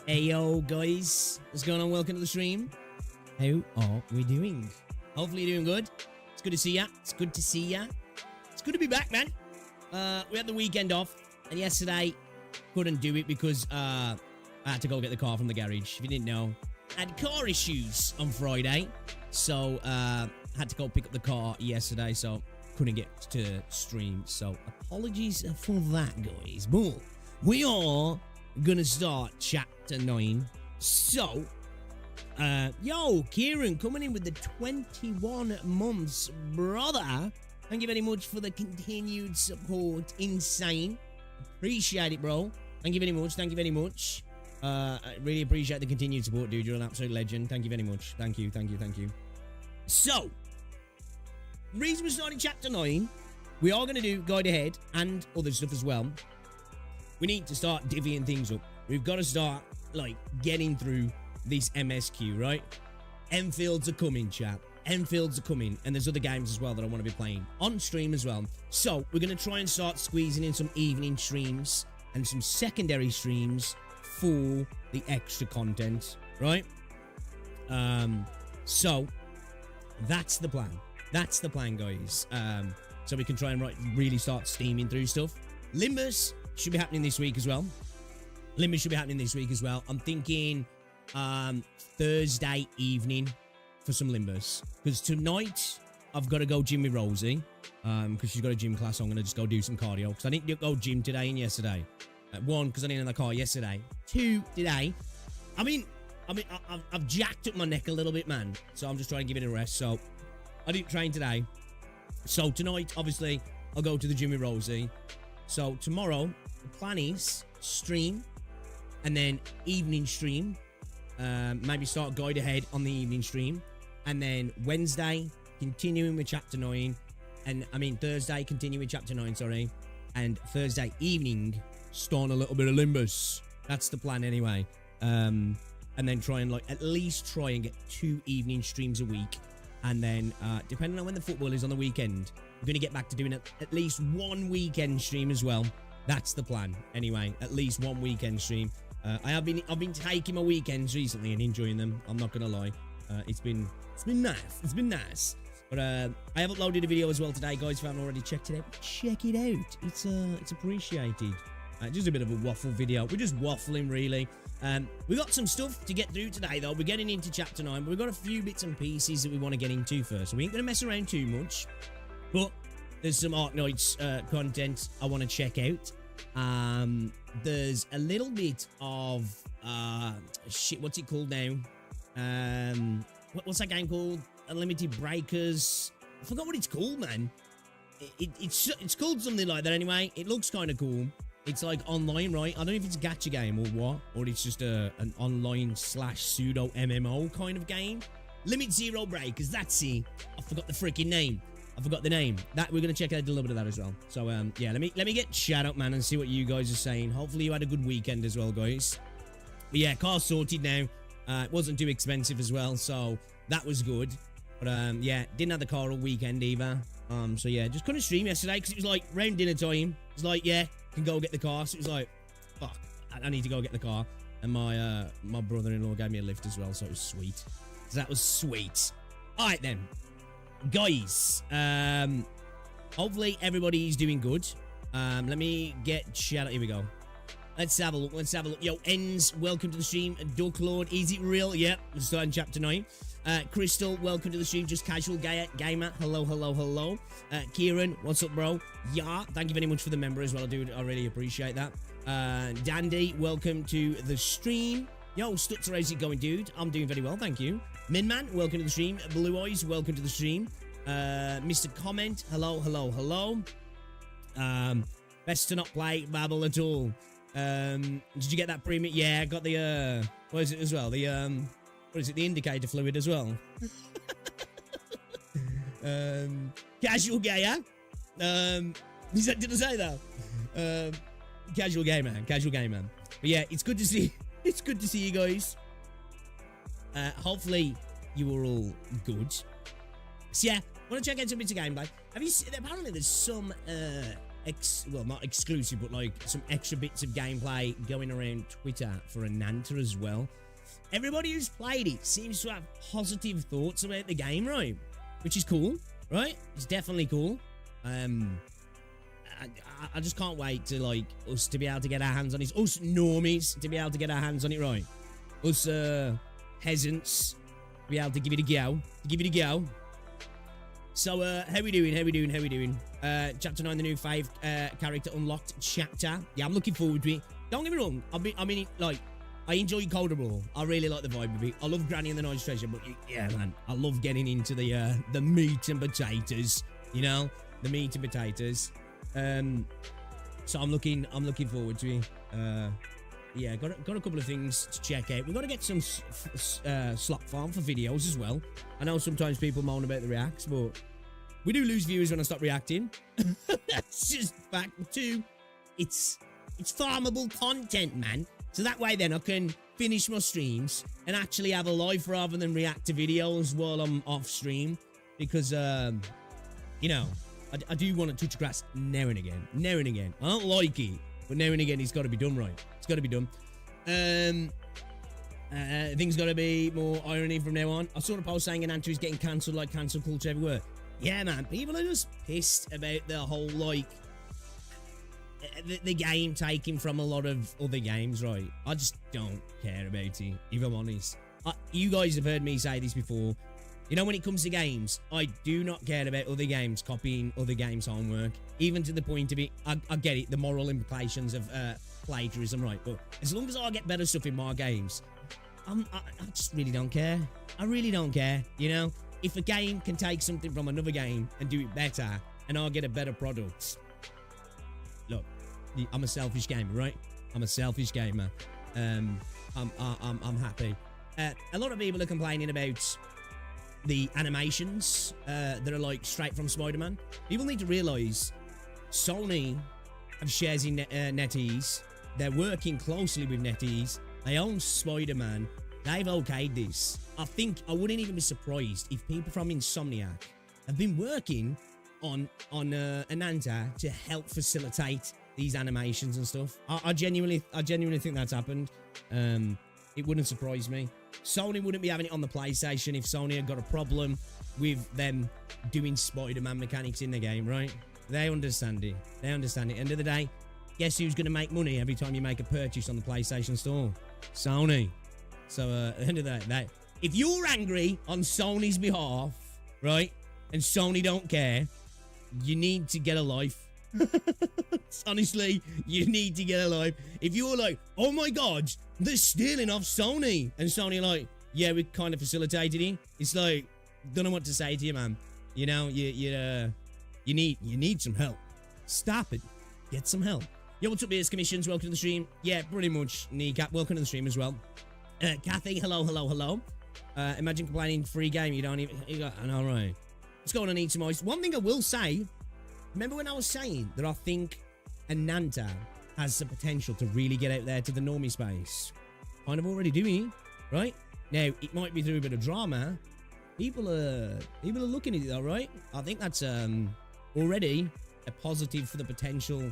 Hey yo guys, what's going on? Welcome to the stream. How are we doing? Hopefully you're doing good. It's good to see ya. It's good to see ya. It's good to be back, man. We had the weekend off, and yesterday couldn't do it because I had to go get the car from the garage. If you didn't know, I had car issues on Friday, so had to go pick up the car yesterday, so couldn't get to stream. So apologies for that, guys. But we are gonna start chapter 9. So yo, Kieran coming in with the 21 months, brother. Thank you very much for the continued support. Insane. Appreciate it, bro. Thank you very much. Thank you very much. I really appreciate the continued support, dude. You're an absolute legend. Thank you very much. Thank you, thank you, thank you. So, reason we're starting chapter 9, we are going to do guide ahead and other stuff as well. We need to start divvying things up. We've got to start, like, getting through this MSQ, right? Enfields are coming, chat. Enfields are coming, and there's other games as well that I want to be playing on stream as well. So, we're going to try and start squeezing in some evening streams and some secondary streams for the extra content, right? So, that's the plan. That's the plan, guys. So we can try and really start steaming through stuff. Limbus should be happening this week as well. I'm thinking Thursday evening for some Limbus. Because tonight, I've got to go gym with Rosie. Because she's got a gym class, so I'm going to just go do some cardio. Because I didn't go gym today and yesterday. One, because I didn't in the car yesterday. Two, today. I've jacked up my neck a little bit, man. So I'm just trying to give it a rest. So I didn't train today. So tonight, obviously, I'll go to the gym with Rosie. So tomorrow, the plan is stream. And then evening stream. Maybe start guide ahead on the evening stream. And then Wednesday, continuing with chapter 9. And Thursday, continuing with chapter 9, sorry. And Thursday evening, starting a little bit of Limbus. That's the plan anyway. And then try and at least try and get 2 evening streams a week. And then, depending on when the football is on the weekend, we're going to get back to doing at least 1 weekend stream as well. That's the plan. Anyway, at least one weekend stream. I've been taking my weekends recently and enjoying them. I'm not gonna lie. It's been nice. It's been nice. But I have uploaded a video as well today, guys. If you haven't already checked it out, check it out. It's appreciated. Just a bit of a waffle video. We're just waffling, really. We got some stuff to get through today, though. We're getting into chapter 9, but we've got a few bits and pieces that we want to get into first. So we ain't going to mess around too much. But there's some Arknights content I want to check out. There's a little bit of shit. What's it called now? What's that game called? Unlimited Breakers. I forgot what it's called, man. It's called something like that. Anyway, it looks kind of cool. It's like online, right? I don't know if it's a gacha game or what, or it's just an online / pseudo MMO kind of game. Limit Zero Breakers. That's it. I forgot the freaking name. I forgot the name. That we're gonna check out a little bit of that as well. So yeah, let me get chat up, man, and see what you guys are saying. Hopefully you had a good weekend as well, guys. But yeah, car sorted now. It wasn't too expensive as well, so that was good. But yeah, didn't have the car all weekend either. So yeah, just couldn't stream yesterday because it was like round dinner time. It was like, yeah, can go get the car. So it was like, fuck, I need to go get the car. And my brother-in-law gave me a lift as well, so it was sweet. So that was sweet. All right then, guys. Hopefully everybody's doing good. Let me get chat. Here we go. Let's have a look. Let's have a look. Yo, Ends, welcome to the stream. Duck Lord, is it real? Yep, we're starting chapter 9. Crystal, welcome to the stream. Just casual gamer. Hello, hello, hello. Kieran, what's up, bro? Yeah, thank you very much for the member as well, dude. I really appreciate that. Dandy, welcome to the stream. Yo, Stutzer, how's it going, dude? I'm doing very well, thank you. Minman, welcome to the stream. Blue Eyes, welcome to the stream. Mr. Comment, hello, hello, hello. Best to not play Babel at all. Did you get that premium? Yeah, I got the what is it as well? The what is it? The indicator fluid as well. Casual gamer. Did I say that? Casual gamer. Casual gamer. But yeah, it's good to see. It's good to see you guys. Hopefully you were all good. So yeah, want to check out some bits of gameplay. Have you seen? Apparently there's some well, not exclusive, but like some extra bits of gameplay going around Twitter for Ananta as well. Everybody who's played it seems to have positive thoughts about the game, right? Which is cool, right? It's definitely cool. I just can't wait to like us to be able to get our hands on it. Us normies to be able to get our hands on it, right? Us peasants to be able to give it a go. So, how we doing? How we doing? Chapter 9, the new 5 character unlocked chapter. Yeah, I'm looking forward to it. Don't get me wrong. I mean, like, I enjoy Cold Brawl. I really like the vibe of it. I love Granny and the Nice Treasure, but yeah, man, I love getting into the meat and potatoes. You know, the meat and potatoes. So I'm looking forward to it. Yeah, got a couple of things to check out. We've got to get some slot farm for videos as well. I know sometimes people moan about the reacts, but we do lose viewers when I stop reacting. That's just fact. 2, it's farmable content, man. So that way then I can finish my streams and actually have a life rather than react to videos while I'm off stream. Because, you know, I do want to touch grass now and again. I don't like it, but now and again it's got to be done right. It's got to be done. Things got to be more irony from now on. I saw a post saying Ananta is getting cancelled like cancel culture everywhere. Yeah, man. People are just pissed about the whole, like, the game taking from a lot of other games, right? I just don't care about it, if I'm honest. You guys have heard me say this before. You know, when it comes to games, I do not care about other games copying other games' homework, even to the point of it. I get it, the moral implications of plagiarism, right? But as long as I get better stuff in my games, I just really don't care. I really don't care, you know? If a game can take something from another game and do it better, and I'll get a better product. Look, I'm a selfish gamer, right? I'm a selfish gamer. I'm happy. A lot of people are complaining about the animations that are like straight from Spider-Man. People need to realise Sony have shares in NetEase. They're working closely with NetEase. They own Spider-Man. They've okayed this. I wouldn't even be surprised if people from Insomniac have been working on Ananta to help facilitate these animations and stuff. I genuinely think that's happened. It wouldn't surprise me. Sony wouldn't be having it on the PlayStation if Sony had got a problem with them doing Spider-Man mechanics in the game, right? They understand it. They understand it. End of the day, guess who's going to make money every time you make a purchase on the PlayStation Store? Sony. So, at the end of the day, if you're angry on Sony's behalf, right, and Sony don't care, you need to get a life. Honestly, you need to get a life. If you're like, oh my God, they're stealing off Sony, and Sony like, yeah, we kind of facilitated it. It's like, don't know what to say to you, man. You know, you need some help. Stop it. Get some help. Yo, what's up, BS Commissions? Welcome to the stream. Yeah, pretty much. Kneecap, welcome to the stream as well. Kathy, hello. Imagine complaining free game. You don't even. I know, right? Let's go on and eat some ice. One thing I will say. Remember when I was saying that I think Ananta has the potential to really get out there to the normie space? Kind of already doing, right? Now, it might be through a bit of drama. People are looking at it though, right? I think that's already a positive for the potential.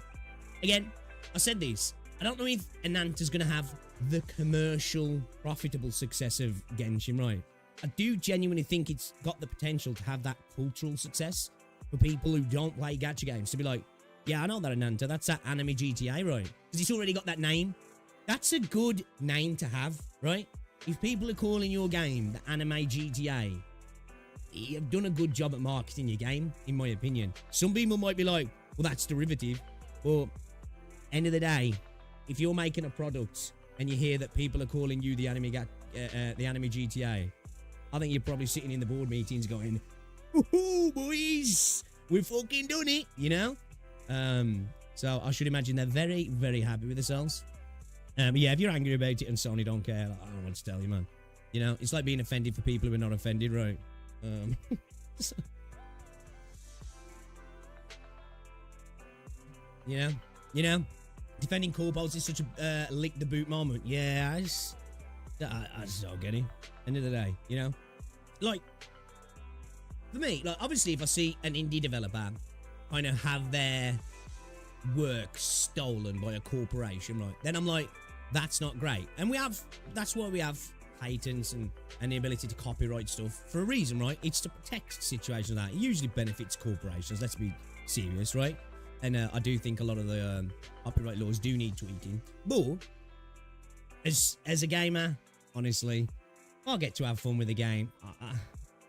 Again, I said this. I don't know if Ananta's going to have the commercial, profitable success of Genshin, right? I do genuinely think it's got the potential to have that cultural success for people who don't play gacha games. To be like, yeah, I know that Ananta. That's that anime GTA, right? Because it's already got that name. That's a good name to have, right? If people are calling your game the anime GTA, you've done a good job at marketing your game, in my opinion. Some people might be like, well, that's derivative. But end of the day, if you're making a product and you hear that people are calling you the anime GTA, I think you're probably sitting in the board meetings going, "Ooh, boys, we've fucking done it," you know? So I should imagine they're very, very happy with themselves. But yeah, if you're angry about it and Sony don't care, I don't know what to tell you, man. You know, it's like being offended for people who are not offended, right? You know, defending corpos is such a lick the boot moment. Yeah, I just don't get it. End of the day, you know, like for me, like obviously, if I see an indie developer kind of have their work stolen by a corporation, right, then I'm like, that's not great. And that's why we have patents and the ability to copyright stuff for a reason, right? It's to protect situations like that. It usually benefits corporations. Let's be serious, right? And I do think a lot of the copyright laws do need tweaking. But as a gamer, honestly, I'll get to have fun with the game. I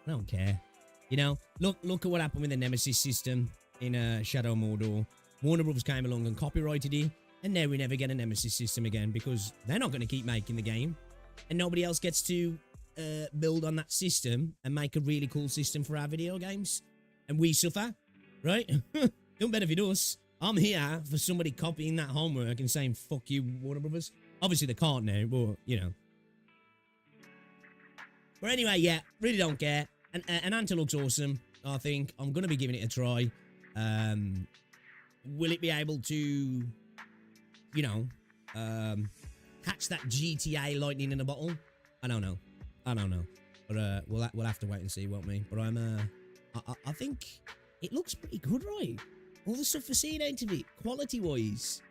don't care. You know, look at what happened with the Nemesis system in Shadow Mordor. Warner Bros. Came along and copyrighted it, and now we never get a Nemesis system again because they're not going to keep making the game, and nobody else gets to build on that system and make a really cool system for our video games, and we suffer, right? Don't benefit us. I'm here for somebody copying that homework and saying, fuck you, Warner Brothers. Obviously, they can't now, but, you know. But anyway, yeah, really don't care. And Anta looks awesome, I think. I'm going to be giving it a try. Will it be able to, you know, catch that GTA lightning in a bottle? I don't know. But we'll have to wait and see, won't we? But I think it looks pretty good, right? All the stuff we're seeing out of it, quality-wise.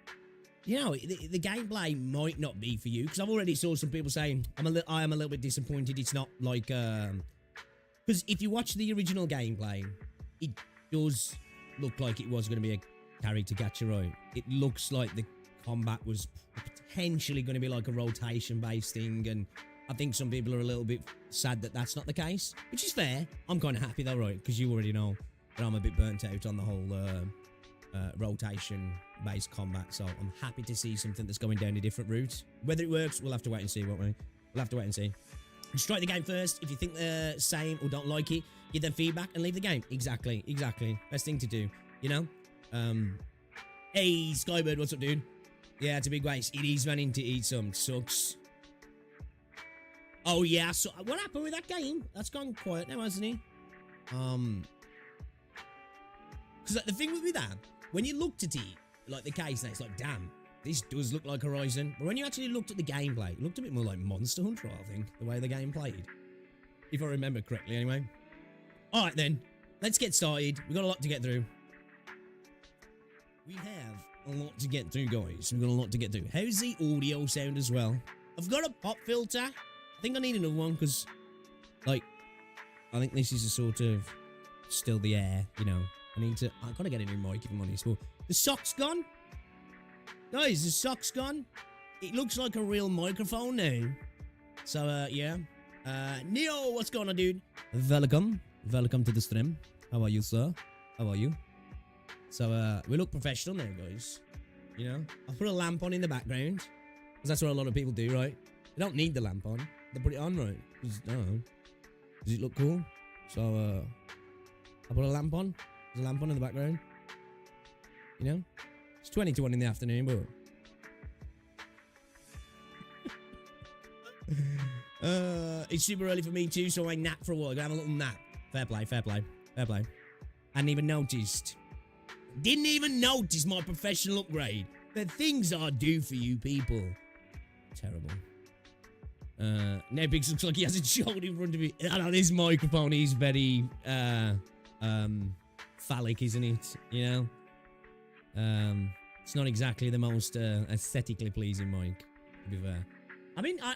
You know, the gameplay might not be for you, because I've already saw some people saying, I am a little bit disappointed it's not like, because if you watch the original gameplay, it does look like it was going to be a character gacha, right? It looks like the combat was potentially going to be like a rotation-based thing, and I think some people are a little bit sad that that's not the case, which is fair. I'm kind of happy though, right? Because you already know that I'm a bit burnt out on the whole rotation-based combat, so I'm happy to see something that's going down a different route. Whether it works, we'll have to wait and see, won't we? We'll have to wait and see. Strike the game first. If you think they're same or don't like it, give them feedback and leave the game. Exactly. Best thing to do, you know? Hey, Skybird, what's up, dude? Yeah, it's a big waste. It is running to eat some. Sucks. Oh, yeah. So, what happened with that game? That's gone quiet now, hasn't it? Because like, the thing with that, when you looked at it, like the case, it's like, damn, this does look like Horizon. But when you actually looked at the gameplay, it looked a bit more like Monster Hunter, I think, the way the game played. If I remember correctly, anyway. All right, then. Let's get started. We've got a lot to get through. We have a lot to get through, guys. We've got a lot to get through. How's the audio sound as well? I've got a pop filter. I think I need another one because, like, I think this is a sort of still the air, you know. I've got to get a new mic if I'm honest. Well, the sock's gone. Guys, the sock's gone. It looks like a real microphone now. So, yeah. Neo, what's going on, dude? Welcome. Welcome to the stream. How are you, sir? How are you? So, we look professional now, guys. You know? I put a lamp on in the background. Because that's what a lot of people do, right? They don't need the lamp on. They put it on, right? Because, I don't know. Does it look cool? So, I put a lamp on. There's a lamp on in the background. You know? It's 20 to 1 in the afternoon, but... it's super early for me too, so I nap for a while. I gotta have a little nap. Fair play, fair play, fair play. Hadn't even noticed. Didn't even notice my professional upgrade. The things I do for you people. Terrible. Now Biggs looks like he has a shoulder in front of me. I know this microphone is very phallic, isn't it? You know? It's not exactly the most aesthetically pleasing mic, to be fair. I mean, I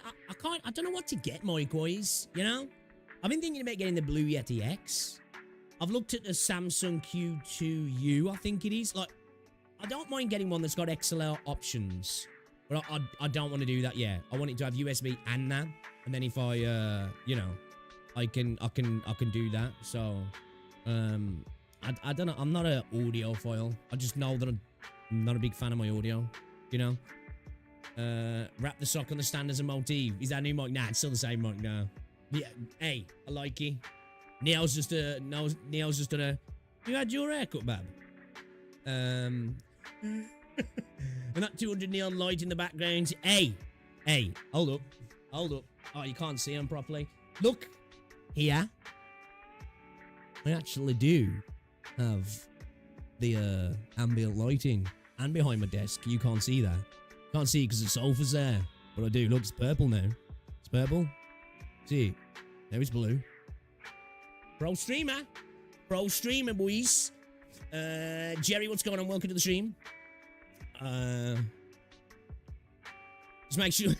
don't know what to get mic-wise, you know? I've been thinking about getting the Blue Yeti X. I've looked at the Samsung Q2U, I think it is. Like, I don't mind getting one that's got XLR options, but I don't want to do that yet. I want it to have USB and that, and then if I, you know, I can do that. So, I don't know. I'm not an audiophile. I just know that I'm not a big fan of my audio, you know? Wrap the sock on the stand as a motif. Is that a new mic? Nah, it's still the same mic now. Yeah, hey, I like it. Neil's just done a... You had your haircut, bab? And that 200 neon light in the background. Hey, hold up. Oh, you can't see them properly. Look, here. I actually do have the ambient lighting. And behind my desk, you can't see that. Can't see it because the sofa's there. But I do. Look, it's purple now. It's purple. See? Now it's blue. Pro streamer. Pro streamer, boys. Jerry, what's going on? Welcome to the stream. Just make sure...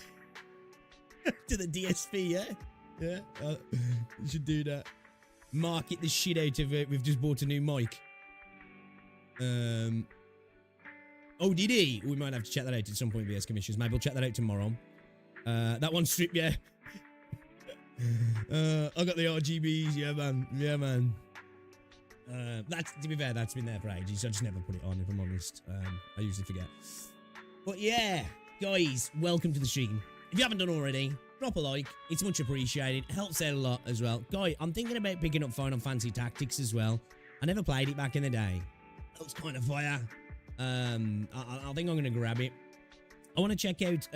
to the DSP, yeah? Yeah? You should do that. Market the shit out of it. We've just bought a new mic. Oh, did he? We might have to check that out at some point, VS Commissions. Maybe we'll check that out tomorrow. That one strip, yeah. I got the RGBs, yeah, man. Yeah, man. That's, to be fair, that's been there for ages. I just never put it on, if I'm honest. I usually forget. But yeah, guys, welcome to the stream. If you haven't done already, drop a like. It's much appreciated. It helps out a lot as well. Guy, I'm thinking about picking up Final Fantasy Tactics as well. I never played it back in the day. That was kind of fire. I think I'm going to grab it. I want to check out,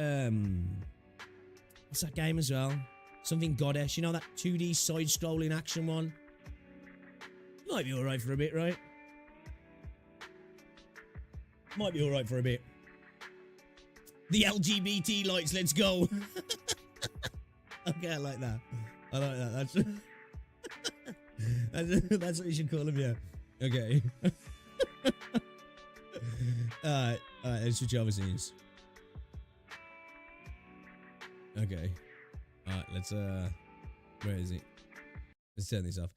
what's that game as well? Something Goddess. You know, that 2D side-scrolling action one? Might be alright for a bit, right? Might be alright for a bit. The LGBT lights, let's go. Okay, I like that. I like that. That's what you should call them, yeah. Okay. Alright, let's switch over scenes. Okay. Alright, let's, where is it? Let's turn this off.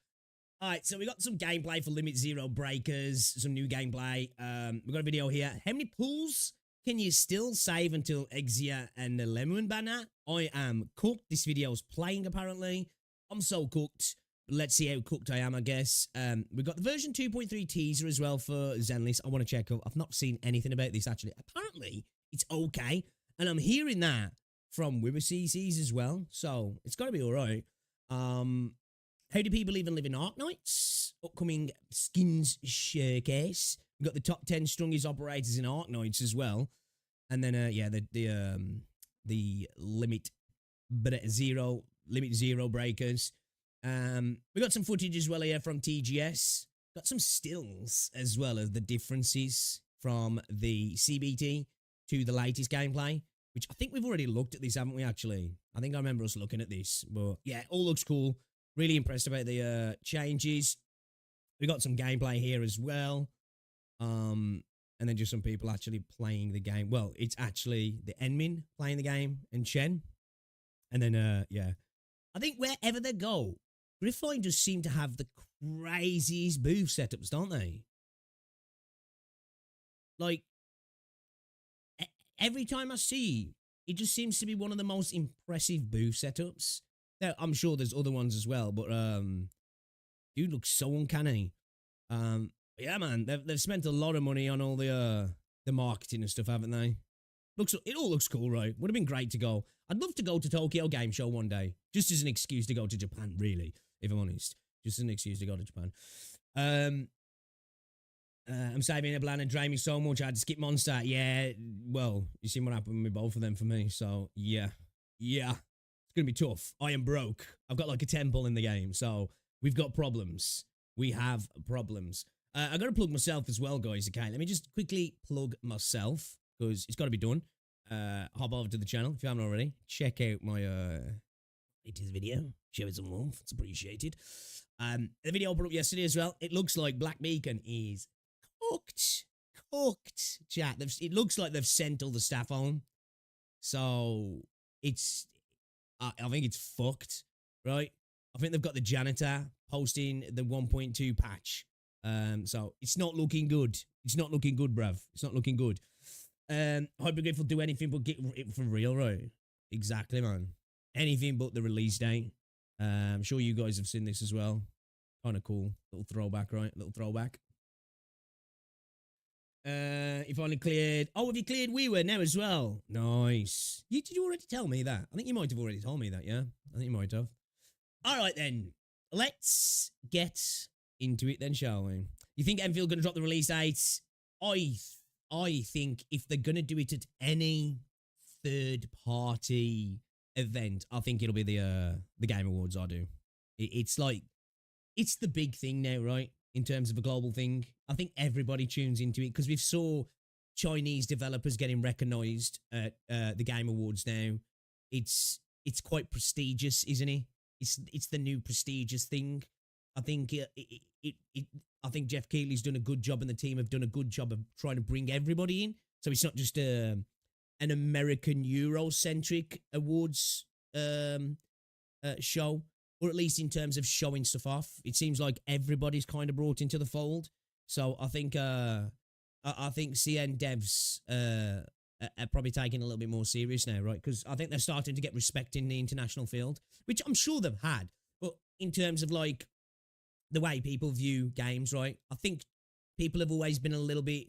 Alright, so we got some gameplay for Limit Zero Breakers, some new gameplay. We got a video here. How many pools can you still save until Exia and the Lemon banner? I am cooked. This video's playing, apparently. I'm so cooked. Let's see how cooked I am, I guess. We've got the version 2.3 teaser as well for Zenless. I want to check. I've not seen anything about this, actually. Apparently, it's okay. And I'm hearing that from Wibber CCs as well. So, it's got to be all right. How do people even live in Arknights? Upcoming skins showcase. We've got the top 10 strongest operators in Arknights as well. And then, yeah, the limit zero breakers. We got some footage as well here from TGS. Got some stills as well as the differences from the CBT to the latest gameplay, which I think we've already looked at this, haven't we, actually? I think I remember us looking at this, but yeah, all looks cool. Really impressed about the changes. We got some gameplay here as well. And and then just some people actually playing the game. Well, it's actually the Enmin playing the game and Chen. And then, yeah. I think wherever they go, Griffline just seem to have the craziest booth setups, don't they? Like, every time I see, it just seems to be one of the most impressive booth setups. Now, I'm sure there's other ones as well, but dude looks so uncanny. Yeah, man, they've spent a lot of money on all the marketing and stuff, haven't they? It all looks cool, right? Would have been great to go. I'd love to go to Tokyo Game Show one day, just as an excuse to go to Japan. Really, if I'm honest, just an excuse to go to Japan. I'm saving a plan and drain me so much I had to skip Monster. Yeah, well, you see what happened with both of them for me. So yeah, it's gonna be tough. I am broke. I've got like a temple in the game, so we've got problems. We have problems. I gotta plug myself as well, guys. Okay, let me just quickly plug myself because it's got to be done. Hop over to the channel if you haven't already. Check out my latest video. Show it some love. It's appreciated. The video I put up yesterday as well. It looks like Black Beacon is cooked. Chat. It looks like they've sent all the staff home. So it's, I think it's fucked, right? I think they've got the janitor posting the 1.2 patch. So it's not looking good. It's not looking good, bruv. It's not looking good. Hypergryph will do anything but get it for real, right? Exactly, man. Anything but the release date. I'm sure you guys have seen this as well. Kind of cool. Little throwback, right? Little throwback. You finally cleared. Oh, have you cleared WeWare now as well? Nice. Did you already tell me that? I think you might have already told me that, yeah? I think you might have. All right, then. Let's get into it then, shall we? You think Enfield going to drop the release date? I think if they're going to do it at any third-party event, I think it'll be the Game Awards, I do. It's like, it's the big thing now, right? In terms of a global thing. I think everybody tunes into it because we've saw Chinese developers getting recognised at the Game Awards now. It's quite prestigious, isn't it? It's the new prestigious thing. I think I think Jeff Keighley's done a good job and the team have done a good job of trying to bring everybody in. So it's not just an American Eurocentric awards show, or at least in terms of showing stuff off. It seems like everybody's kind of brought into the fold. So I think CN devs are probably taking a little bit more serious now, right? Because I think they're starting to get respect in the international field, which I'm sure they've had. But in terms of like the way people view games, right? I think people have always been a little bit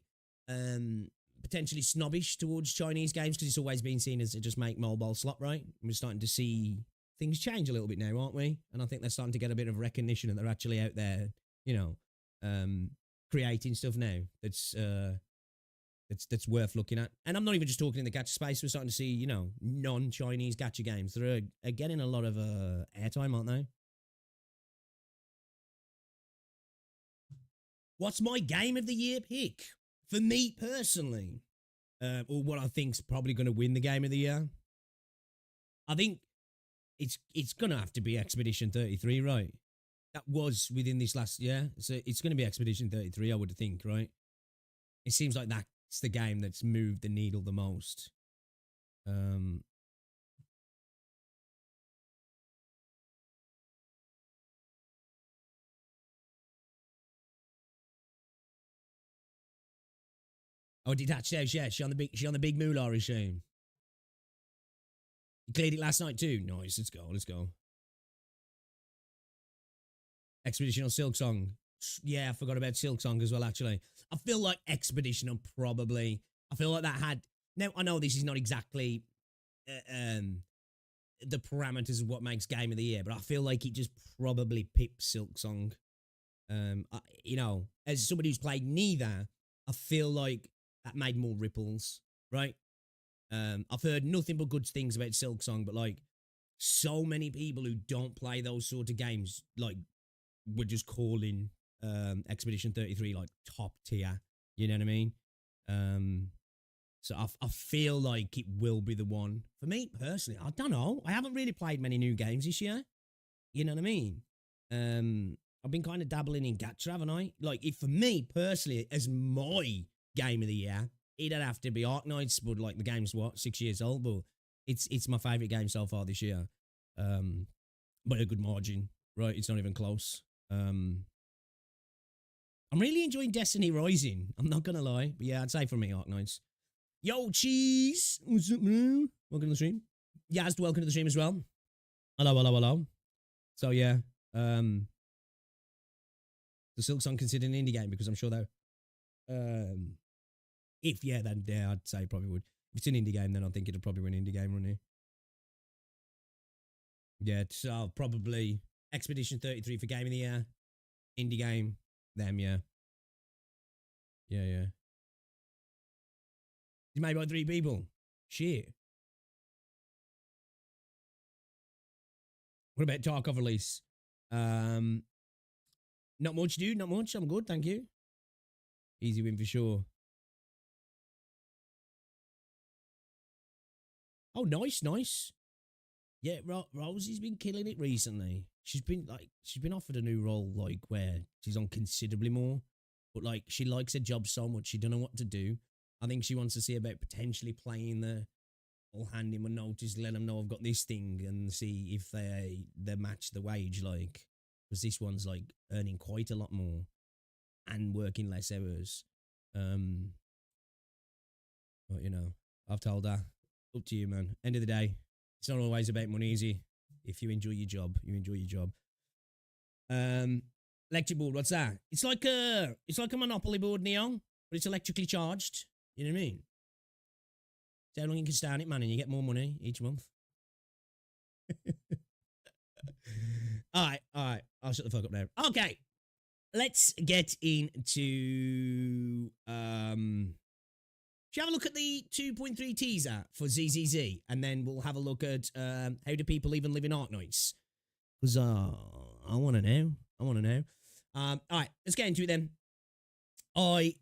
potentially snobbish towards Chinese games because it's always been seen as just make mobile slot, right? And we're starting to see things change a little bit now, aren't we? And I think they're starting to get a bit of recognition that they're actually out there, you know, creating stuff now that's worth looking at. And I'm not even just talking in the gacha space. We're starting to see, you know, non-Chinese gacha games that are getting a lot of airtime, aren't they? What's my game of the year pick? For me personally, or what I think's probably going to win the game of the year, I think it's going to have to be Expedition 33, right? That was within this last year, so it's going to be Expedition 33, I would think, right? It seems like that's the game that's moved the needle the most. Oh, Detached House, yeah. She on the big moolah, is she? You cleared it last night too? Nice, let's go. Expedition on Silk Song. Yeah, I forgot about Silk Song as well, actually. I feel like Expedition on probably... I feel like that had... Now, I know this is not exactly the parameters of what makes Game of the Year, but I feel like it just probably pips Silk Song. You know, as somebody who's played neither, I feel like that made more ripples, right? I've heard nothing but good things about Silk Song, but like so many people who don't play those sort of games, like, were just calling Expedition 33 like top tier. You know what I mean? So I feel like it will be the one. For me personally, I don't know. I haven't really played many new games this year. You know what I mean? I've been kind of dabbling in gacha, haven't I? Like, if for me personally, as my game of the year, it'd have to be Arknights, but like the game's what, 6 years old, but it's my favourite game so far this year. By a good margin, right? It's not even close. I'm really enjoying Destiny Rising. I'm not gonna lie, but yeah, I'd say for me, Arknights. Yo, cheese! What's up, man? Welcome to the stream. Yazd, welcome to the stream as well. Hello, hello, hello. So yeah, the Silk Song considered an indie game because I'm sure though. If yeah, then yeah, I'd say probably would. If it's an indie game, then I think it'd probably win indie game, wouldn't it? Yeah, so probably Expedition 33 for game of the year. Indie game, them, yeah. Yeah. It's made by 3 people. Shit. What about Tarkov release? Not much, dude. Not much. I'm good, thank you. Easy win for sure. Oh, nice. Yeah, Rosie's been killing it recently. She's been offered a new role, like where she's on considerably more, but like she likes her job so much she don't know what to do. I think she wants to see about potentially playing the, I'll hand him a notice, let them know I've got this thing, and see if they match the wage, like, because this one's like earning quite a lot more and working less hours. But you know, I've told her, up to you, man. End of the day, it's not always about money, is it? If you enjoy your job, you enjoy your job. Electric board, what's that? It's like a Monopoly board, Neon, but it's electrically charged. You know what I mean? It's how long you can stay on it, man, and you get more money each month. All right. I'll shut the fuck up now. Okay, let's get into shall we have a look at the 2.3 teaser for ZZZ, and then we'll have a look at how do people even live in Arknights? Because I want to know. All right, let's get into it then. I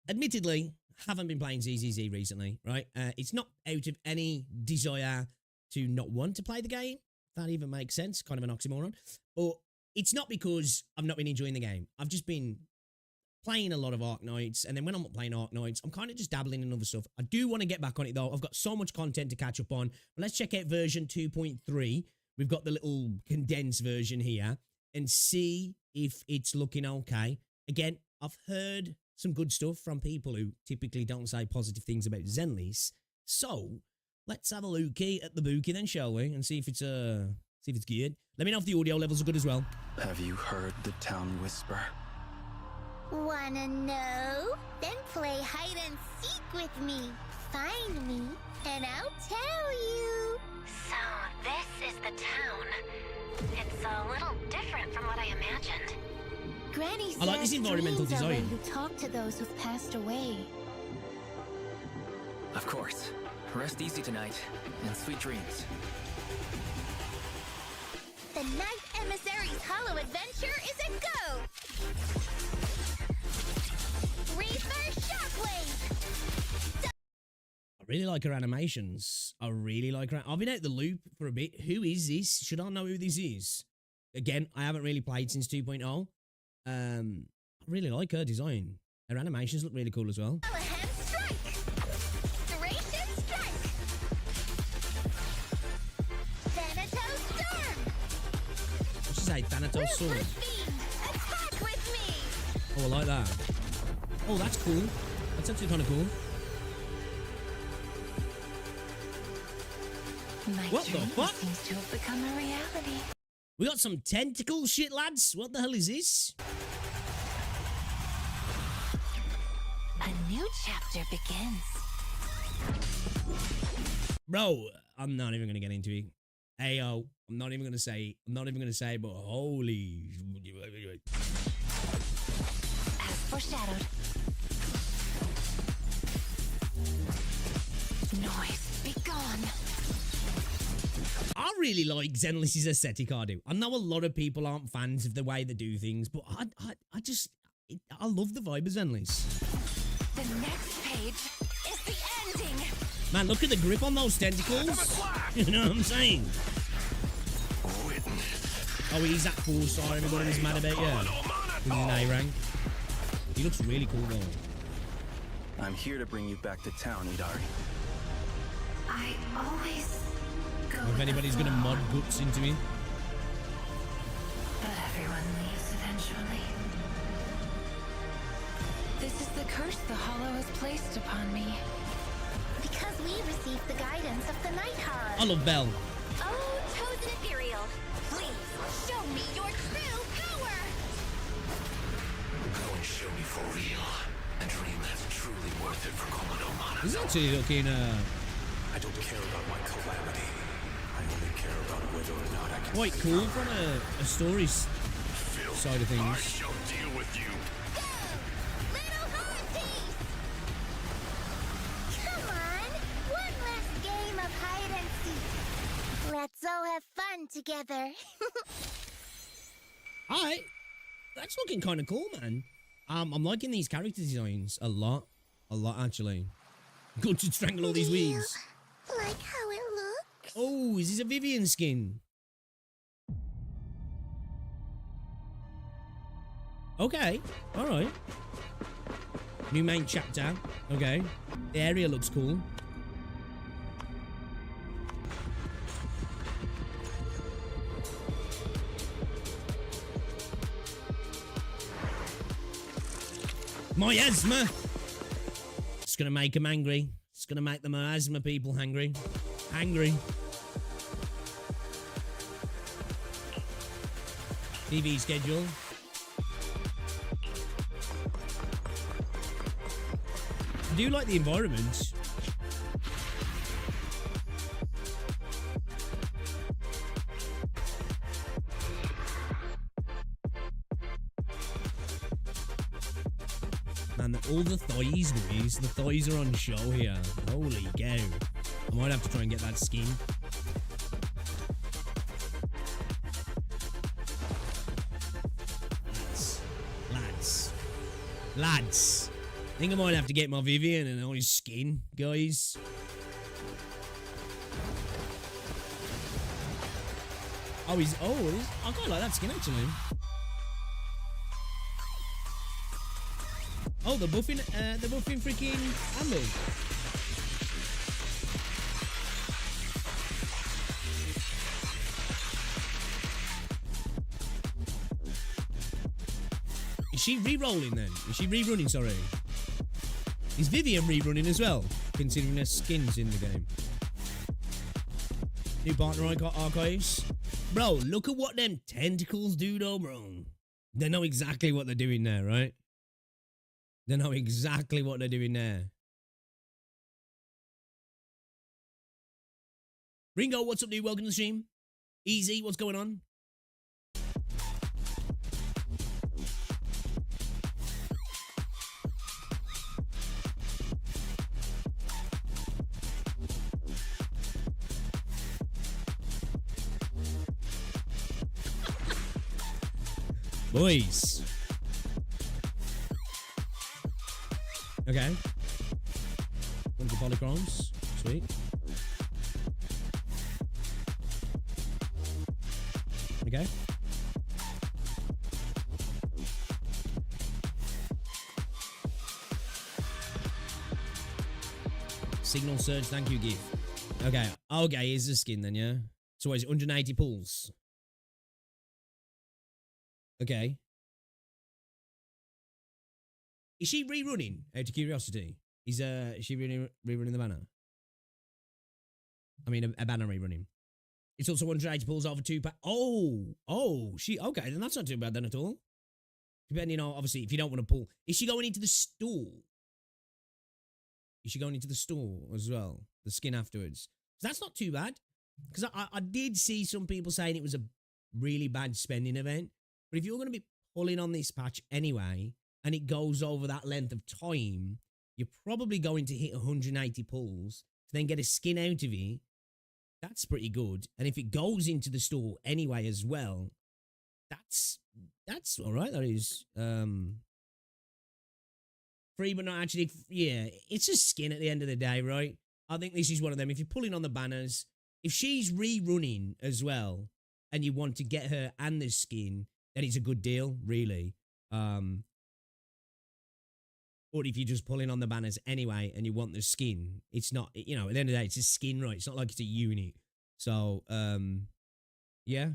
admittedly haven't been playing ZZZ recently, right? It's not out of any desire to not want to play the game. That even makes sense. Kind of an oxymoron. But it's not because I've not been enjoying the game. I've just been playing a lot of Arknights, and then when I'm not playing Arknights, I'm kind of just dabbling in other stuff. I do want to get back on it, though. I've got so much content to catch up on. But let's check out version 2.3. We've got the little condensed version here, and see if it's looking okay. Again, I've heard some good stuff from people who typically don't say positive things about Zenless. So let's have a looky at the bookie then, shall we? And see if it's good. Let me know if the audio levels are good as well. Have you heard the town whisper? Wanna know? Then play hide and seek with me. Find me, and I'll tell you. So, this is the town. It's a little different from what I imagined. Granny I like this says environmental dreams are design. where you talk to those who've passed away. Of course. Rest easy tonight, and sweet dreams. The Night Emissary's Hollow Adventure is a go! Reaper Shockwave! I really like her animations. I've been out the loop for a bit. Who is this? Should I know who this is? Again, I haven't really played since 2.0. I really like her design. Her animations look really cool as well. Callahan Strike! Duration Strike! Thanatos Storm! What's she say? Thanatos Sword. Ruthless Fiend! Attack with me! Oh, I like that. Oh, that's cool. That's actually kind of cool. My What the dream fuck? seems to have become a reality. We got some tentacle shit, lads. What the hell is this? A new chapter begins. Bro, I'm not even going to get into it. Ayo, I'm not even going to say, but holy... As foreshadowed. Noise, be gone. I really like Zenless's aesthetic, I do. I know a lot of people aren't fans of the way they do things, but I love the vibe of Zenless. The next page is the ending. Man, look at the grip on those tentacles. You know what I'm saying? Oh, he's that 4-star everybody was mad about, yeah. He's an A rank. He looks really cool, though. I'm here to bring you back to town, Idari. I always go If with the anybody's gonna flow, mod guts into me. but everyone leaves eventually. This is the curse the Hollow has placed upon me. Because we received the guidance of the Night Horror. I love Belle. Oh, chosen ethereal, please show me your true power. Go and show me for real. A dream that's truly worth it for Komodo Mana. This is actually looking, I don't care about my calamity. I only care about whether or not I can quite cool from a stories fulfill. side of I things. shall deal with you. Go, little hearties! Come on, one last game of hide and seek. Let's all have fun together. Alright. That's looking kind of cool, man. I'm liking these character designs a lot. A lot, actually. Good to strangle all these Do you weeds. like how it looks? Oh, is this a Vivian skin? Okay. Alright. New main chapter. Okay. The area looks cool. My asthma! It's gonna make them angry. It's gonna make the asthma people hungry. Angry. TV schedule. I do like the environment. Man, all the thighs, boys. The thighs are on show here. Holy cow. I might have to try and get that skin. Lads. I think I might have to get my Vivian and all his skin, guys. I quite like that skin, actually. Oh, the buffing freaking ammo. Is she re-rolling then? Is she rerunning, sorry? Is Vivian rerunning as well? Considering her skin's in the game. New partner archives. Bro, look at what them tentacles do though, bro. They know exactly what they're doing there, right? They know exactly what they're doing there. Ringo, what's up, dude? Welcome to the stream. Easy, what's going on? Boys. Okay. Bunch of polychromes. Sweet. Okay. Signal surge, thank you, GIF. Okay. Okay, here's the skin then, yeah? So what is it, 180 pulls? Okay. Is she rerunning? Out of curiosity, is she rerunning the banner? I mean, a banner rerunning. It's also 180 pulls over 2 pack. Oh, she okay. Then that's not too bad then at all. Depending on obviously if you don't want to pull. Is she going into the store? Is she going into the store as well? The skin afterwards. So that's not too bad because I did see some people saying it was a really bad spending event. But if you're going to be pulling on this patch anyway, and it goes over that length of time, you're probably going to hit 180 pulls to then get a skin out of it. That's pretty good. And if it goes into the store anyway as well, that's all right. That is free, but not actually. Yeah, it's a skin at the end of the day, right? I think this is one of them. If you're pulling on the banners, if she's rerunning as well, and you want to get her and the skin, then it's a good deal, really. Or if you're just pulling on the banners anyway and you want the skin, it's not, you know, at the end of the day, it's a skin, right? It's not like it's a unit. So, yeah.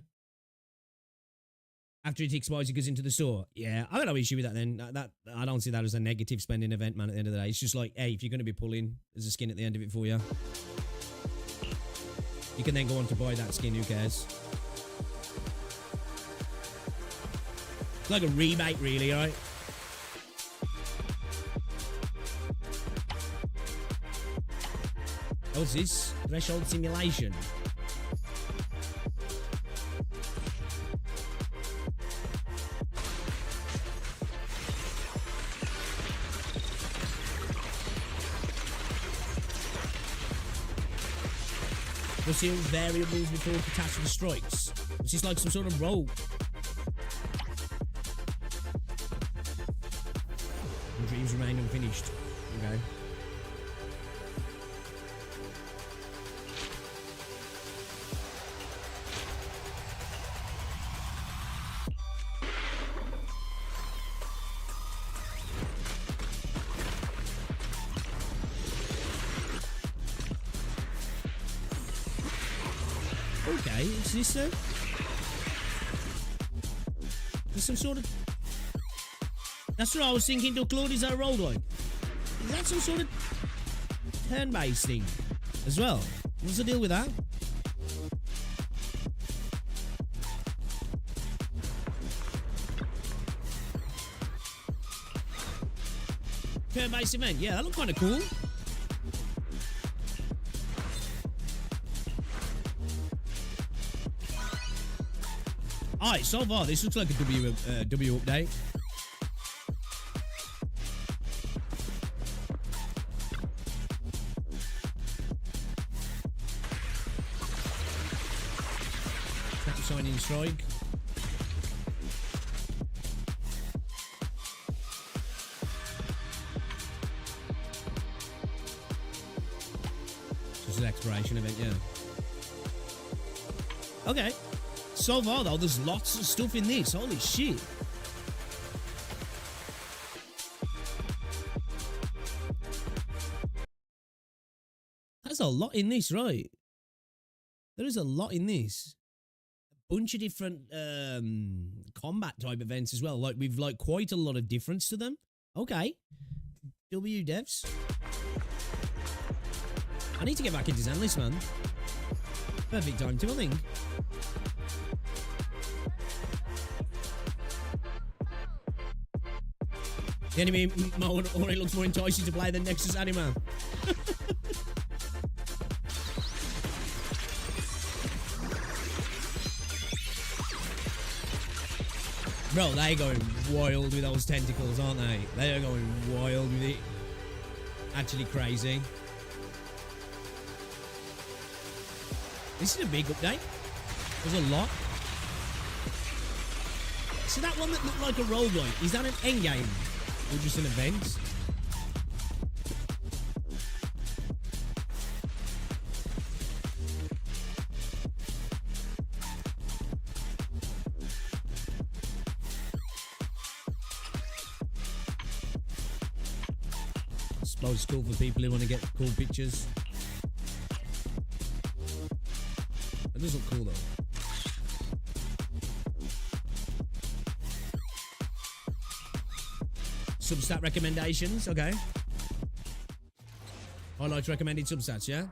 After it expires, it goes into the store. Yeah, I got no issue with that then. That I don't see that as a negative spending event, man, at the end of the day. It's just like, hey, if you're going to be pulling, there's a skin at the end of it for you. You can then go on to buy that skin, who cares? It's like a rebate, really, right? What's this? Threshold simulation. Proceed variables before catastrophe strikes. It's just like some sort of roll. Dreams remain unfinished. Okay. Okay, is this there's some sort of... That's what I was thinking, Duck Lord, is that a roguelike? Is that some sort of turn-based thing as well? What's the deal with that? Turn-based event, yeah, that looked kind of cool. Alright, so far, this looks like a W update. Snap signing strike. This is an exploration event, yeah. Okay. So far, though, there's lots of stuff in this. Holy shit. There's a lot in this, right? There is a lot in this. A bunch of different combat type events as well. Like, we've like quite a lot of difference to them. Okay. W devs. I need to get back into Zenlist, man. Perfect time to, I think. The enemy mode already looks more enticing to play than Nexus Anima. Bro, they're going wild with those tentacles, aren't they? They are going wild with it. Actually crazy. This is a big update. There's a lot. So that one that looked like a roguelike, is that an endgame? Or just an event? I suppose it's cool for people who want to get cool pictures. It does look cool though. Substat recommendations, okay. Highlights recommended substats, yeah?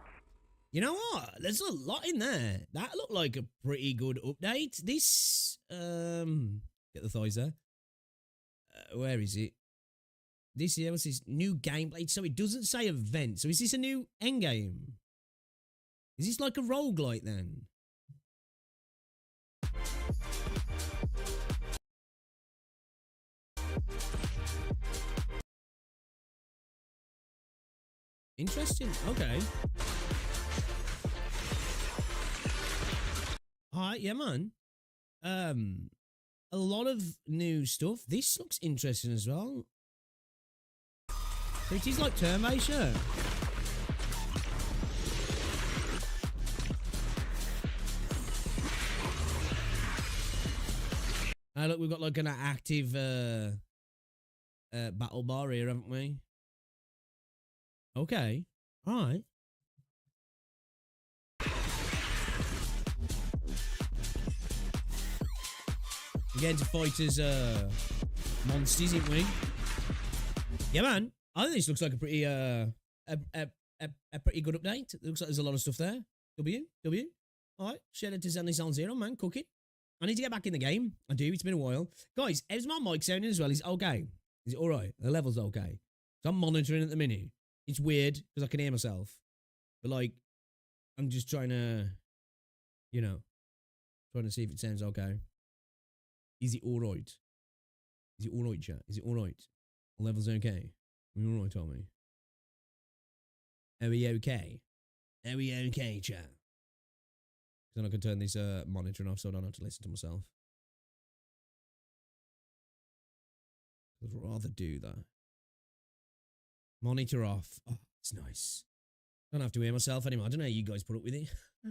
You know what? There's a lot in there. That looked like a pretty good update. This, get the thighs there. Where is it? This here, what's this? New gameplay. So it doesn't say event. So is this a new endgame? Is this like a roguelite then? Interesting. Okay. Alright, yeah, man. A lot of new stuff. This looks interesting as well. So it is like turn-based, yeah. Look, we've got like an active battle bar here, haven't we? Okay. All right. We're getting to fight as monsters, ain't we? Yeah, man. I think this looks like a pretty a pretty good update. It looks like there's a lot of stuff there. W. All right. Shout out to Zenly Sound Zero, man. Cooking. I need to get back in the game. I do. It's been a while. Guys, how's my mic sounding as well? Is it okay? Is it all right? The level's okay. So I'm monitoring at the minute. It's weird because I can hear myself. But, like, I'm just trying to, you know, trying to see if it sounds okay. Is it all right? Is it all right, chat? Is it all right? The level's okay. Are we all right, Tommy? Are we okay? Are we okay, chat? Then I can turn this monitoring off so I don't have to listen to myself. I'd rather do that. Monitor off. Oh, it's nice. Don't have to hear myself anymore. I don't know how you guys put up with it. I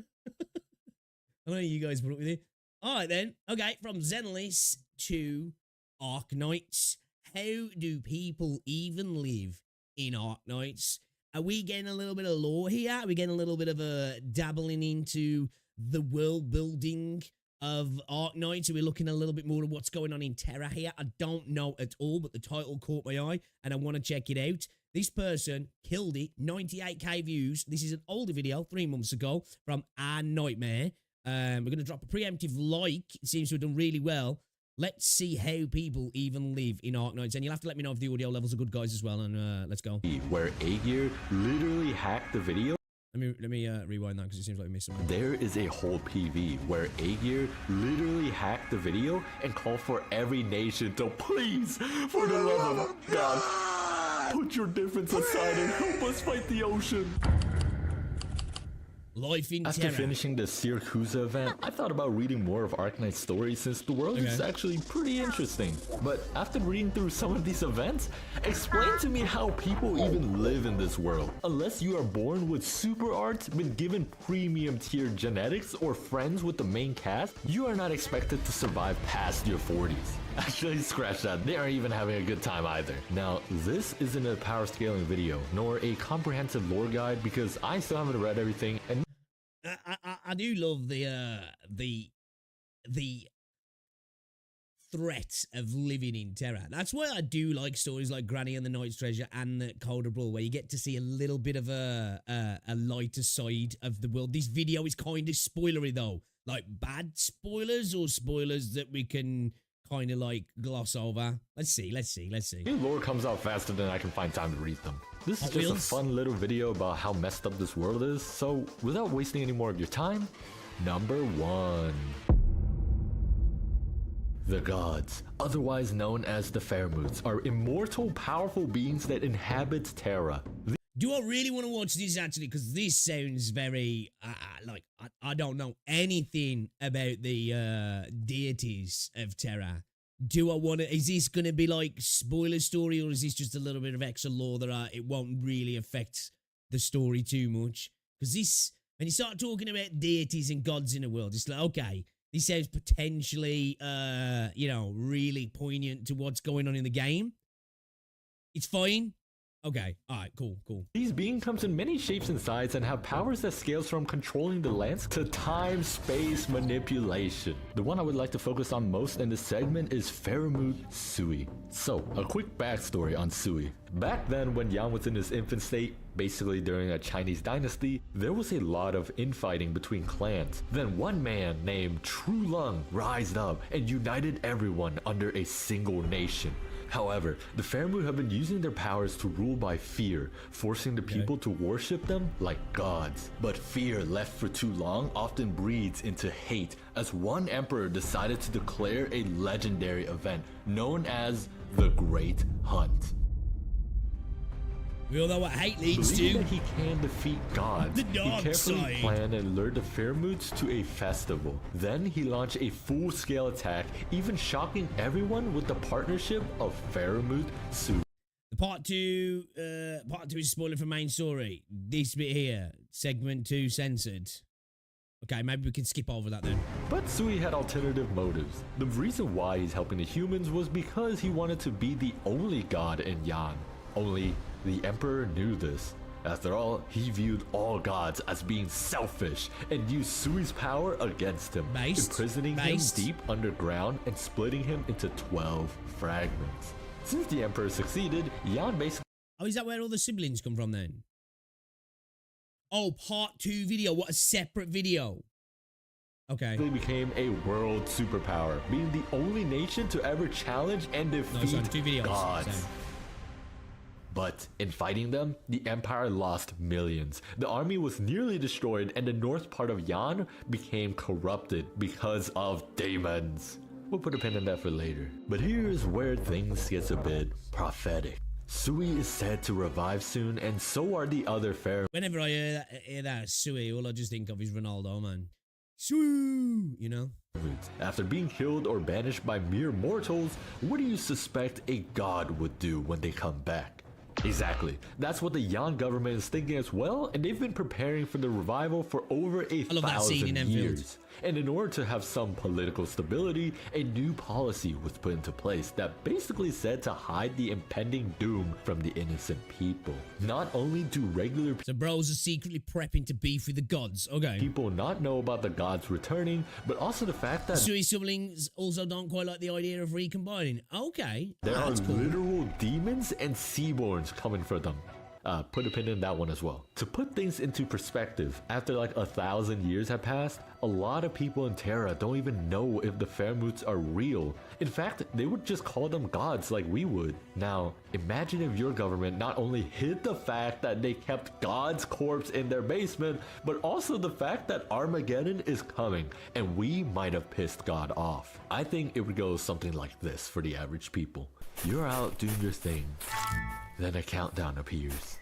don't know how you guys put up with it. All right, then. Okay, from Zenless to Arknights. How do people even live in Arknights? Are we getting a little bit of lore here? Are we getting a little bit of a dabbling into the world building of Arknights? Are we looking a little bit more at what's going on in Terra here? I don't know at all, but the title caught my eye and I want to check it out. This person killed it, 98k views. This is an older video, 3 months ago, from Our Nightmare. We're going to drop a preemptive like. It seems to have done really well. Let's see how people even live in Arknights. And you'll have to let me know if the audio levels are good, guys, as well. And let's go. Where Aegir literally hacked the video. Let me rewind that because it seems like we missed something. There is a whole PV where Aegir literally hacked the video and called for every nation to please, for the love of God, put your difference aside and help us fight the ocean. Life in After Terra. finishing the Syracuse event, I thought about reading more of Arknight's story since the world is actually pretty interesting. But after reading through some of these events, explain to me how people even live in this world. Unless you are born with super arts, been given premium tier genetics, or friends with the main cast, you are not expected to survive past your 40s. Actually, scratch that. They aren't even having a good time either. Now, this isn't a power scaling video, nor a comprehensive lore guide because I still haven't read everything. And I do love the threat of living in Terra. That's why I do like stories like Granny and the Knight's Treasure and the Colder Brawl, where you get to see a little bit of a lighter side of the world. This video is kind of spoilery though, like bad spoilers or spoilers that we can kind of like gloss over. Let's see. new lore comes out faster than I can find time to read them. This is Hot just Wheels. a fun little video about how messed up this world is, so without wasting any more of your time, number 1. The gods, otherwise known as the Fairmoods, are immortal, powerful beings that inhabit Terra. Do I really want to watch this actually? Because this sounds very like I don't know anything about the deities of Terra. Do I want to? Is this going to be like spoiler story, or is this just a little bit of extra lore that it won't really affect the story too much? Because this, when you start talking about deities and gods in the world, it's like, okay, this sounds potentially, you know, really poignant to what's going on in the game. It's fine. Okay, alright, cool. These beings comes in many shapes and sizes and have powers that scales from controlling the landscape to time-space manipulation. The one I would like to focus on most in this segment is Fairmood Sui. So, a quick backstory on Sui. Back then, when Yang was in his infant state, basically during a Chinese dynasty, there was a lot of infighting between clans. Then one man named True Lung rised up and united everyone under a single nation. However, the Fairmood have been using their powers to rule by fear, forcing the people to worship them like gods. But fear left for too long often breeds into hate, as one emperor decided to declare a legendary event known as the Great Hunt. We all know what hate leads Believing to. that he can defeat gods, The he dark carefully side. planned and lured the Fairmoods to a festival. Then he launched a full-scale attack, even shocking everyone with the partnership of Fairmood Sui. The part two is spoiler for main story. This bit here, segment 2 censored. Okay, maybe we can skip over that then. But Sui had alternative motives. The reason why he's helping the humans was because he wanted to be the only god in Yan. Only the Emperor knew this. After all, he viewed all gods as being selfish and used Sui's power against him, imprisoning him deep underground and splitting him into 12 fragments. Since the Emperor succeeded, Yan basically... Oh, is that where all the siblings come from then? Oh, part 2 video. What a separate video. Okay. became a world superpower, being the only nation to ever challenge and defeat 2 videos. gods. Same. But in fighting them, the Empire lost millions. The army was nearly destroyed and the north part of Yan became corrupted because of demons. We'll put a pin in that for later. But here's where things gets a bit prophetic. Sui is said to revive soon, and so are the other pharaohs. Whenever I hear that Sui, all I just think of is Ronaldo, man. Sui, you know? After being killed or banished by mere mortals, what do you suspect a god would do when they come back? Exactly. That's what the Yan government is thinking as well, and they've been preparing for the revival for over 1,000 years. And in order to have some political stability, a new policy was put into place that basically said to hide the impending doom from the innocent people. Not only do regular So bros are secretly prepping to beef with the gods. Okay. people not know about the gods returning, but also the fact that Sui siblings also don't quite like the idea of recombining. Okay. there are That's cool. literal demons and seaborns coming for them. Put a pin in that one as well. To put things into perspective, after like 1,000 years have passed, a lot of people in Terra don't even know if the Fairmoots are real. In fact, they would just call them gods like we would. Now, imagine if your government not only hid the fact that they kept God's corpse in their basement, but also the fact that Armageddon is coming, and we might have pissed God off. I think it would go something like this for the average people. You're out doing your thing. Then a countdown appears.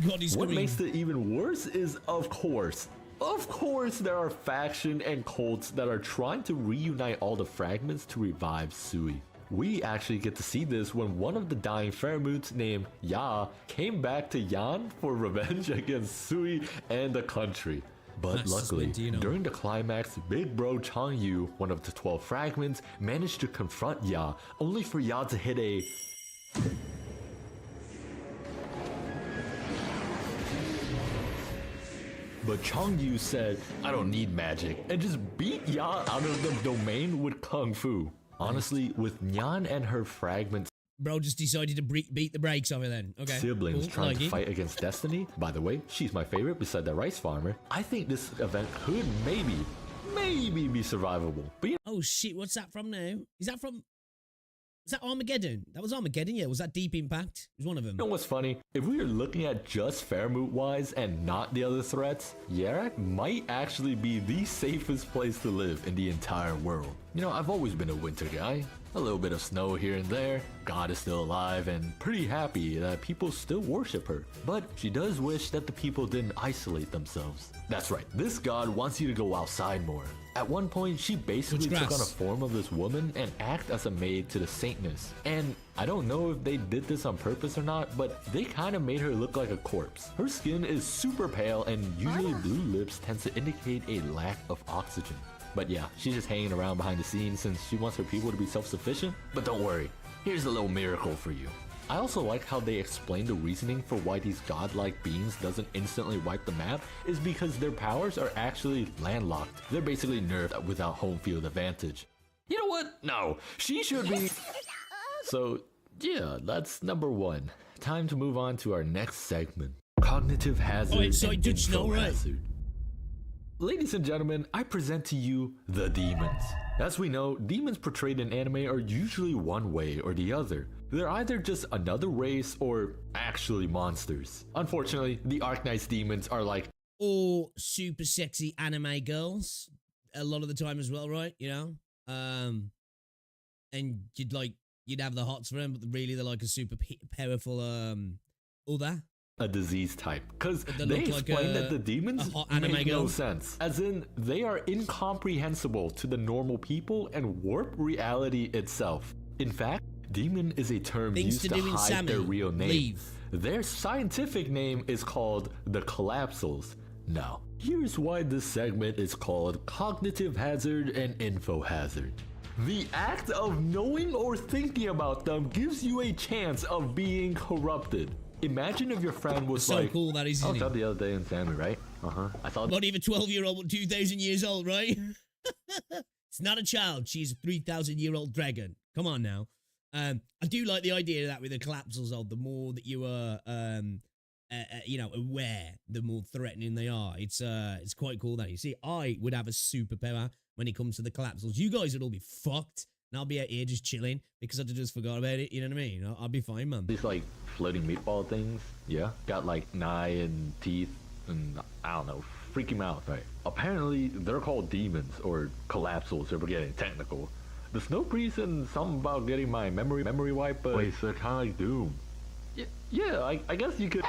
God is What coming. makes it even worse is, of course, there are factions and cults that are trying to reunite all the fragments to revive Sui. We actually get to see this when one of the dying Fairmoots named Ya came back to Yan for revenge against Sui and the country. But That's luckily, just meant, during the climax, Big Bro Chang Yu, one of the 12 fragments, managed to confront Ya, only for Ya to hit a... But Chang Yu said, I don't need magic, and just beat Ya out of the domain with Kung Fu. Honestly, with Nyan and her fragments Bro just decided to beat the brakes off it then. Okay. siblings cool. trying Like to it. fight against Destiny, by the way, she's my favorite beside the rice farmer, I think this event could maybe be survivable. But you Oh shit, what's that from now? Is that Armageddon? That was Armageddon, yeah. Was that Deep Impact? It was one of them. know what's funny? If we were looking at just Fairmoot wise and not the other threats, Yarak might actually be the safest place to live in the entire world. You know, I've always been a winter guy. A little bit of snow here and there. God is still alive and pretty happy that people still worship her. But she does wish that the people didn't isolate themselves. That's right, this god wants you to go outside more. At one point, she basically took on a form of this woman and act as a maid to the Saintness. And I don't know if they did this on purpose or not, but they kind of made her look like a corpse. Her skin is super pale and usually blue lips tends to indicate a lack of oxygen. But yeah, she's just hanging around behind the scenes since she wants her people to be self-sufficient. But don't worry, here's a little miracle for you. I also like how they explain the reasoning for why these godlike beings doesn't instantly wipe the map is because their powers are actually landlocked. They're basically nerfed without home field advantage. You know what? No, she should be... So yeah, that's number one. Time to move on to our next segment. Cognitive hazard and info hazard. Ladies and gentlemen, I present to you the demons. As we know, demons portrayed in anime are usually one way or the other. They're either just another race or actually monsters. Unfortunately, the Arknights demons are like or super sexy anime girls a lot of the time as well, right? You know? And you'd have the hots for them, but really they're like a super powerful other. A disease type, because They they look like explain that the demons hot anime make no girl. sense. As in, they are incomprehensible to the normal people and warp reality itself. In fact, demon is a term Things used to to do in hide Sammy. their real name. Leave. Their scientific name is called the collapsals. Now, here's why this segment is called Cognitive Hazard and Info Hazard. The act of knowing or thinking about them gives you a chance of being corrupted. Imagine if your friend was So like, cool that is, I isn't was out it? the other day in Sammy, right? I saw Not even 12-year-old, but 2,000 years old, right? It's not a child. She's a 3,000-year-old dragon. Come on now. I do like the idea of that with the collapsals of the more that you are, you know, aware, the more threatening they are. It's quite cool that you see. I would have a superpower when it comes to the collapsals. You guys would all be fucked, and I'll be out here just chilling because I just forgot about it. You know what I mean? I'll be fine, man. these like floating meatball things. Yeah, got like an eye and teeth, and I don't know, freaky mouth. Right? Apparently, they're called demons or collapsals. If we're getting technical. The Snow Priest and something about getting my memory wipe. But wait, so they're kind of like Doom. Yeah, I guess you could.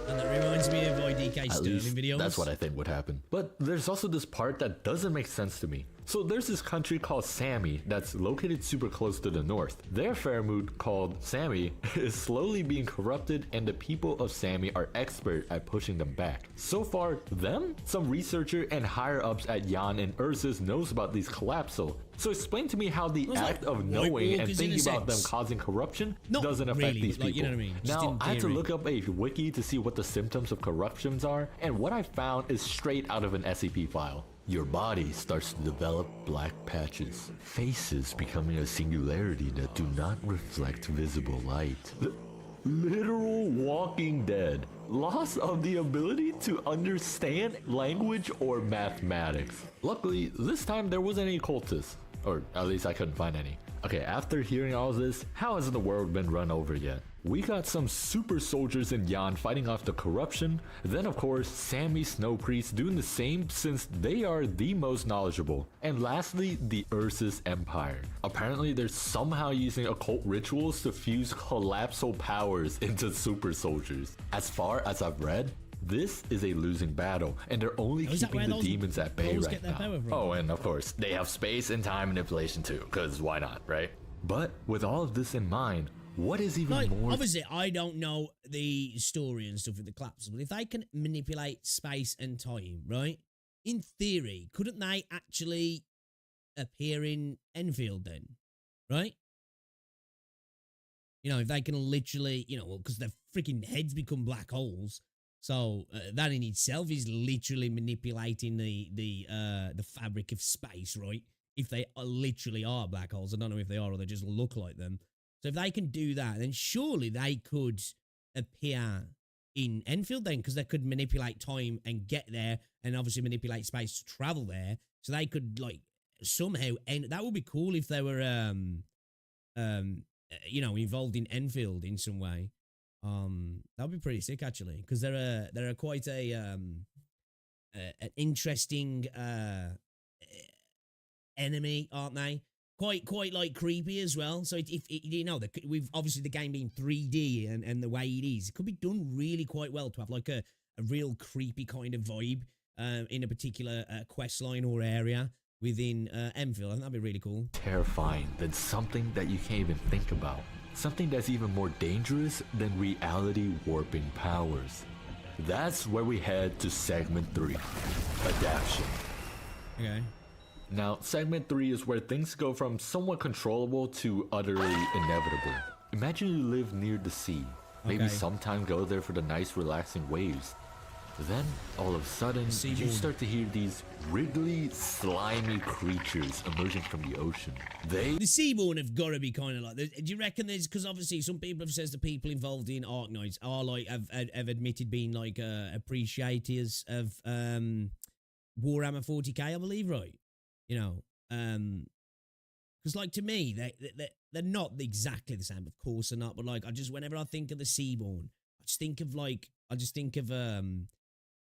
And that reminds me of IDK At Sterling least videos. that's what I think would happen. But there's also this part that doesn't make sense to me. So there's this country called Sammy that's located super close to the north. Their Fairmood, called Sammy, is slowly being corrupted, and the people of Sammy are expert at pushing them back. So far, some researcher and higher ups at Yan and Ursus knows about these collapsal. So explain to me how the It's act like of White knowing and Walkers in thinking a about them sense. causing corruption Not doesn't affect really, these but, like, people. you know what I mean? Just Now, in I had to theory. look up a wiki to see what the symptoms of corruptions are, and what I found is straight out of an SCP file. Your body starts to develop black patches, faces becoming a singularity that do not reflect visible light. Literal Walking Dead. Loss of the ability to understand language or mathematics. Luckily, this time there wasn't any cultists, or at least I couldn't find any. Okay, after hearing all this, how hasn't the world been run over yet? We got some super soldiers in Yan fighting off the corruption, then of course Sammy Snow Priest doing the same since they are the most knowledgeable, and lastly the Ursus Empire. Apparently they're somehow using occult rituals to fuse collapsal powers into super soldiers. As far as I've read, this is a losing battle, and they're only Oh, is that keeping where the those demons at bay trolls right get their now. power from? Oh, and of course, they have space and time manipulation too, because why not, right? But with all of this in mind, what is even Like, more... obviously, I don't know the story and stuff with the collapses, but if they can manipulate space and time, right? In theory, couldn't they actually appear in Enfield then, right? You know, if they can literally, you know, well, because their freaking heads become black holes, so that in itself is literally manipulating the fabric of space, right? If they literally are black holes, I don't know if they are or they just look like them. So if they can do that, then surely they could appear in Enfield then, because they could manipulate time and get there, and obviously manipulate space to travel there. So they could like somehow, and that would be cool if they were you know, involved in Enfield in some way. That would be pretty sick actually, because they're quite an interesting enemy, aren't they? Quite like creepy as well. So if you know, we've obviously the game being 3D and the way it is, it could be done really quite well to have like a real creepy kind of vibe in a particular quest line or area within Enfield. I think that'd be really cool. terrifying than something that you can't even think about. Something that's even more dangerous than reality warping powers. That's where we head to segment 3, adaptation. Okay. Now, segment 3 is where things go from somewhat controllable to utterly inevitable. Imagine you live near the sea. Maybe Okay. sometime go there for the nice relaxing waves. Then, all of a sudden, you Seaboard. start to hear these wriggly, slimy creatures emerging from the ocean. They The Seaborn have got to be kind of like. Do you reckon there's, because obviously some people have said the people involved in Arknights are like have admitted being like appreciators of Warhammer 40k, I believe, right? You know, because like to me they're not exactly the same, of course they're not, but like whenever I think of the Seaborn, I just think of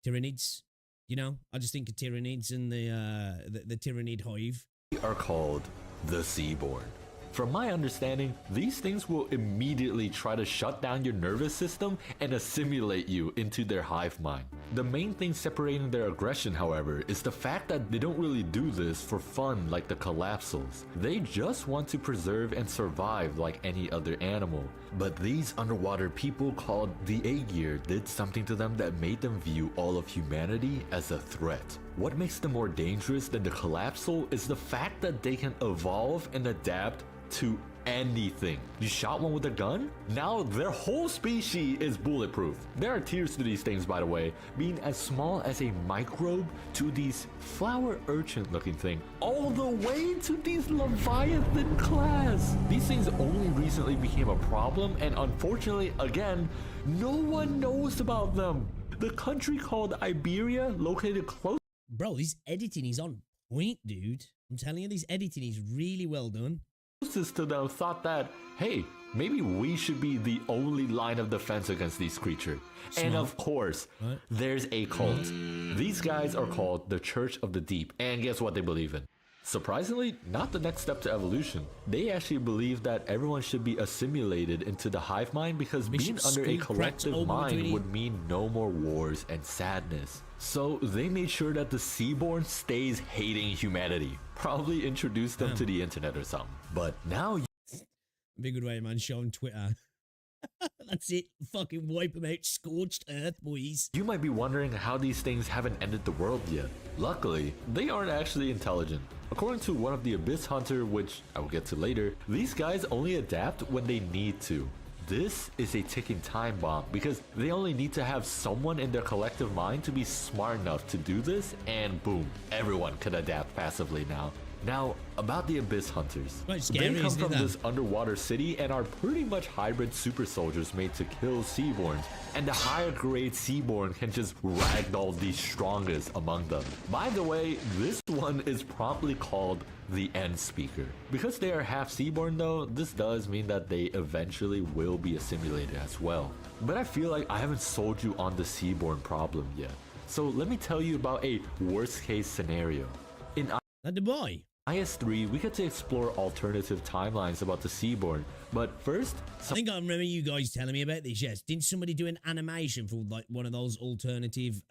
Tyranids, you know? I just think of Tyranids and the Tyranid hive. are called the Seaborn. From my understanding, these things will immediately try to shut down your nervous system and assimilate you into their hive mind. The main thing separating their aggression, however, is the fact that they don't really do this for fun like the collapsals. They just want to preserve and survive like any other animal. But these underwater people called the Aegir did something to them that made them view all of humanity as a threat. What makes them more dangerous than the collapsal is the fact that they can evolve and adapt to anything. You shot one with a gun? Now their whole species is bulletproof. There are tiers to these things, by the way, being as small as a microbe to these flower urchin looking thing, all the way to these leviathan class. These things only recently became a problem, and unfortunately, again, no one knows about them. The country called Iberia, located close. Bro, this editing is on point, dude. I'm telling you, this editing is really well done. Closest to them thought that, hey, maybe we should be the only line of defense against these creatures. And of course, there's a cult. These guys are called the Church of the Deep, and guess what they believe in? Surprisingly, not the next step to evolution. They actually believe that everyone should be assimilated into the hive mind because being under a collective mind would mean no more wars and sadness. So they made sure that the Seaborn stays hating humanity. Probably introduced them to the internet or something. But now Big good way, man. Show on Twitter. That's it. Fucking wipe them out. Scorched earth, boys. you might be wondering how these things haven't ended the world yet. Luckily, they aren't actually intelligent. According to one of the Abyss Hunter, which I will get to later, these guys only adapt when they need to. This is a ticking time bomb because they only need to have someone in their collective mind to be smart enough to do this, and boom, everyone can adapt passively now. Now, about the Abyss Hunters. They come from this underwater city and are pretty much hybrid super soldiers made to kill Seaborns, and the higher grade Seaborn can just ragdoll the strongest among them. By the way, this one is promptly called the End Speaker. Because they are half Seaborn though, this does mean that they eventually will be assimilated as well. But I feel like I haven't sold you on the Seaborn problem yet. So let me tell you about a worst case scenario. In Dubai. IS3, we get to explore alternative timelines about the Seaborn, but first, I think I remember you guys telling me about this. Yes, didn't somebody do an animation for like one of those alternative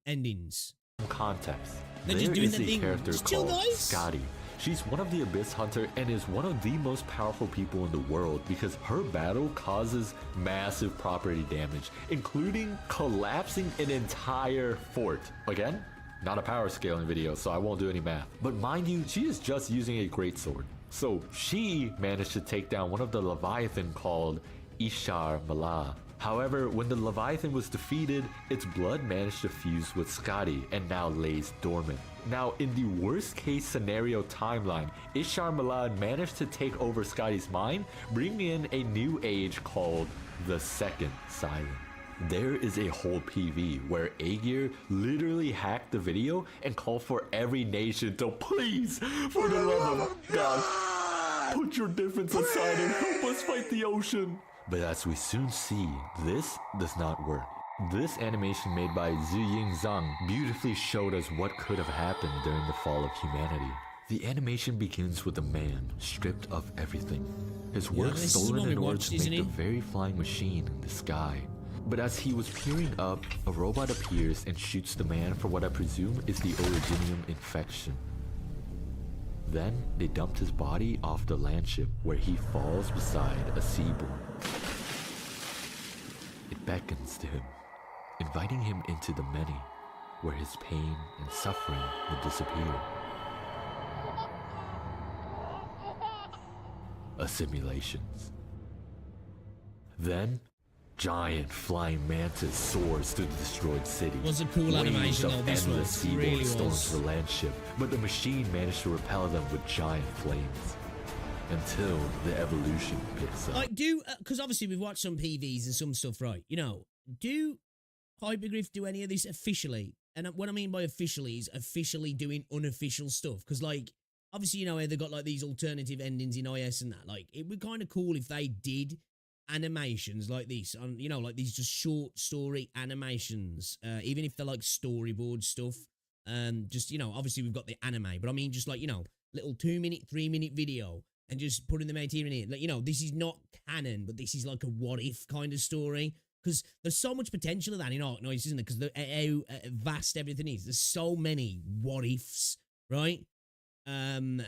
endings? Context. They're There just doing is the a thing. character Just chill, called guys. Scotty. She's one of the Abyss Hunter and is one of the most powerful people in the world because her battle causes massive property damage, including collapsing an entire fort. Again, not a power scaling video, so I won't do any math. But mind you, she is just using a greatsword. So she managed to take down one of the Leviathan called Ishar Malah. However, when the Leviathan was defeated, its blood managed to fuse with Scotty and now lays dormant. Now, in the worst case scenario timeline, Ishar Malah managed to take over Scotty's mind, bringing in a new age called the Second Siren. There is a whole PV where Aegir literally hacked the video and called for every nation to please, for the love of God, put your difference aside and help us fight the ocean. But as we soon see, this does not work. This animation made by Ziying Zhang beautifully showed us what could have happened during the fall of humanity. The animation begins with a man stripped of everything. His work stolen in order to make the very flying machine in the sky. But as he was peering up, a robot appears and shoots the man for what I presume is the originium infection. Then they dumped his body off the landship where he falls beside a Seaborn. It beckons to him, inviting him into the many, where his pain and suffering will disappear. Assimilations. Then, giant flying mantis soars through the destroyed city. Was a cool animation though, this endless was. Really storms was. the landship, but the machine managed to repel them with giant flames. Until the evolution picks up. Like, because obviously we've watched some PVs and some stuff, right? You know, do Hypergryph do any of this officially? And what I mean by officially is officially doing unofficial stuff. Because, like, obviously, you know, they've got, like, these alternative endings in IS and that. Like, it would be kind of cool if they did animations like this, on, you know, like these just short story animations, even if they're, like, storyboard stuff. Just, you know, obviously we've got the anime, but I mean just, like, you know, little 2-minute, 3-minute video and just putting them out here and here. Like, you know, this is not canon, but this is like a what if kind of story. Because there's so much potential of that in Arknights, isn't there? Because how vast everything is. There's so many what ifs, right? And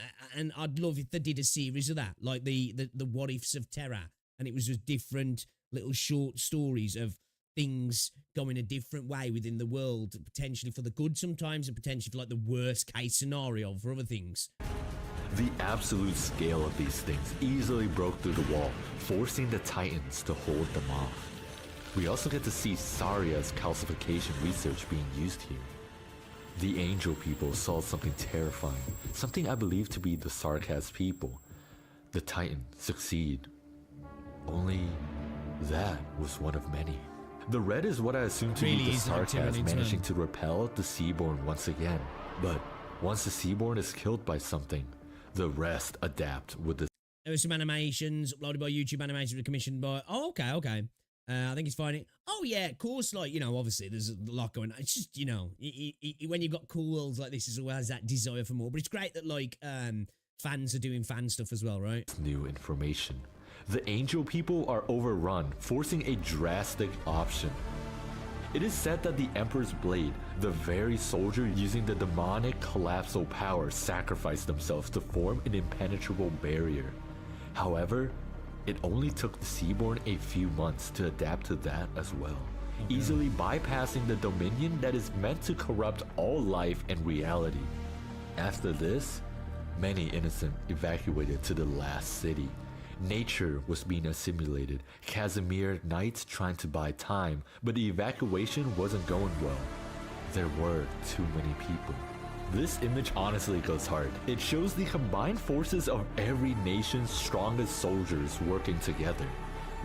I'd love if they did a series of that, like the what ifs of Terra, and it was just different little short stories of things going a different way within the world, potentially for the good sometimes, and potentially for like the worst case scenario for other things. The absolute scale of these things easily broke through the wall, forcing the Titans to hold them off. We also get to see Saria's calcification research being used here. The Angel people saw something terrifying, something I believe to be the Sarkaz people. The Titan succeed. Only that was one of many. The red is what I assume to be the Sarkaz managing to repel the Seaborn once again. But once the Seaborn is killed by something, the rest adapt with the... There were some animations uploaded by YouTube Animations commissioned by... Oh, okay. I think it's fine. Oh, yeah, of course, like, you know, obviously there's a lot going on. It's just, you know, when you've got cool worlds like this, as well as that desire for more. But it's great that, like, fans are doing fan stuff as well, right? New information. The Angel people are overrun, forcing a drastic option. It is said that the Emperor's Blade, the very soldier using the demonic collapsal power, sacrificed themselves to form an impenetrable barrier. However, it only took the Seaborn a few months to adapt to that as well, easily bypassing the dominion that is meant to corrupt all life and reality. After this, many innocent evacuated to the last city. Nature was being assimilated, Casimir Knights trying to buy time, but the evacuation wasn't going well. There were too many people. This image honestly goes hard. It shows the combined forces of every nation's strongest soldiers working together.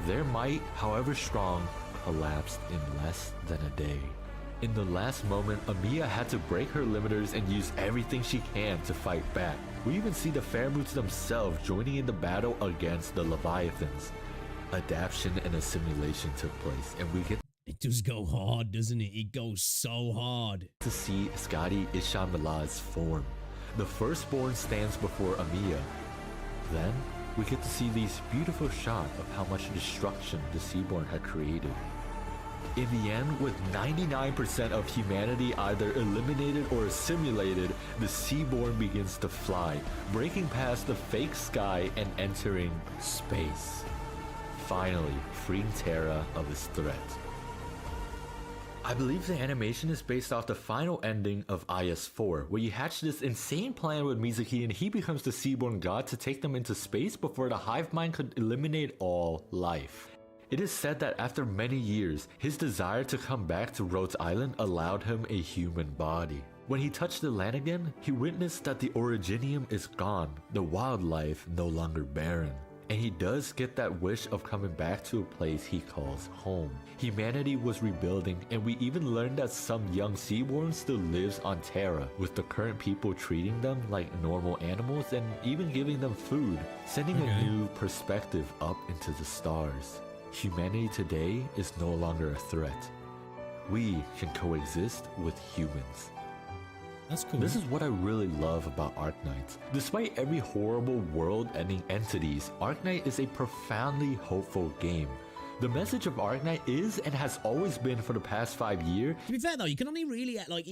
Their might, however strong, collapsed in less than a day. In the last moment, Amiya had to break her limiters and use everything she can to fight back. We even see the Fairmoots themselves joining in the battle against the Leviathans. Adaption and assimilation took place, and we get It does go hard, doesn't it? It goes so hard. to see Skadi Ishamala's form. The firstborn stands before Amiya. Then, we get to see these beautiful shots of how much destruction the Seaborn had created. In the end, with 99% of humanity either eliminated or assimilated, the Seaborn begins to fly, breaking past the fake sky and entering space. Finally, freeing Terra of its threat. I believe the animation is based off the final ending of IS-4, where you hatch this insane plan with Mizuki and he becomes the Seaborn god to take them into space before the hive mind could eliminate all life. It is said that after many years, his desire to come back to Rhodes Island allowed him a human body. When he touched the land again, he witnessed that the Originium is gone, the wildlife no longer barren. And he does get that wish of coming back to a place he calls home. Humanity was rebuilding, and we even learned that some young Seaborn still lives on Terra, with the current people treating them like normal animals and even giving them food, sending a new perspective up into the stars. Humanity today is no longer a threat. We can coexist with humans. That's cool. This is what I really love about Arknights. Despite every horrible world-ending entities, Arknight is a profoundly hopeful game. The message of Arknight is and has always been for the past 5 years. To be fair though, you can only really like,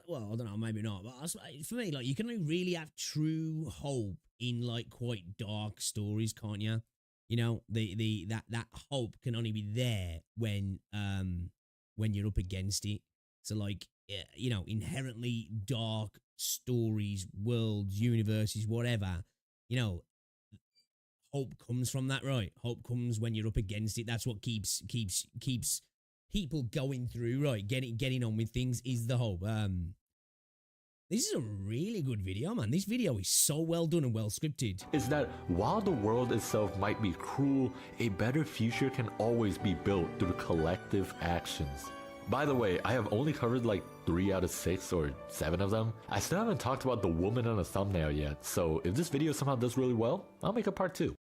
well, I don't know, maybe not, but for me, like, you can only really have true hope in like quite dark stories, can't you? You know, that hope can only be there when you're up against it. So like, you know, inherently dark stories, worlds, universes, whatever, you know, hope comes from that, right? Hope comes when you're up against it. That's what keeps people going through, right? Getting on with things is the hope. This is a really good video, man. This video is so well done and well scripted. Is that while the world itself might be cruel, a better future can always be built through collective actions. By the way, I have only covered like 3 out of 6 or 7 of them. I still haven't talked about the woman on the thumbnail yet, so if this video somehow does really well, I'll make a part 2.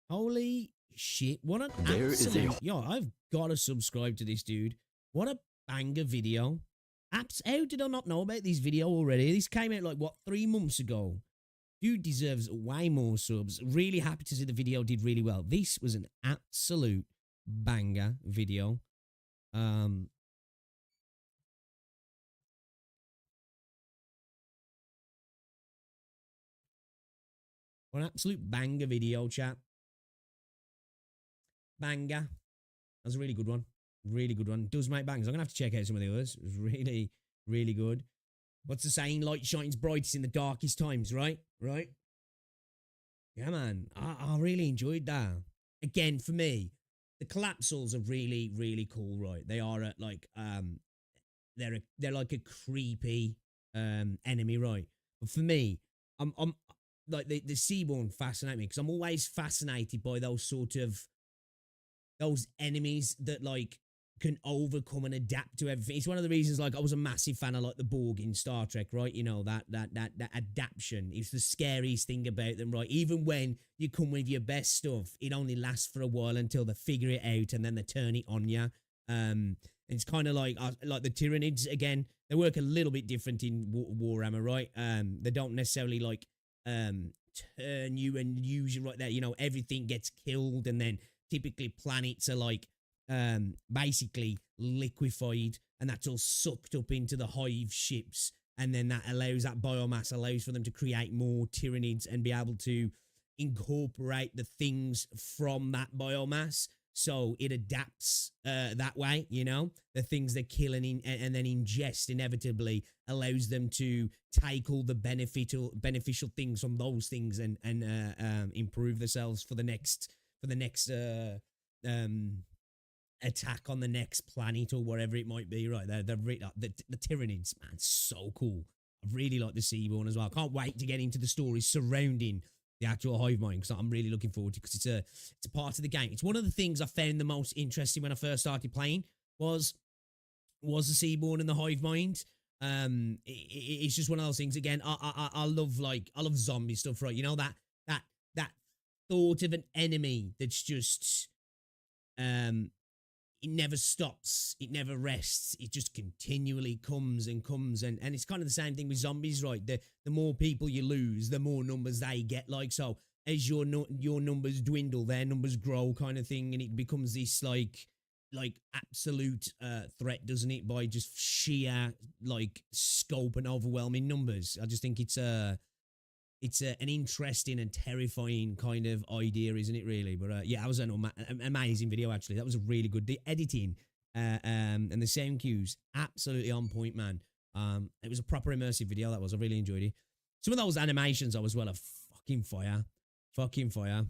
Holy shit, what an There is absolute... Yo, I've got to subscribe to this dude. What a banger video. How did I not know about this video already? This came out like, what, 3 months ago? Dude deserves way more subs. Really happy to see the video did really well. This was an absolute banger video. What an absolute banger video, chat. Banger. That was a really good one. Really good one. Does make bangs. I'm going to have to check out some of the others. It was really, really good. What's the saying? Light shines brightest in the darkest times, right? Right? Yeah, man. I really enjoyed that. Again, for me, the collapsals are really, really cool, right? They are like, they're like a creepy enemy, right? But for me, I'm like the Seaborn fascinate me because I'm always fascinated by those sort of those enemies that like can overcome and adapt to everything. It's one of the reasons like I was a massive fan of like the Borg in Star Trek, right? You know, that adaptation is the scariest thing about them, right? Even when you come with your best stuff, it only lasts for a while until they figure it out and then they turn it on you. It's kind of like the Tyranids again. They work a little bit different in Warhammer, right? They don't necessarily like turn you and use you right there. You know, everything gets killed, and then typically planets are like basically liquefied, and that's all sucked up into the hive ships, and then that biomass allows for them to create more Tyranids and be able to incorporate the things from that biomass. So it adapts that way, you know, the things they kill and then ingest inevitably allows them to take all the beneficial things from those things and improve themselves for the next attack on the next planet or wherever it might be. Right, the Tyranids, man, so cool. I really like the Seaborn as well. I can't wait to get into the stories surrounding the actual hive mind because I'm really looking forward to it because it's a part of the game. It's one of the things I found the most interesting when I first started playing was the Seaborn and the hive mind. It's just one of those things. Again, I love zombie stuff, right? You know that thought of an enemy that's just it never stops, it never rests, it just continually comes and comes, and it's kind of the same thing with zombies, right? The more people you lose, the more numbers they get, like, so as your numbers dwindle, their numbers grow kind of thing, and it becomes this like absolute threat, doesn't it, by just sheer like scope and overwhelming numbers. I just think it's an interesting and terrifying kind of idea, isn't it, really? But yeah, that was an amazing video, actually. That was a really good. The editing and the sound cues, absolutely on point, man. It was a proper immersive video, that was. I really enjoyed it. Some of those animations, are fucking fire. Fucking fire.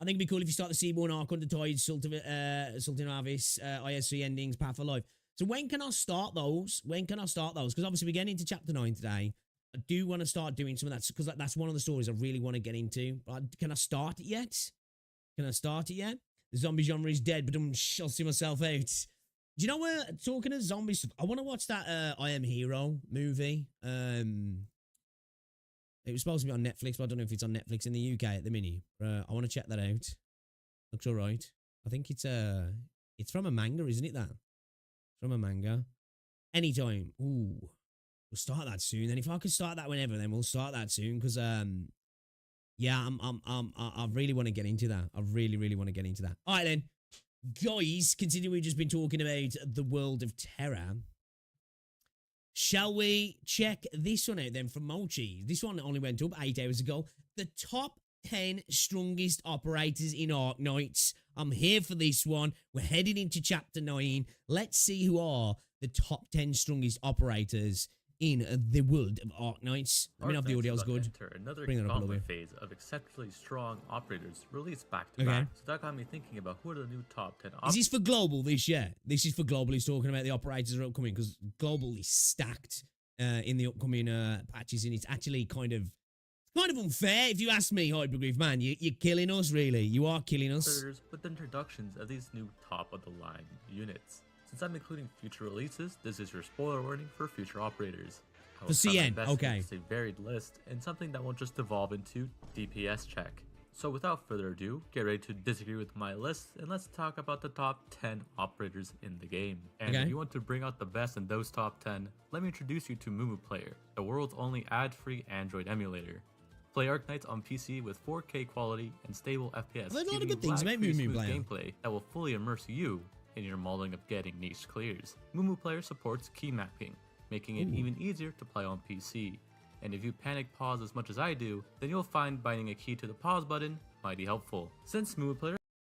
I think it'd be cool if you start the Seaborn arc under Tide, Sultan Arvis, ISC endings, Path of Life. So when can I start those? Because obviously we're getting into Chapter 9 today. I do want to start doing some of that because that's one of the stories I really want to get into. Can I start it yet? The zombie genre is dead, but I'll see myself out. Do you know what? Talking of zombie stuff, I want to watch that I Am Hero movie. It was supposed to be on Netflix, but I don't know if it's on Netflix in the UK at the minute. I want to check that out. Looks all right. I think it's from a manga, isn't it? That from a manga. Anytime. Ooh. We'll start that soon. And if I could start that whenever, then we'll start that soon. Because yeah, I really want to get into that. I really, really want to get into that. All right then, guys. Considering we've just been talking about the world of terror, shall we check this one out then from Mochi? This one only went up 8 hours ago. The top 10 strongest operators in Arknights. I'm here for this one. We're heading into Chapter 9. Let's see who are the top 10 strongest operators in the world of Arknights. Let me know if the audio's good. Another Bring it up a little bit. phase of exceptionally strong operators released back to back. So that got me thinking about who are the new top 10 operators. Is this for global this year? This is for global. He's talking about the operators that are upcoming because global is stacked in the upcoming patches, and it's actually kind of unfair if you ask me, Hypergryph. Man, you're killing us, really. You are killing us. With introductions of these new top of the line units. Since I'm including future releases, this is your spoiler warning for future operators. For CN, okay. It's a varied list and something that won't just evolve into DPS check. So without further ado, get ready to disagree with my list and let's talk about the top 10 operators in the game. And if you want to bring out the best in those top 10, let me introduce you to Mumu Player, the world's only ad-free Android emulator. Play Arknights on PC with 4K quality and stable FPS, I've heard a lot of giving good you things about lag-free Moo Moo smooth Player. gameplay that will fully immerse you in your modeling of getting niche clears. Moo Moo Player supports key mapping, making it even easier to play on PC. And if you panic pause as much as I do, then you'll find binding a key to the pause button mighty helpful. Since Moo Moo Player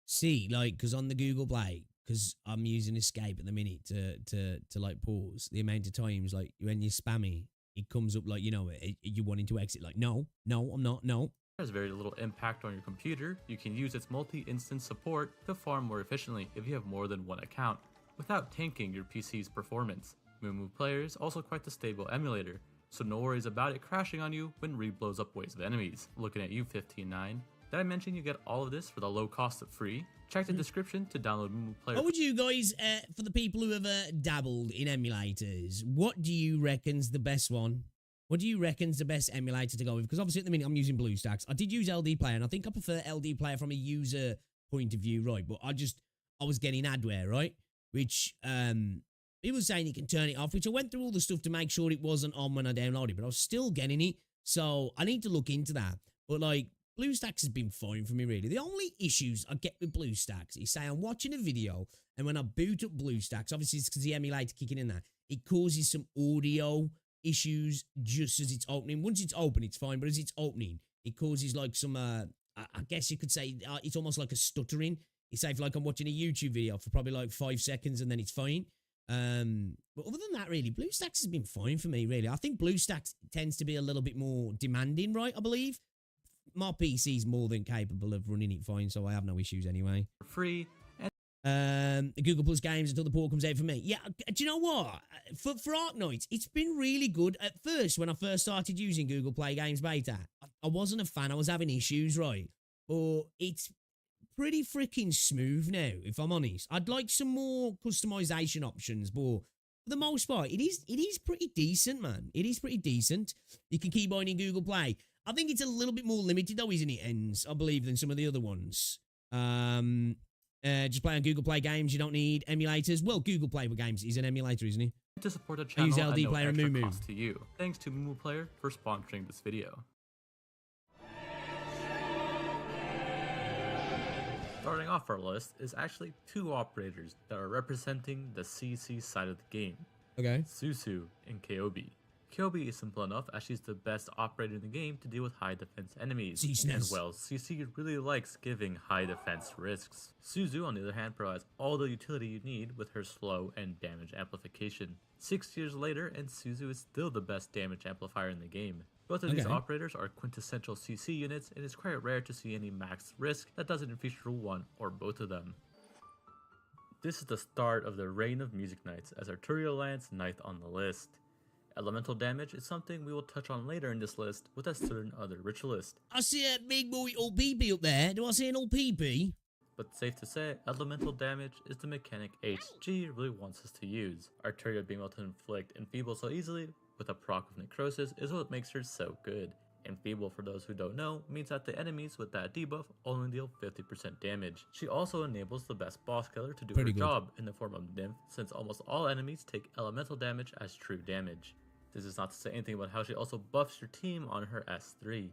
See, like, because on the Google Play, because I'm using Escape at the minute to like pause, the amount of times, like, when you're spammy, it comes up like, you know, you wanting to exit, like, no, I'm not, no. has very little impact on your computer, you can use its multi-instance support to farm more efficiently if you have more than one account, without tanking your PC's performance. Moo Moo Player is also quite the stable emulator, so no worries about it crashing on you when Reed blows up waves of enemies. Looking at you, 15-9. Did I mention you get all of this for the low cost of free? Check the description to download Moo Moo Player. What would you guys, for the people who have dabbled in emulators, what do you reckon's the best one? What do you reckon's the best emulator to go with? Because obviously at the minute I'm using BlueStacks. I did use LD Player, and I think I prefer LD Player from a user point of view, right? But I was getting adware, right? Which, people saying you can turn it off, which I went through all the stuff to make sure it wasn't on when I downloaded, but I was still getting it. So I need to look into that. But like, BlueStacks has been fine for me, really. The only issues I get with BlueStacks is, say I'm watching a video, and when I boot up BlueStacks, obviously it's because the emulator kicking in there, it causes some audio issues just as it's opening. Once it's open, it's fine, but as it's opening, it causes like some, I guess you could say, it's almost like a stuttering. It's safe, like I'm watching a YouTube video for probably like 5 seconds, and then it's fine. But other than that, really, BlueStacks has been fine for me, really. I think BlueStacks tends to be a little bit more demanding, right? I believe. My PC's more than capable of running it fine, so I have no issues anyway. free. Google Plus games until the port comes out for me. Yeah, do you know what? For Arknights, it's been really good. At first, when I first started using Google Play Games Beta, I wasn't a fan. I was having issues, right? But it's pretty freaking smooth now, if I'm honest. I'd like some more customization options, but for the most part, it is pretty decent, man. It is pretty decent. You can keep on in Google Play. I think it's a little bit more limited, though, isn't it, Ends, I believe, than some of the other ones. Just play on Google Play Games. You don't need emulators. Well, Google Play Games is an emulator, isn't he? To support the channel use at LD no Player and extra Moo Moo. cost to you. Thanks to Moo Moo Player for sponsoring this video. Starting off our list is actually 2 operators that are representing the CC side of the game. Okay. Susu and Kyobi. Kyobi is simple enough as she's the best operator in the game to deal with high defense enemies. And well, CC really likes giving high defense risks. Suzu, on the other hand, provides all the utility you need with her slow and damage amplification. 6 years later, and Suzu is still the best damage amplifier in the game. Both of these operators are quintessential CC units, and it's quite rare to see any max risk that doesn't feature one or both of them. This is the start of the reign of Music Knights, as Arturial lands 9th on the list. Elemental damage is something we will touch on later in this list with a certain other ritualist. I see a big boy old PP up there. Do I see an old PP? But safe to say, elemental damage is the mechanic HG really wants us to use. Arturia being able to inflict Enfeeble so easily with a proc of Necrosis is what makes her so good. Enfeeble, for those who don't know, means that the enemies with that debuff only deal 50% damage. She also enables the best boss killer to do her job in the form of Nymph, since almost all enemies take elemental damage as true damage. This is not to say anything about how she also buffs your team on her S3.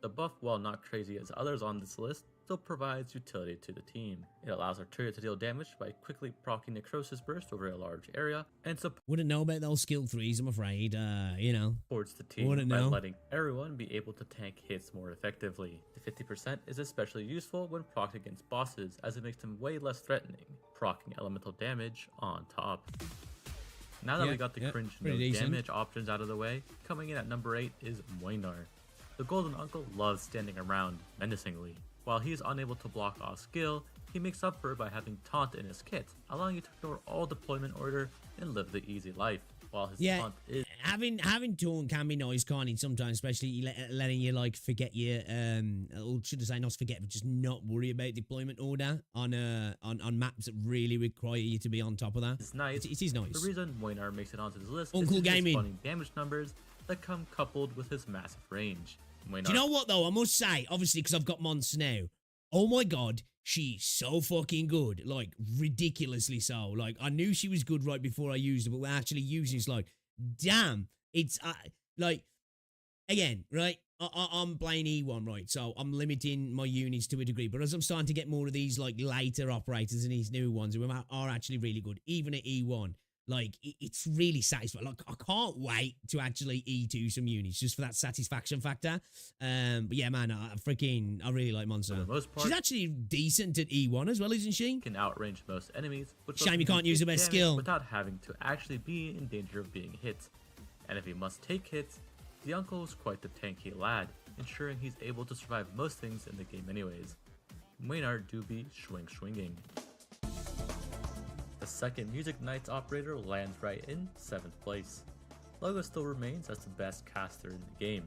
The buff, while not crazy as others on this list, still provides utility to the team. It allows Arturia to deal damage by quickly proccing Necrosis Burst over a large area, and wouldn't know about those skill 3s, I'm afraid. You know. Supports the team by letting everyone be able to tank hits more effectively. The 50% is especially useful when procced against bosses, as it makes them way less threatening, proccing elemental damage on top. Now that we got the cringe no damage options out of the way, coming in at number 8 is Moinar. The Golden Uncle loves standing around menacingly. While he is unable to block off skill, he makes up for it by having Taunt in his kit, allowing you to ignore all deployment order and live the easy life. While his taunt is having Taunt can be nice, can't it? Sometimes, especially letting you like forget your or should I say not forget, but just not worry about deployment order on maps that really require you to be on top of that. It's nice. It is nice. The reason Moinar makes it onto this list Uncle is his Gaming funny damage numbers that come coupled with his massive range. Do you know what though? I must say, obviously, because I've got months now. Oh my god, she's so fucking good. Like, ridiculously so. Like, I knew she was good right before I used her, but we're actually using it's like, damn. It's, like, again, right? I'm playing E1, right? So I'm limiting my units to a degree. But as I'm starting to get more of these like later operators and these new ones who are actually really good, even at E1, like it's really satisfying. Like I can't wait to actually E2 some units just for that satisfaction factor. But yeah, man, I really like Monster. For the most part, She's actually decent at E1 as well, isn't she? can outrange most enemies, which Shame you can't use the best damage skill. without having to actually be in danger of being hit. And if he must take hits, the uncle is quite the tanky lad, ensuring he's able to survive most things in the game anyways. Maynard do be swinging. The second Music Knights operator lands right in 7th place. Logo still remains as the best caster in the game.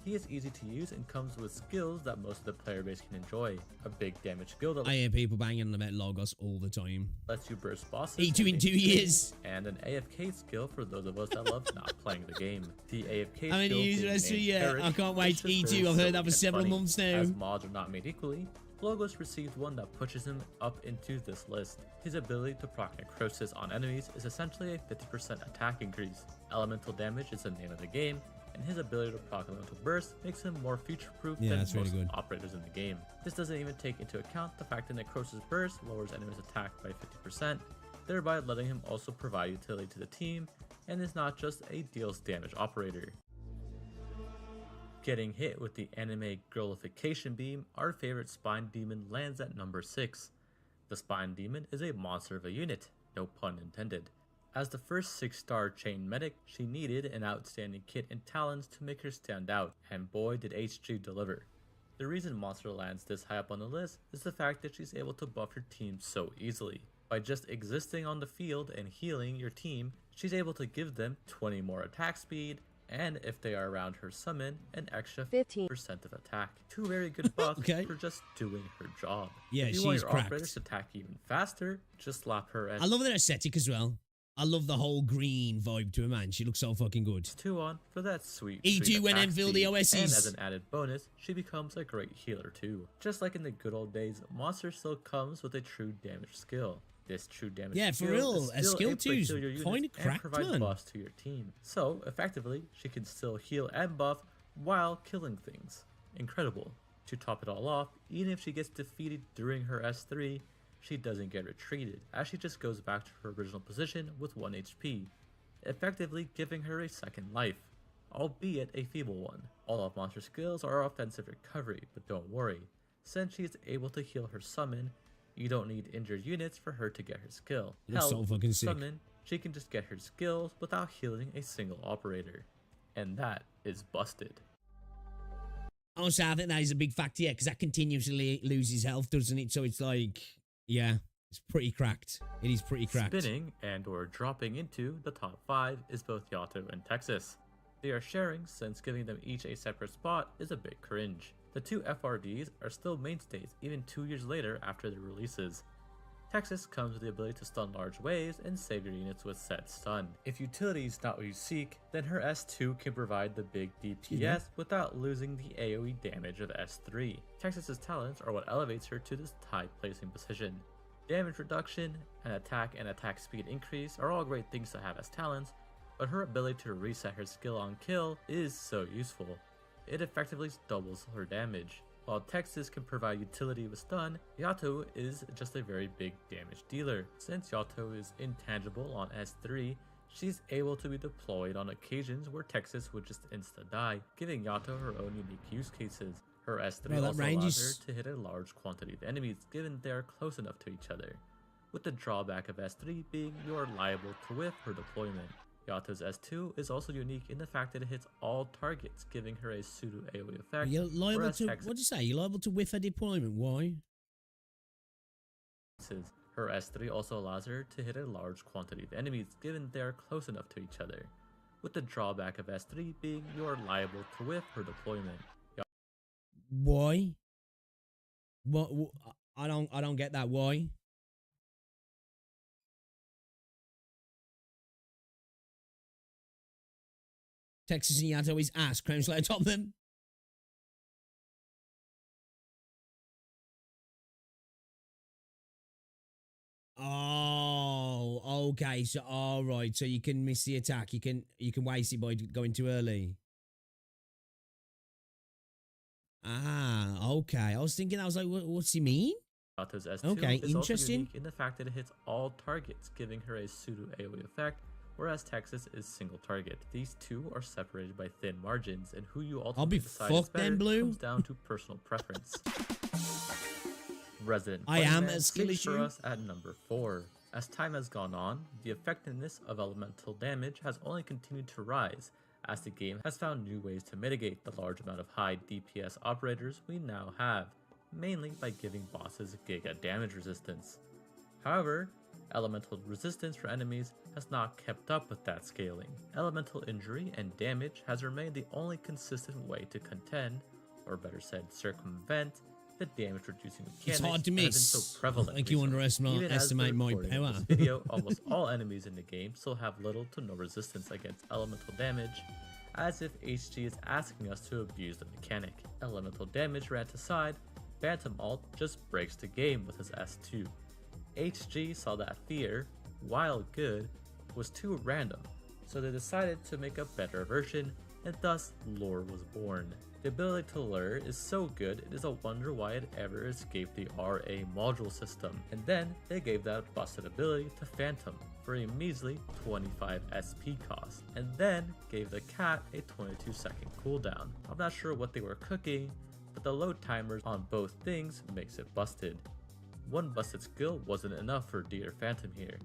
He is easy to use and comes with skills that most of the player base can enjoy. A big damage skill that I hear people banging about Logos all the time. lets you burst bosses. E2 in 2 years. And an AFK skill for those of us that love not playing the game. The AFK How many skill user being history named yet? Perish I can't wait. is just E2, very I've heard silly that for and several funny. months now. As mods are not made equally, Logos received one that pushes him up into this list. His ability to proc necrosis on enemies is essentially a 50% attack increase. Elemental damage is the name of the game, and his ability to proc elemental burst makes him more future-proof than that's most really good. operators in the game. This doesn't even take into account the fact that necrosis burst lowers enemies attack by 50%, thereby letting him also provide utility to the team, and is not just a deals damage operator. Getting hit with the anime girlification beam, our favorite Spine Demon lands at number 6. The Spine Demon is a monster of a unit, no pun intended. As the first 6-star chain medic, she needed an outstanding kit and talents to make her stand out, and boy did HG deliver. The reason Monster lands this high up on the list is the fact that she's able to buff her team so easily. By just existing on the field and healing your team, she's able to give them 20 more attack speed, and if they are around her summon, an extra 15% of attack. 2 very good buffs Okay. for just doing her job. Yeah, if you want she's your cracked. operators to attack even faster, just slap her I love their aesthetic as well. I love the whole green vibe to her, man. She looks so fucking good. S2 on for that sweet E2 sweet went attack and filled the speed. OSs. And as an added bonus, she becomes a great healer too. Just like in the good old days, Monster still comes with a true damage skill. This true damage Yeah, for skill real, is a still skill able to two's heal your units kinda and cracked, provide man. buffs to your team. So effectively, she can still heal and buff while killing things. Incredible. To top it all off, even if she gets defeated during her S3, she doesn't get retreated, as she just goes back to her original position with 1 HP, effectively giving her a second life, albeit a feeble one. All of Monster's skills are offensive recovery, but don't worry, since she is able to heal her summon, you don't need injured units for her to get her skill. Looks so with fucking sick. summon, she can just get her skills without healing a single operator. And that is busted. Also, I think that is a big factor, yeah, because that continuously loses health, doesn't it? So it's like, yeah, it's pretty cracked. It is pretty cracked. Spinning and or dropping into the top 5 is both Yato and Texas. They are sharing since giving them each a separate spot is a bit cringe. The 2 FRDs are still mainstays even 2 years later after their releases. Texas comes with the ability to stun large waves and save your units with set stun. If utility is not what you seek, then her S2 can provide the big DPS without losing the AoE damage of S3. Texas's talents are what elevates her to this high placing position. Damage reduction and attack speed increase are all great things to have as talents, but her ability to reset her skill on kill is so useful. It effectively doubles her damage. While Texas can provide utility with stun, Yato is just a very big damage dealer. Since Yato is intangible on S3, she's able to be deployed on occasions where Texas would just insta-die, giving Yato her own unique use cases. Her S3 Well, that also range allows is- her to hit a large quantity of enemies given they are close enough to each other, with the drawback of S3 being you are liable to whiff her deployment. Yato's S2 is also unique in the fact that it hits all targets, giving her a pseudo AoE effect. You're liable whereas to, Texas- what'd you say? You're liable to whiff a deployment. Why? Her S3 also allows her to hit a large quantity of enemies given they are close enough to each other, with the drawback of S3 being you are liable to whiff her deployment. Why? What? I don't get that. Why? Texas and Yato is ass. Crown Slayer top them. Oh, okay. So, all right. So you can miss the attack. You can waste it by going too early. Ah, okay. I was thinking, I was like, what's he mean? Alto's S2 Okay, is also interesting. unique in the fact that it hits all targets, giving her a pseudo AoE effect, whereas Texas is single target. These two are separated by thin margins, and who you ultimately decide is fucked then, better Blue. comes down to personal preference. Resident I am Bunnyman a skill sits for issue. us at number 4. As time has gone on, the effectiveness of elemental damage has only continued to rise, as the game has found new ways to mitigate the large amount of high DPS operators we now have, mainly by giving bosses giga damage resistance. However, elemental resistance for enemies has not kept up with that scaling. Elemental injury and damage has remained the only consistent way to contend, or better said, circumvent, the damage reducing mechanics It's hard to that have been miss. so prevalent Like you recently. Even as underestimate the my recording of power. this video, almost all enemies in the game still have little to no resistance against elemental damage, as if HG is asking us to abuse the mechanic. Elemental damage rant aside, Phantom Ult just breaks the game with his S2. HG saw that fear, while good, was too random, so they decided to make a better version, and thus Lure was born. The ability to lure is so good, it is a wonder why it ever escaped the RA module system, and then they gave that busted ability to Phantom for a measly 25 SP cost, and then gave the cat a 22-second cooldown. I'm not sure what they were cooking, but the load timers on both things makes it busted. One busted skill wasn't enough for Dear Phantom here.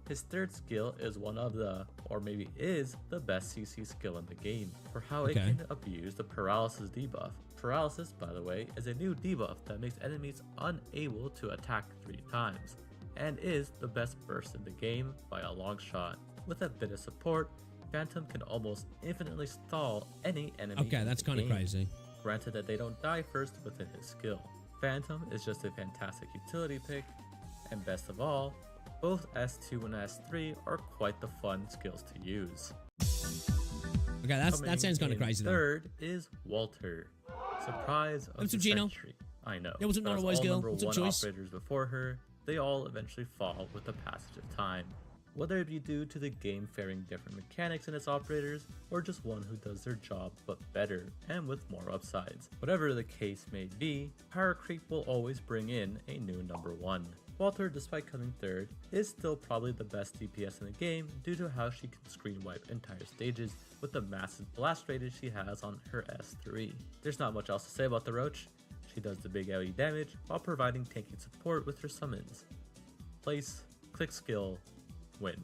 His third skill is one of the, or maybe is, the best CC skill in the game, for how it can abuse the paralysis debuff. Paralysis, by the way, is a new debuff that makes enemies unable to attack 3 times, and is the best burst in the game by a long shot. With a bit of support, Phantom can almost infinitely stall any enemy. Okay, that's kind of crazy. Granted that they don't die first within his skill. Phantom is just a fantastic utility pick, and best of all, both S2 and S3 are quite the fun skills to use. Okay, that sounds kind of crazy though. Third is Walter. Surprise of the century. I know. There wasn't But not as a wise all girl. number What's a one choice? operators before her, they all eventually fall with the passage of time. Whether it be due to the game faring different mechanics in its operators, or just one who does their job but better and with more upsides. Whatever the case may be, power creep will always bring in a new number 1. Walter, despite coming third, is still probably the best DPS in the game due to how she can screen wipe entire stages with the massive blast radius she has on her S3. There's not much else to say about the Roach. She does the big AoE damage while providing tanking support with her summons. Place, click skill, win.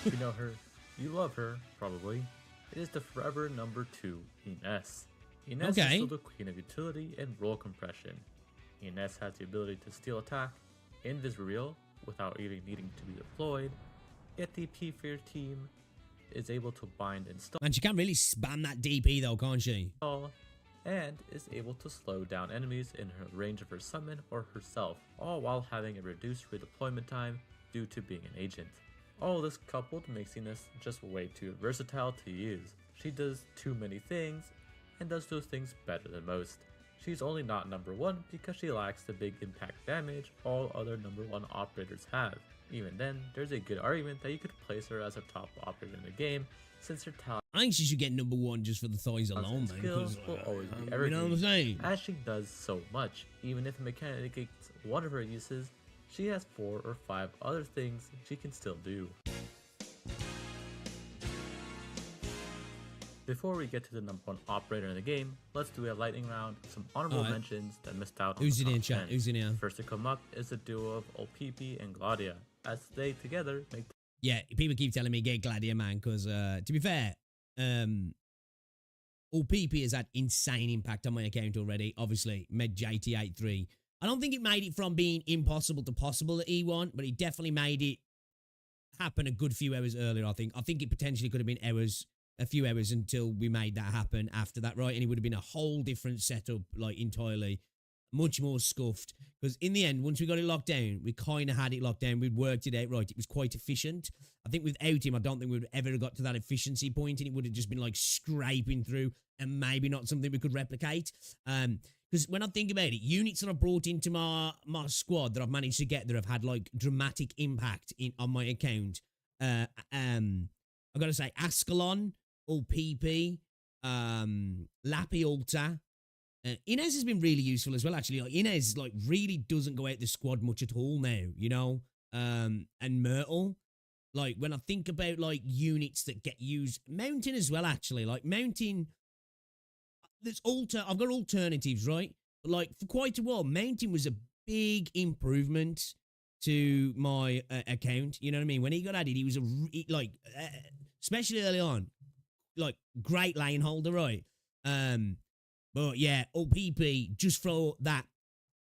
You know her, you love her, probably. It is the forever number 2, Ines. Ines is still the queen of utility and roll compression. Ines has the ability to steal attack, invis-real, without even needing to be deployed, get DP for your team, is able to bind and stall. And she can't really spam that DP though, can't she? And is able to slow down enemies in her range of her summon or herself, all while having a reduced redeployment time due to being an agent. All this coupled makes Ines just way too versatile to use. She does too many things, and does those things better than most. She's only not number 1 because she lacks the big impact damage all other number 1 operators have. Even then, there's a good argument that you could place her as a top operator in the game, since her talent I think she should get number 1 just for the thighs alone, man. skills will always be You evergreen, know what I'm saying? as she does so much. Even if a mechanic gets one of her uses, she has 4 or 5 other things she can still do. Before we get to the number 1 operator in the game, let's do a lightning round, some honorable mentions that missed out on Who's the in top here, chat? 10. Who's in here? First to come up is the duo of OPP and Gladia, as they together make Yeah, people keep telling me get Gladiator, man, because to be fair, OPP has had insane impact on my account already. Obviously, made JT83. I don't think it made it from being impossible to possible at E1, but it definitely made it happen a good few hours earlier, I think. I think it potentially could have been a few hours until we made that happen after that, right? And it would have been a whole different setup, like entirely, much more scuffed. Because in the end, once we got it locked down, we kind of had it locked down. We'd worked it out right. It was quite efficient. I think without him, I don't think we would ever have got to that efficiency point, and it would have just been like scraping through and maybe not something we could replicate. Because when I think about it, units that I've brought into my squad that I've managed to get that have had like dramatic impact on my account, I've got to say Ascalon, OPP, Lappy Alta. Inez has been really useful as well, actually. Like, Inez, like, really doesn't go out the squad much at all now, you know? And Myrtle. Like, when I think about, like, units that get used... Mountain as well, actually. Like, Mountain... There's I've got alternatives, right? But, like, for quite a while, Mountain was a big improvement to my account. You know what I mean? When he got added, he was especially early on, like, great lane holder, right? But yeah, OPP, just for that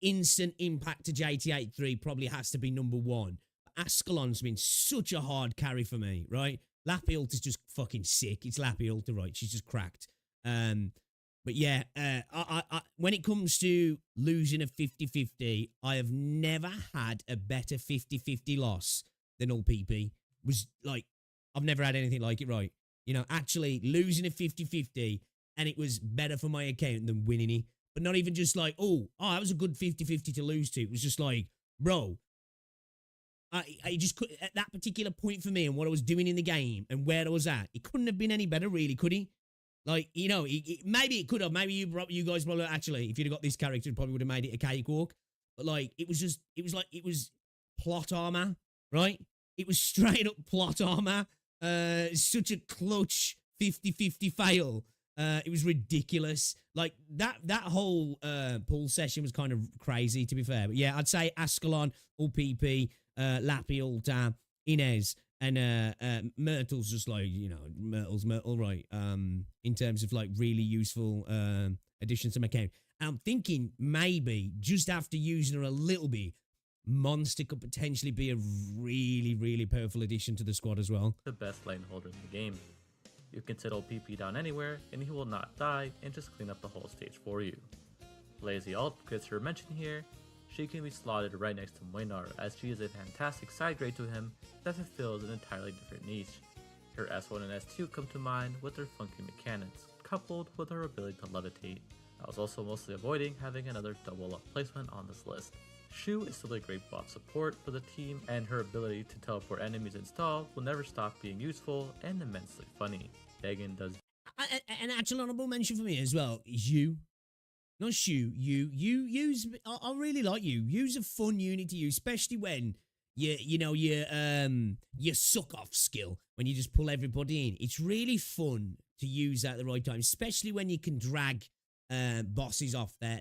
instant impact to JT83 probably has to be number one. Ascalon's been such a hard carry for me, right? Lappy Ulta's just fucking sick. It's Lappy Ulta, right? She's just cracked. But yeah, I when it comes to losing a 50-50, I have never had a better 50-50 loss than OPP. Was like, I've never had anything like it, right? You know, actually losing a 50-50 and it was better for my account than winning it. But not even just like, oh, that was a good 50-50 to lose to. It was just like, bro, I just could, at that particular point for me and what I was doing in the game and where I was at, it couldn't have been any better, really, could he? Like, you know, maybe it could have. Maybe you guys probably, actually, if you'd have got this character, it probably would have made it a cakewalk. But, like, it was plot armor, right? It was straight up plot armor. Such a clutch 50-50 fail. It was ridiculous. Like, that whole pool session was kind of crazy, to be fair. But yeah, I'd say Ascalon, OPP, Lappy, Ulta, Inez, and Myrtle's just like, you know, Myrtle, right? In terms of, like, really useful additions to my account. And I'm thinking maybe just after using her a little bit, Monster could potentially be a really, really powerful addition to the squad as well. The best lane holder in the game. You can sit OPP down anywhere and he will not die and just clean up the whole stage for you. Lazy Alt gets her mention here. She can be slotted right next to Moinar, as she is a fantastic side grade to him that fulfills an entirely different niche. Her S1 and S2 come to mind with their funky mechanics, coupled with her ability to levitate. I was also mostly avoiding having another double up placement on this list. Shu is still a great buff support for the team, and her ability to teleport enemies and stall will never stop being useful and immensely funny. Dagon does... An actual honorable mention for me as well is you. Not Shu, you use... I really like you. Use a fun unit to use, especially when your suck off skill, when you just pull everybody in. It's really fun to use that at the right time, especially when you can drag bosses off their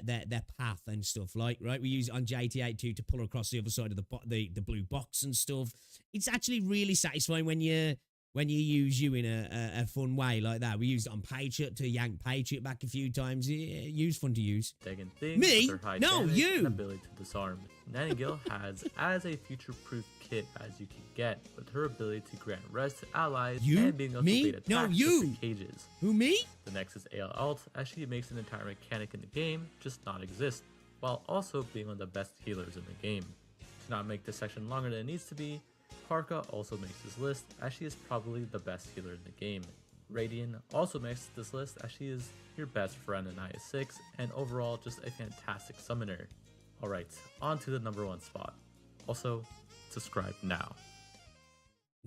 path and stuff, like, right? We use it on JT82 to pull her across the other side of the blue box and stuff. It's actually really satisfying when you use you in a fun way like that. We used it on Patriot to yank Patriot back a few times. It's fun to use. Dagon things Me? with her high No, damage you! and ability to disarm. Nanigil has as a future-proof kit as you can get, with her ability to grant rest to allies and being able to bait attacks No, you! with the cages. Who, me? The next is AL Alt, as she makes an entire mechanic in the game just not exist, while also being one of the best healers in the game. To not make this section longer than it needs to be, Parka also makes this list, as she is probably the best healer in the game. Radian also makes this list, as she is your best friend in IS6 and overall just a fantastic summoner. Alright, on to the number 1 spot. Also, subscribe now.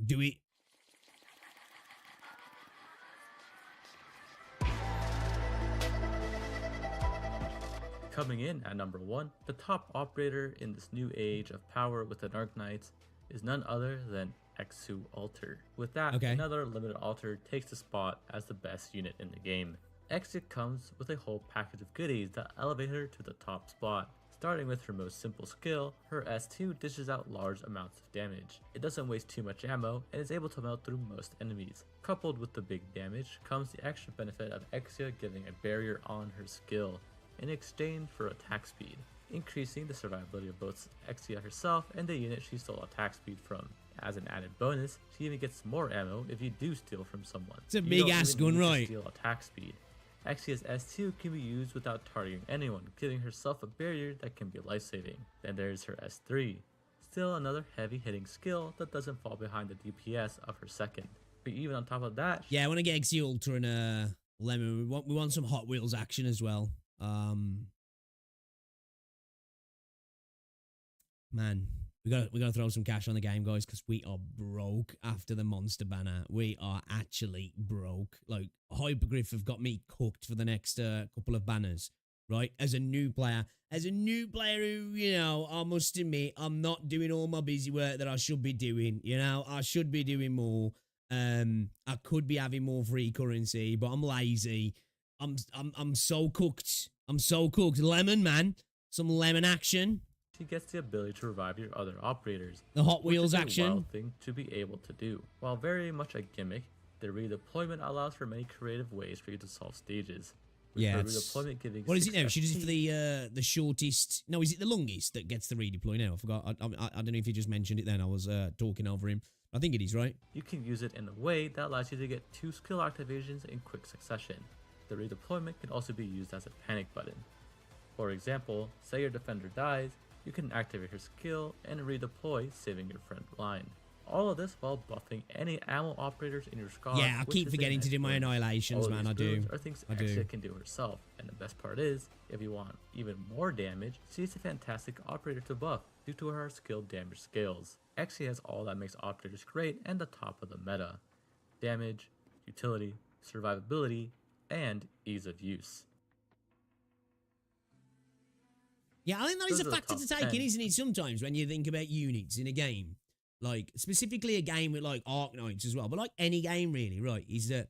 Do it. Coming in at number 1, the top operator in this new age of power within Arknights is none other than Exu Alter. With that, another limited altar takes the spot as the best unit in the game. Exu comes with a whole package of goodies that elevate her to the top spot. Starting with her most simple skill, her S2 dishes out large amounts of damage. It doesn't waste too much ammo and is able to melt through most enemies. Coupled with the big damage comes the extra benefit of Exia giving a barrier on her skill in exchange for attack speed, increasing the survivability of both Exia herself and the unit she stole attack speed from. As an added bonus, she even gets more ammo if you do steal from someone. It's a big ass gun, right? Steal attack speed. Exia's S2 can be used without targeting anyone, giving herself a barrier that can be life-saving. Then there's her S3. Still another heavy-hitting skill that doesn't fall behind the DPS of her second. But even on top of that... Yeah, I want to get Exia Ultra and Lemon. We want some Hot Wheels action as well. Man, We gotta throw some cash on the game, guys, because we are broke after the monster banner. We are actually broke. Like, Hypergryph have got me cooked for the next couple of banners, right? As a new player who, you know, I must admit, I'm not doing all my busy work that I should be doing. You know, I should be doing more. I could be having more free currency, but I'm lazy. I'm so cooked. I'm so cooked. Lemon, man. Some lemon action. She gets the ability to revive your other operators. The Hot Wheels which is action. A wild thing to be able to do. While very much a gimmick, the redeployment allows for many creative ways for you to solve stages. Yeah. Redeployment giving What is it now? She does it for the shortest. No, is it the longest that gets the redeploy now? I forgot. I don't know if you just mentioned it then. I was talking over him. I think it is, right? You can use it in a way that allows you to get 2 skill activations in quick succession. The redeployment can also be used as a panic button. For example, say your defender dies, you can activate her skill and redeploy, saving your front line. All of this while buffing any ammo operators in your squad. Yeah, I keep forgetting to do my annihilations, man. I do. Are things Exia can do herself, and the best part is, if you want even more damage, she's a fantastic operator to buff due to her skill damage scales. Exia has all that makes operators great and the top of the meta: damage, utility, survivability, and ease of use. Yeah, I think that is a factor to take in, isn't it? Sometimes when you think about units in a game, like specifically a game with like Arknights as well, but like any game really, right? Is that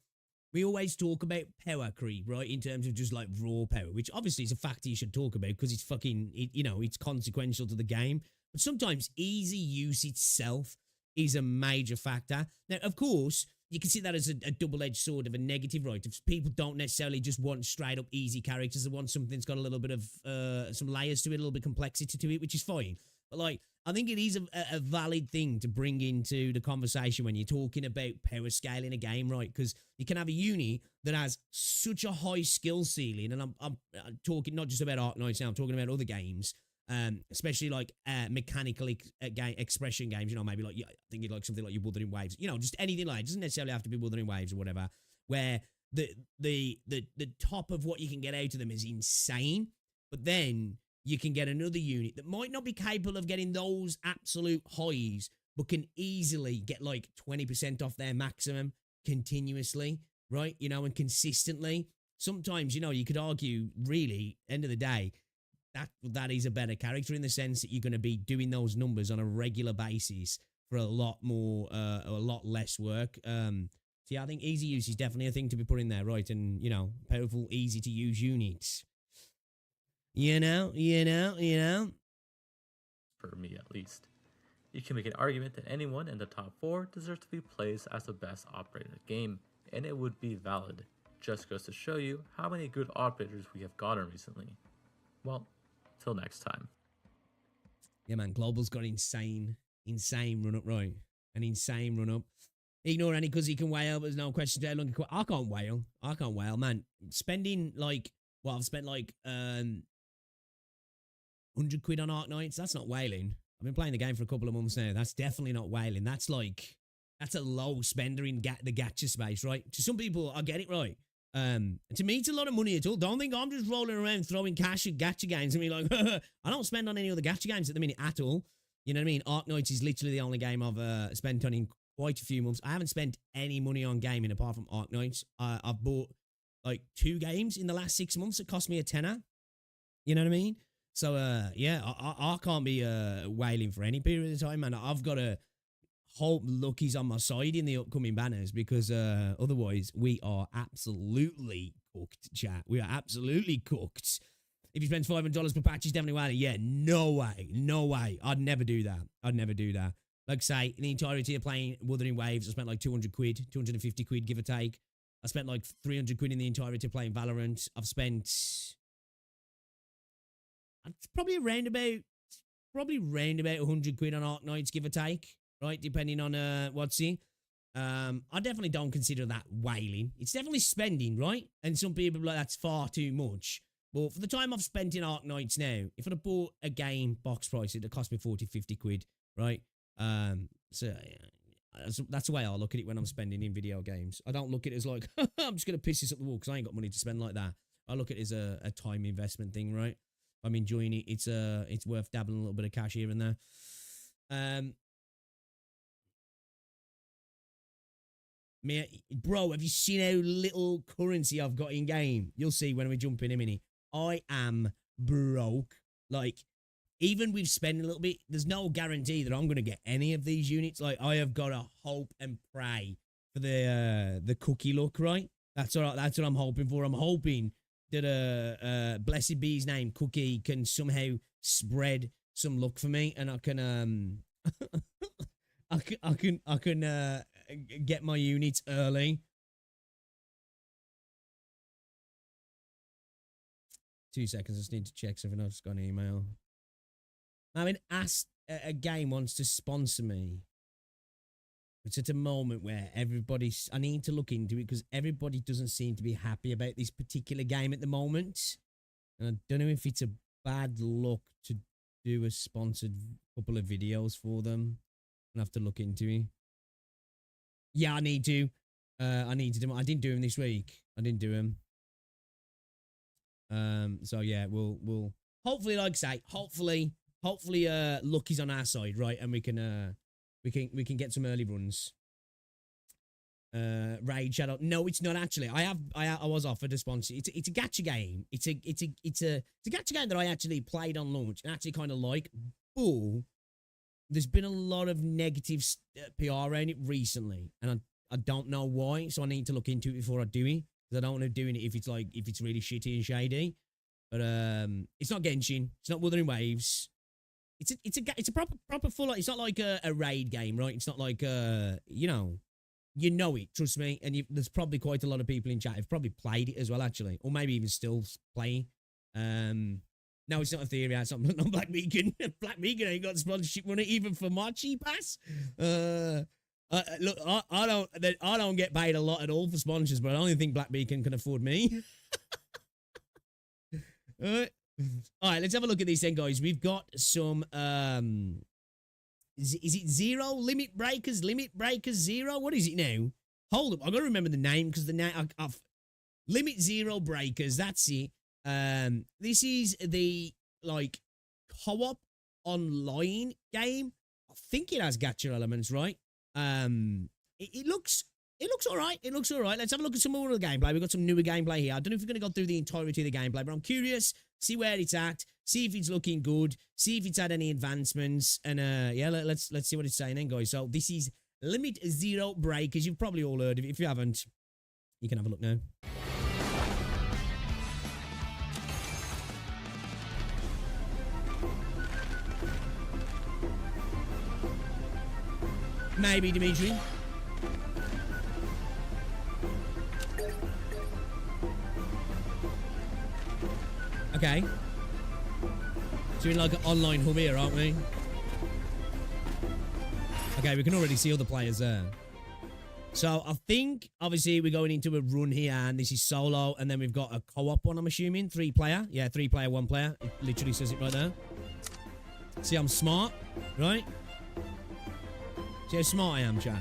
we always talk about power creep, right? In terms of just like raw power, which obviously is a factor you should talk about because it's fucking, you know, it's consequential to the game. But sometimes easy use itself is a major factor. Now, of course, you can see that as a double-edged sword of a negative, right? If people don't necessarily just want straight-up easy characters, they want something that's got a little bit of some layers to it, a little bit of complexity to it, which is fine. But, like, I think it is a valid thing to bring into the conversation when you're talking about power scale in a game, right? Because you can have a unit that has such a high skill ceiling, and I'm talking not just about Arknights now, I'm talking about other games, especially like mechanical expression games, you know, maybe like, I think you'd like something like your Wuthering Waves, you know, just anything like, it doesn't necessarily have to be Wuthering Waves or whatever, where the top of what you can get out of them is insane, but then you can get another unit that might not be capable of getting those absolute highs, but can easily get like 20% off their maximum continuously, right? You know, and consistently. Sometimes, you know, you could argue, really, end of the day, that is a better character in the sense that you're going to be doing those numbers on a regular basis for a lot more, a lot less work. So yeah, I think easy use is definitely a thing to be put in there, right? And, you know, powerful, easy to use units. You know. For me, at least. You can make an argument that anyone in the top 4 deserves to be placed as the best operator in the game, and it would be valid. Just goes to show you how many good operators we have gotten recently. Well, till next time. Yeah, man, Global's got insane run-up, right? An insane run-up. Ignore any because he can whale, but there's no question to how long I can't whale, man. Spending, like, well, I've spent, like, 100 quid on Arknights. That's not whaling. I've been playing the game for a couple of months now. That's definitely not whaling. That's like, that's a low spender in the gacha space, right? To some people, I get it, right? To me, it's a lot of money at all. Don't think I'm just rolling around throwing cash at gacha games and be like, I don't spend on any other gacha games at the minute at all. You know what I mean? Arknights is literally the only game I've spent on in quite a few months. I haven't spent any money on gaming apart from Arknights. I've bought like 2 games in the last 6 months that cost me a tenner. You know what I mean? So, yeah, I can't be wailing for any period of time, man. I've got to hope lucky's on my side in the upcoming banners because otherwise we are absolutely cooked, chat. We are absolutely cooked. If you spend $500 per patch, it's definitely wailing. Yeah, no way. I'd never do that. Like, say, in the entirety of playing Wuthering Waves, I spent like 200 quid, 250 quid, give or take. I spent like 300 quid in the entirety of playing Valorant. I've spent probably around about 100 quid on Arknights, give or take, right? Depending on what's in. I definitely don't consider that whaling. It's definitely spending, right? And some people are like, that's far too much. But for the time I've spent in Arknights now, if I'd have bought a game box price, it'd cost me 40, 50 quid, right? So yeah, that's the way I look at it when I'm spending in video games. I don't look at it as like, I'm just going to piss this up the wall because I ain't got money to spend like that. I look at it as a time investment thing, right? I'm enjoying it. It's worth dabbling a little bit of cash here and there. Um, bro, have you seen how little currency I've got in game? You'll see when we jump in a minute. I am broke. Like, even with spending a little bit, there's no guarantee that I'm going to get any of these units. Like, I have got to hope and pray for the cookie luck, right? That's all right. That's what I'm hoping for. I'm hoping that blessed be his name, Cookie, can somehow spread some luck for me, and I can I can get my units early. 2 seconds. I just need to check something. I've just got an email. I've been asked a game wants to sponsor me. It's at a moment where everybody's... I need to look into it because everybody doesn't seem to be happy about this particular game at the moment. And I don't know if it's a bad luck to do a sponsored couple of videos for them. I'll have to look into it. Yeah, I need to. I need to do them. I didn't do them this week. I didn't do them. So yeah, we'll hopefully, like I say, hopefully luck is on our side, right? And we can get some early runs. Raid Shadow. No, it's not actually. I was offered a sponsor. It's a gacha game. It's a gacha game that I actually played on launch and actually kind of like. But there's been a lot of negative PR around it recently, and I don't know why. So I need to look into it before I do it, because I don't want to do it if it's really shitty and shady. But it's not Genshin. It's not Wuthering Waves. It's a proper full. It's not like a raid game, right? It's not like you know it. Trust me. And there's probably quite a lot of people in chat who've probably played it as well, actually, or maybe even still playing. No, it's not a theory. It's not Black Beacon. Black Beacon ain't got sponsorship money even for my cheap ass. Look, I don't get paid a lot at all for sponsors, but I don't think Black Beacon can afford me. All right, let's have a look at these then, guys. We've got some is it zero limit breakers? Limit breakers zero? What is it now? Hold up, I gotta remember the name because the name I've limit zero breakers. That's it. This is the like co-op online game. I think it has gacha elements, right? It looks all right. It looks all right. Let's have a look at some more of the gameplay. We've got some newer gameplay here. I don't know if we're going to go through the entirety of the gameplay, but I'm curious, see where it's at, see if it's looking good, see if it's had any advancements, and yeah, let's see what it's saying then, guys. So this is Limit Zero Breakers. You've probably all heard of it. If you haven't, you can have a look now. Maybe, Dimitri. Okay. So we're in like an online hub here, aren't we? Okay, we can already see other players there. So I think, obviously, we're going into a run here, and this is solo, and then we've got a co-op one, I'm assuming. 3-player. Yeah, 3-player, 1-player. It literally says it right there. See, I'm smart, right? See how smart I am, chat.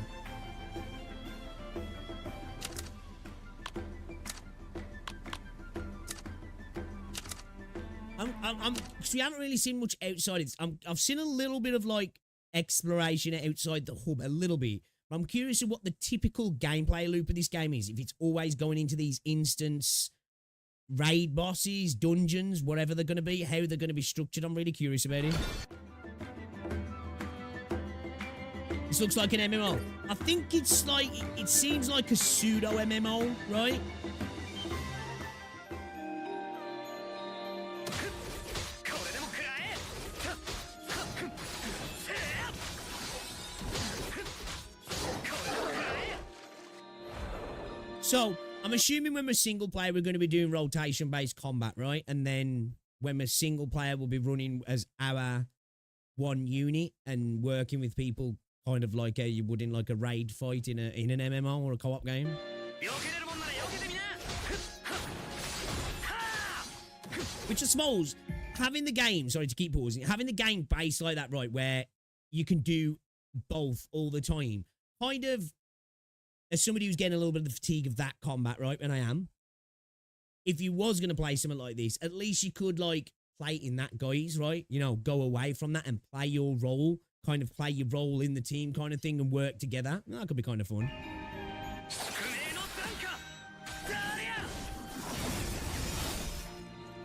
Because we haven't really seen much outside of this. I've seen a little bit of like exploration outside the hub, a little bit. But I'm curious of what the typical gameplay loop of this game is. If it's always going into these instance raid bosses, dungeons, whatever they're going to be, how they're going to be structured. I'm really curious about it. This looks like an MMO. I think it's like, it seems like a pseudo MMO, right? So, I'm assuming when we're single player, we're going to be doing rotation-based combat, right? And then when we're single player, we'll be running as our one unit and working with people kind of like you would in like a raid fight in an MMO or a co-op game. Which I suppose, having the game, sorry to keep pausing, having the game based like that, right, where you can do both all the time, kind of, as somebody who's getting a little bit of the fatigue of that combat, right, and I am, if you was going to play something like this, at least you could, like, play in that guise, right? You know, go away from that and play your role kind of play your role in the team kind of thing and work together. That could be kind of fun.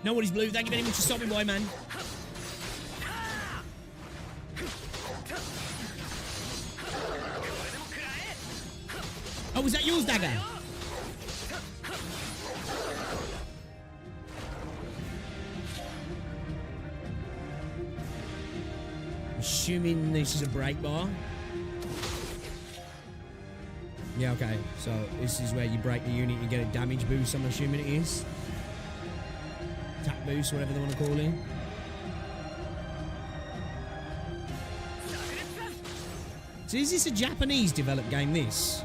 No worries, Blue. Thank you very much for stopping by, man. Oh, was that yours, Dagger? Assuming this is a break bar. Yeah, okay. So this is where you break the unit and get a damage boost, I'm assuming it is. Attack boost, whatever they want to call it. So is this a Japanese developed game, this?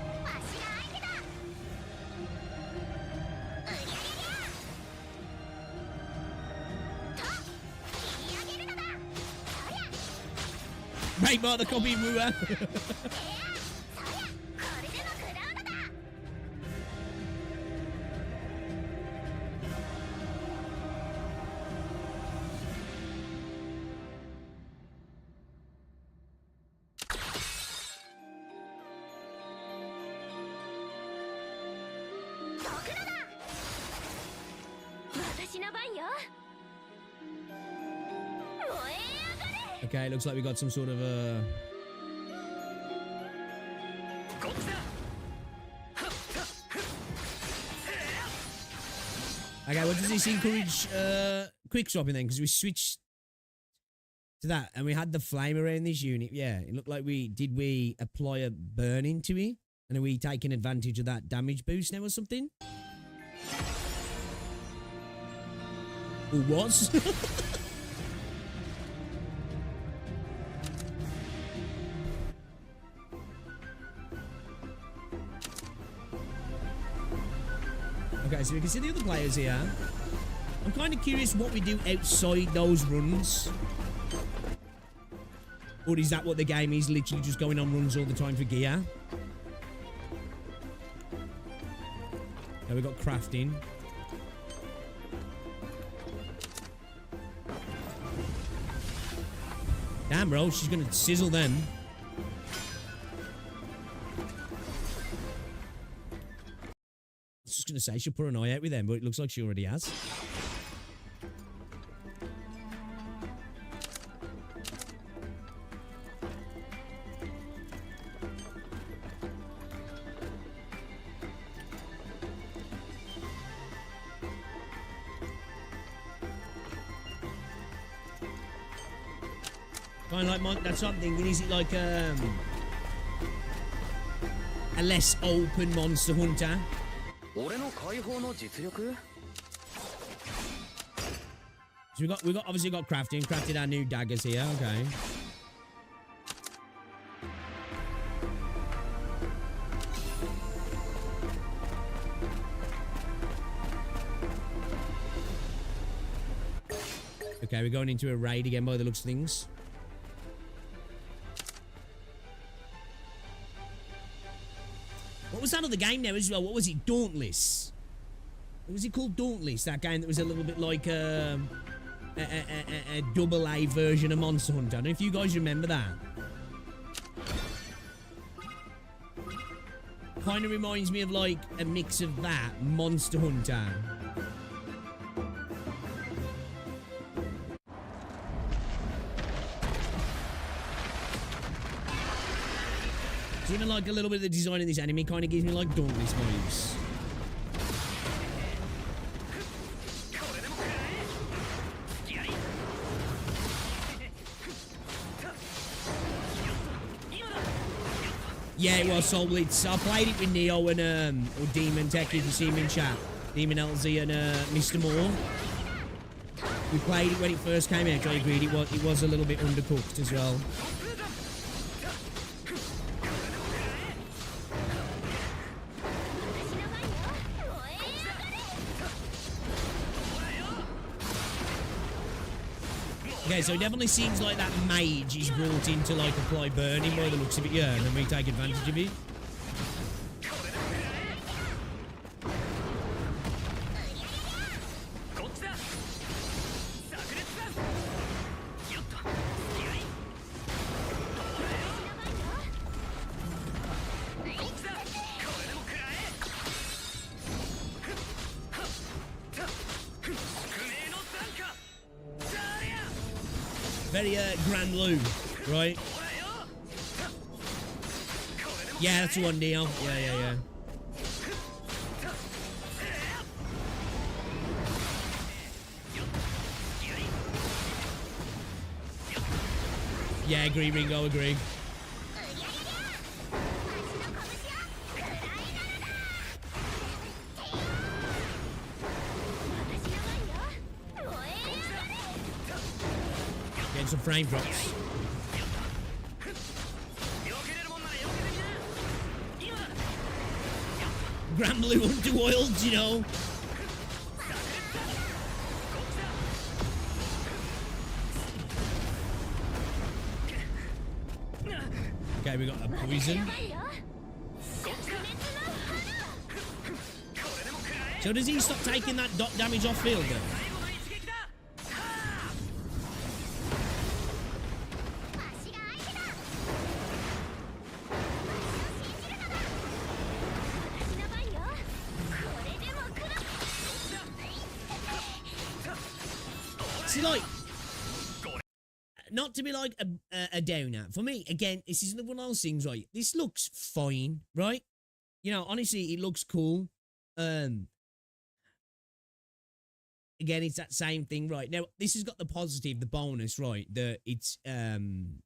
Break bar the copy Wua. Okay, looks like we got some sort of a... Okay, what does this encourage quick swapping then? Because we switched to that and we had the flame around this unit. Yeah, it looked like we apply a burn into it? And are we taking advantage of that damage boost now or something? Or was? Okay, so we can see the other players here. I'm kind of curious what we do outside those runs. Or is that what the game is? Literally just going on runs all the time for gear? Now we got crafting. Damn, bro, she's gonna sizzle them. I was just gonna say she'll put an eye out with them, but it looks like she already has. Kind of like that's what I'm thinking. Is it like a less open Monster Hunter? So we got obviously got crafted our new daggers here. Okay. Okay, we're going into a raid again by the looks of things. What was that other game now as well? What was it? Dauntless. What was it called? Dauntless. That game that was a little bit like a double A version of Monster Hunter. I don't know if you guys remember that. Kind of reminds me of like a mix of that, Monster Hunter. It's even like a little bit of the design in this anime kind of gives me like Dauntless vibes. Yeah, it was Soul Blitz. I played it with Neo and or Demon Tech if you see him in chat. Demon LZ and Mr. Moore. We played it when it first came out. I agreed it was a little bit undercooked as well. Okay, so it definitely seems like that mage is brought in to like apply burning by the looks of it, yeah, and then we take advantage of it. Very Grand Blue, right? Yeah, that's the one, Dio. Yeah. Yeah, agree, Ringo, agree. Getting some frame drops. Grand Blue underworld, you know. Okay, we got a poison. So does he stop taking that dot damage off field then? See, like, not to be like a downer. For me, again, this is one of those things, right? This looks fine, right? You know, honestly, it looks cool. Again, it's that same thing, right? Now, this has got the positive, the bonus, right? That it's an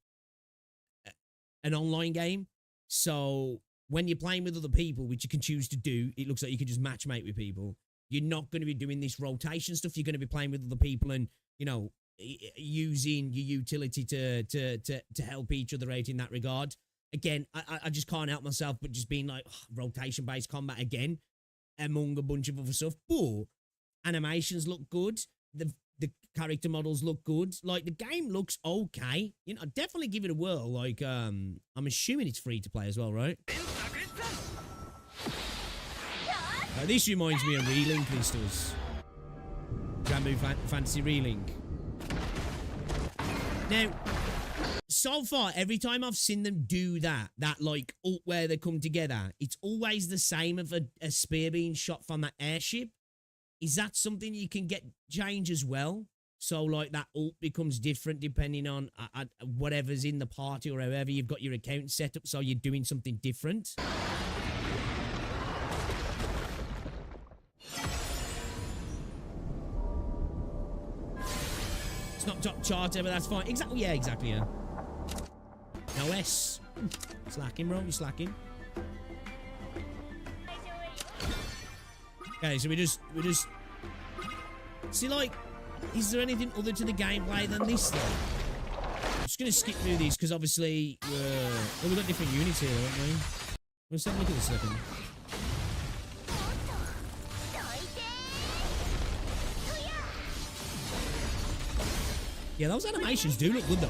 online game. So when you're playing with other people, which you can choose to do, it looks like you can just matchmate with people. You're not going to be doing this rotation stuff. You're going to be playing with other people and, you know, using your utility to help each other out in that regard. Again, I just can't help myself but just being like, rotation-based combat again among a bunch of other stuff. But animations look good. The character models look good. Like, the game looks okay. You know, I'd definitely give it a whirl. Like, I'm assuming it's free to play as well, right? This reminds me of Relink, this does. Grand Blue Fantasy Relink. Now, so far, every time I've seen them do that like ult where they come together, it's always the same of a spear being shot from that airship. Is that something you can get change as well? So, like, that ult becomes different depending on whatever's in the party or however you've got your account set up, so you're doing something different. It's not top charter, but that's fine. Exactly, yeah, exactly, yeah. No S. Slacking, bro, you're slacking. Okay, so we just... See, like, is there anything other to the gameplay than this, though? I'm just going to skip through these, because obviously... well, we've got different units here, haven't we? Let's have a look at this a second. Yeah, those animations do look good, though.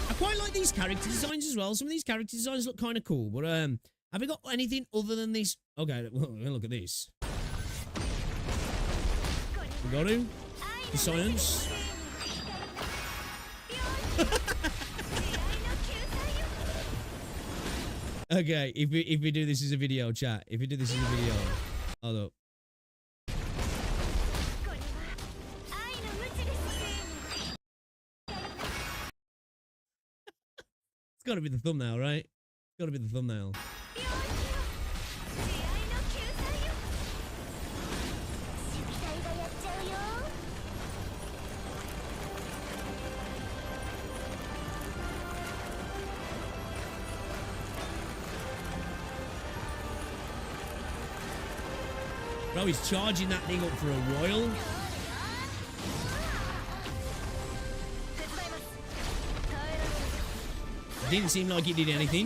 I quite like these character designs as well. Some of these character designs look kind of cool, but have we got anything other than this? Okay, well, look at this. We got him. The science. Okay, if we do this as a video, chat. If we do this as a video, hold up. It's got to be the thumbnail, right? It's got to be the thumbnail. Bro, he's charging that thing up for a royal. Didn't seem like it did anything.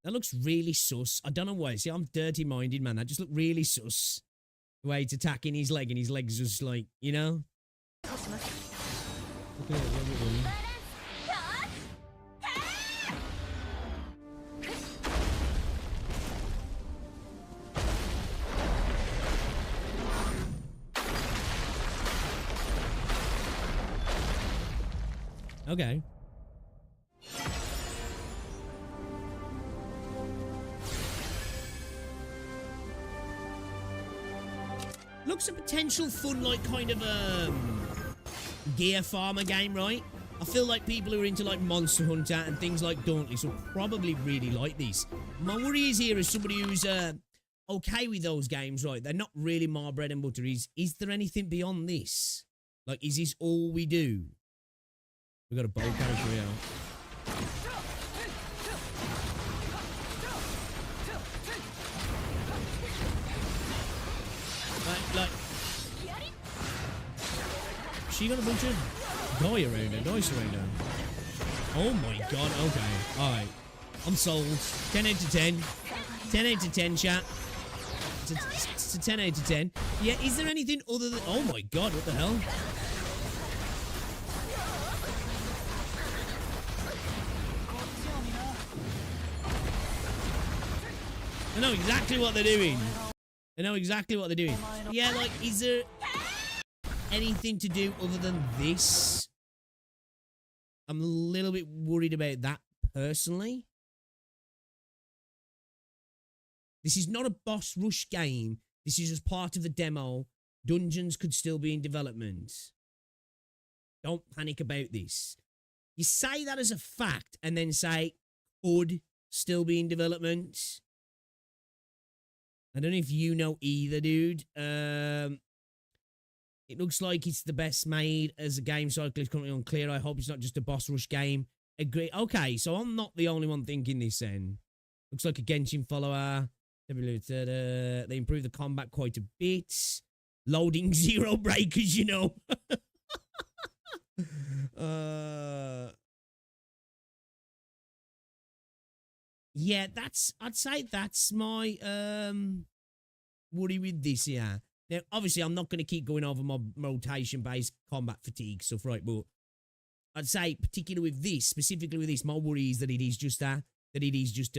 That looks really sus. I don't know why. See, I'm dirty-minded, man. That just looked really sus. The way it's attacking his leg, and his leg's just like, you know? Look at it, Okay. Looks a potential fun, like, kind of, gear farmer game, right? I feel like people who are into, like, Monster Hunter and things like Dauntless will probably really like this. My worry is here as somebody who's, okay with those games, right? They're not really my bread and butter. Is there anything beyond this? Like, is this all we do? We got a bow character here. Like, she got a bunch of guy around her, dice around her. Oh my god, okay. Alright. I'm sold. 10 out of 10. 10 out of 10, chat. It's a 10 out of 10. Yeah, is there anything other than... Oh my god, what the hell? I know exactly what they're doing. I know exactly what they're doing. Yeah, like, is there anything to do other than this? I'm a little bit worried about that, personally. This is not a boss rush game. This is just part of the demo. Dungeons could still be in development. Don't panic about this. You say that as a fact and then say, could still be in development. I don't know if you know either, dude. It looks like it's the best made as a game cycle is currently unclear. I hope it's not just a boss rush game. Agree. Okay, so I'm not the only one thinking this then. Looks like a Genshin follower. They improved the combat quite a bit. Loading 0 breakers, you know. Yeah, I'd say that's my worry with this, yeah. Now, obviously, I'm not going to keep going over my rotation-based combat fatigue stuff, right? But I'd say, particularly with this, specifically with this, my worry is that it is just a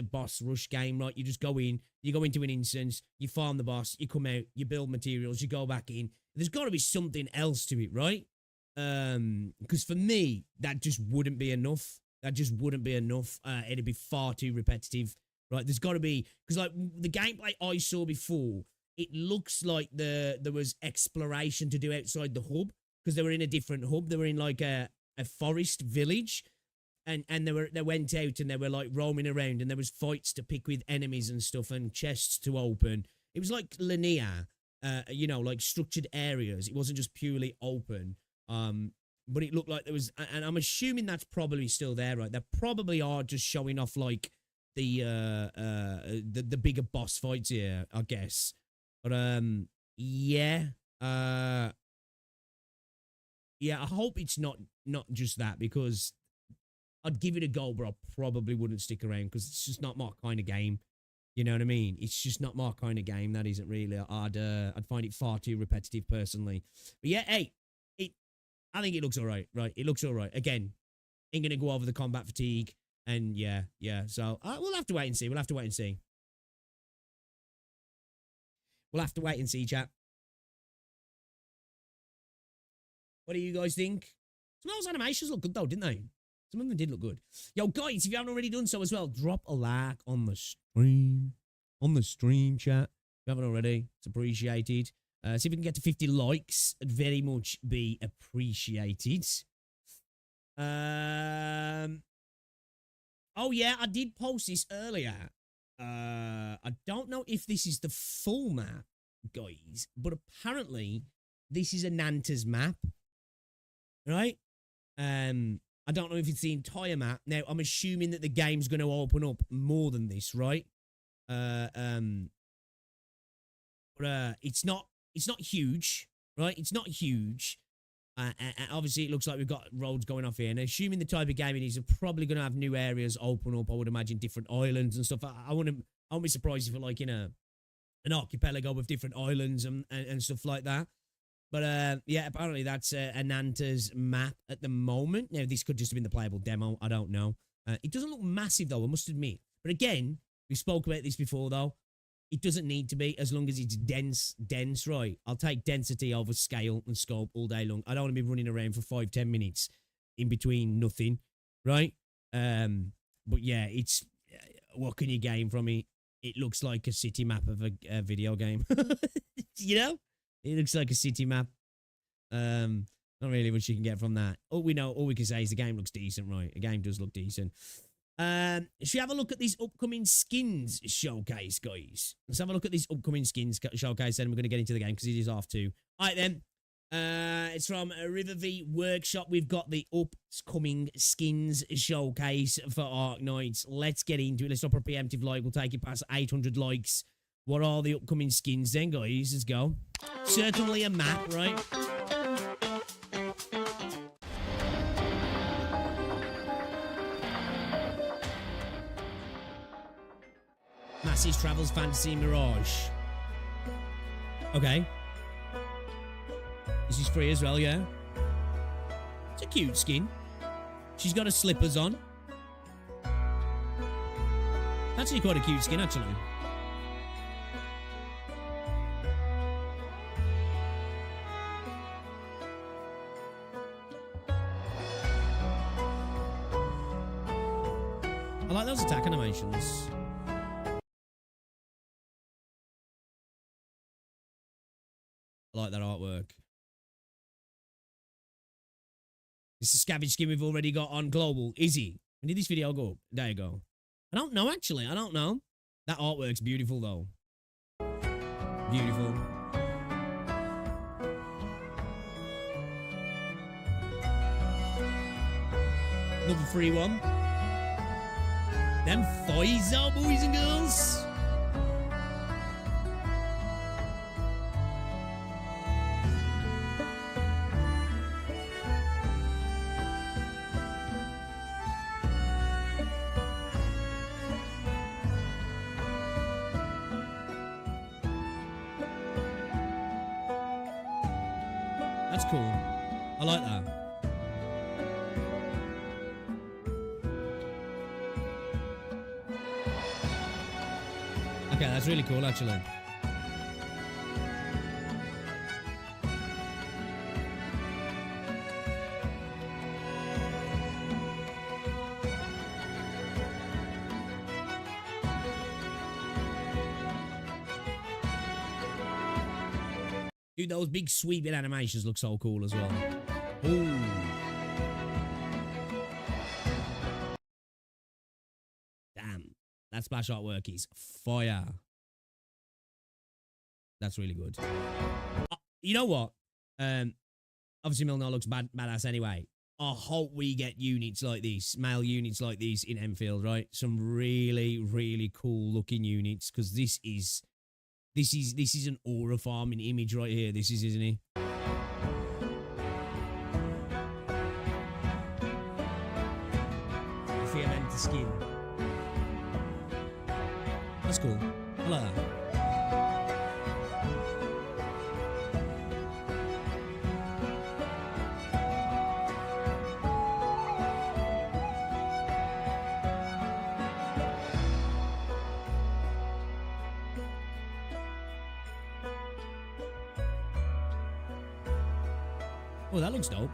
boss rush game, right? You just go in, you go into an instance, you farm the boss, you come out, you build materials, you go back in. There's got to be something else to it, right? Because for me, that just wouldn't be enough. That just wouldn't be enough. It'd be far too repetitive, right? There's got to be, because like the gameplay I saw before, it looks like there was exploration to do outside the hub, because they were in a different hub. They were in like a forest village, and they went out and they were like roaming around, and there was fights to pick with enemies and stuff, and chests to open. It was like linear, you know, like structured areas. It wasn't just purely open. But it looked like there was, and I'm assuming that's probably still there, right? They probably are just showing off like the bigger boss fights here, I guess. But yeah, yeah. I hope it's not just that, because I'd give it a go, but I probably wouldn't stick around because it's just not my kind of game. You know what I mean? It's just not my kind of game. That isn't really. I'd find it far too repetitive personally. But yeah, hey. I think it looks all right, right? It looks all right. Again, ain't going to go over the combat fatigue. And yeah. So we'll have to wait and see. We'll have to wait and see. We'll have to wait and see, chat. What do you guys think? Some of those animations look good, though, didn't they? Some of them did look good. Yo, guys, if you haven't already done so as well, drop a like on the stream. On the stream, chat. If you haven't already, it's appreciated. See if we can get to 50 likes. It'd very much be appreciated. Oh, yeah, I did post this earlier. I don't know if this is the full map, guys, but apparently this is a Nanta's map. Right? I don't know if it's the entire map. Now, I'm assuming that the game's going to open up more than this, right? But it's not huge, right? It's not huge. Obviously, it looks like we've got roads going off here. And assuming the type of game it is, are probably going to have new areas open up. I would imagine different islands and stuff. I wouldn't be surprised if it like in an archipelago with different islands and stuff like that. But yeah, apparently that's Ananta's map at the moment. Now, this could just have been the playable demo. I don't know. It doesn't look massive, though, I must admit. But again, we spoke about this before, though. It doesn't need to be, as long as it's dense, right? I'll take density over scale and scope all day long. I don't want to be running around for 5-10 minutes in between nothing, right? But yeah, it's what can you gain from it? It looks like a city map of a video game. You know, it looks like a city map. Not really much you can get from that. All we can say is the game looks decent, right? The game does look decent. Should we have a look at this upcoming skins showcase, guys? Let's have a look at this upcoming skins showcase, then we're going to get into the game because it is half 2. All right, then. It's from River V Workshop. We've got the upcoming skins showcase for Arknights. Let's get into it. Let's drop a preemptive like. We'll take it past 800 likes. What are the upcoming skins then, guys? Let's go. Certainly a map, right? Massive Travels Fantasy Mirage. Okay. This is free as well, yeah? It's a cute skin. She's got her slippers on. Actually quite a cute skin, actually. I like those attack animations. I like that artwork. This is Scavenge skin we've already got on Global. Is he? When did this video go up? There you go. I don't know, actually. I don't know. That artwork's beautiful, though. Beautiful. Another free one. Them Pfizer, boys and girls. That's cool. I like that. Okay, that's really cool, actually. Dude, those big sweeping animations look so cool as well. Ooh. Damn. That splash artwork is fire. That's really good. You know what? Obviously Milner looks badass anyway. I hope we get units like this, male units like these in Enfield, right? Some really, really cool looking units, because this is an aura farming image right here. This is, isn't he? Fiamenta skin. That's cool. I like that. Oh, that looks dope.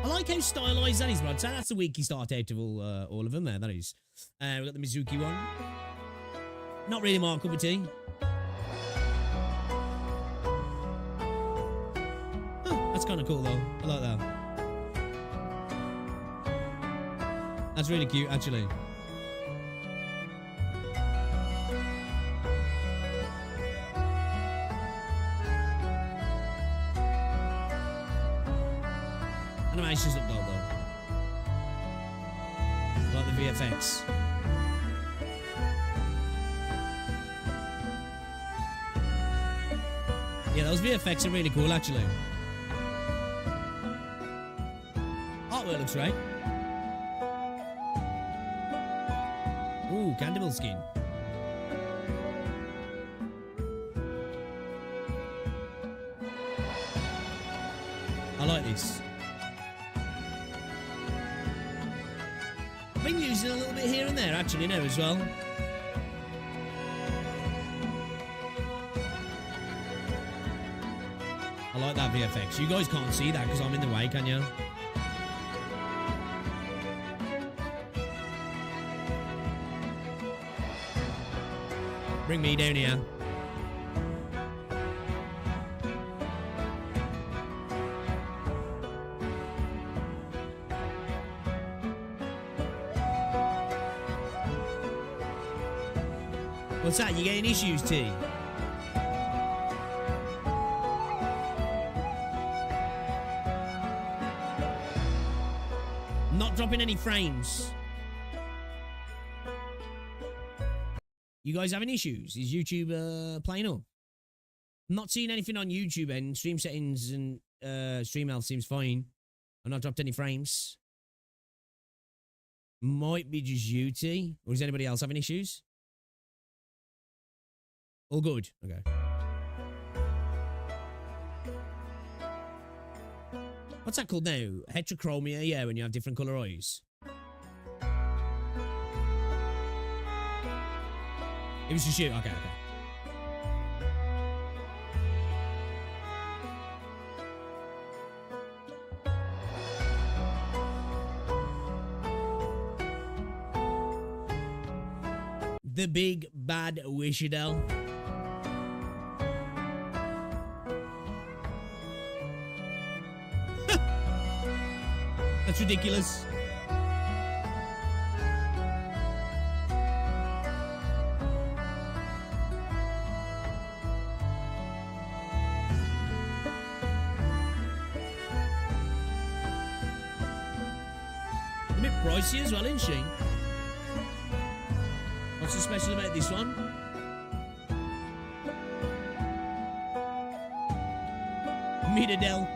I like how stylized that is, bro. So that's the weaky start out of all of them there, that is. We've got the Mizuki one. Not really my cup of tea. Huh, that's kind of cool, though. I like that. That's really cute, actually. Animations look dope, though. I like the VFX. Yeah, those VFX are really cool, actually. Artwork looks right. Ooh, Candibal skin. I like this. I've been using a little bit here and there, actually, now as well. I like that VFX. You guys can't see that because I'm in the way, can you? Bring me down here. What's that? You getting issues, T? Not dropping any frames. You guys having issues? Is YouTube playing up? Not seeing anything on YouTube and stream settings and stream health seems fine. I've not dropped any frames. Might be just you, T. Or is anybody else having issues? All good. Okay. What's that called now? Heterochromia, yeah, when you have different colour eyes. It was just you. Okay, okay. The big bad Wishadel. That's ridiculous. A bit pricey as well, isn't she? What's so special about this one? Midadel.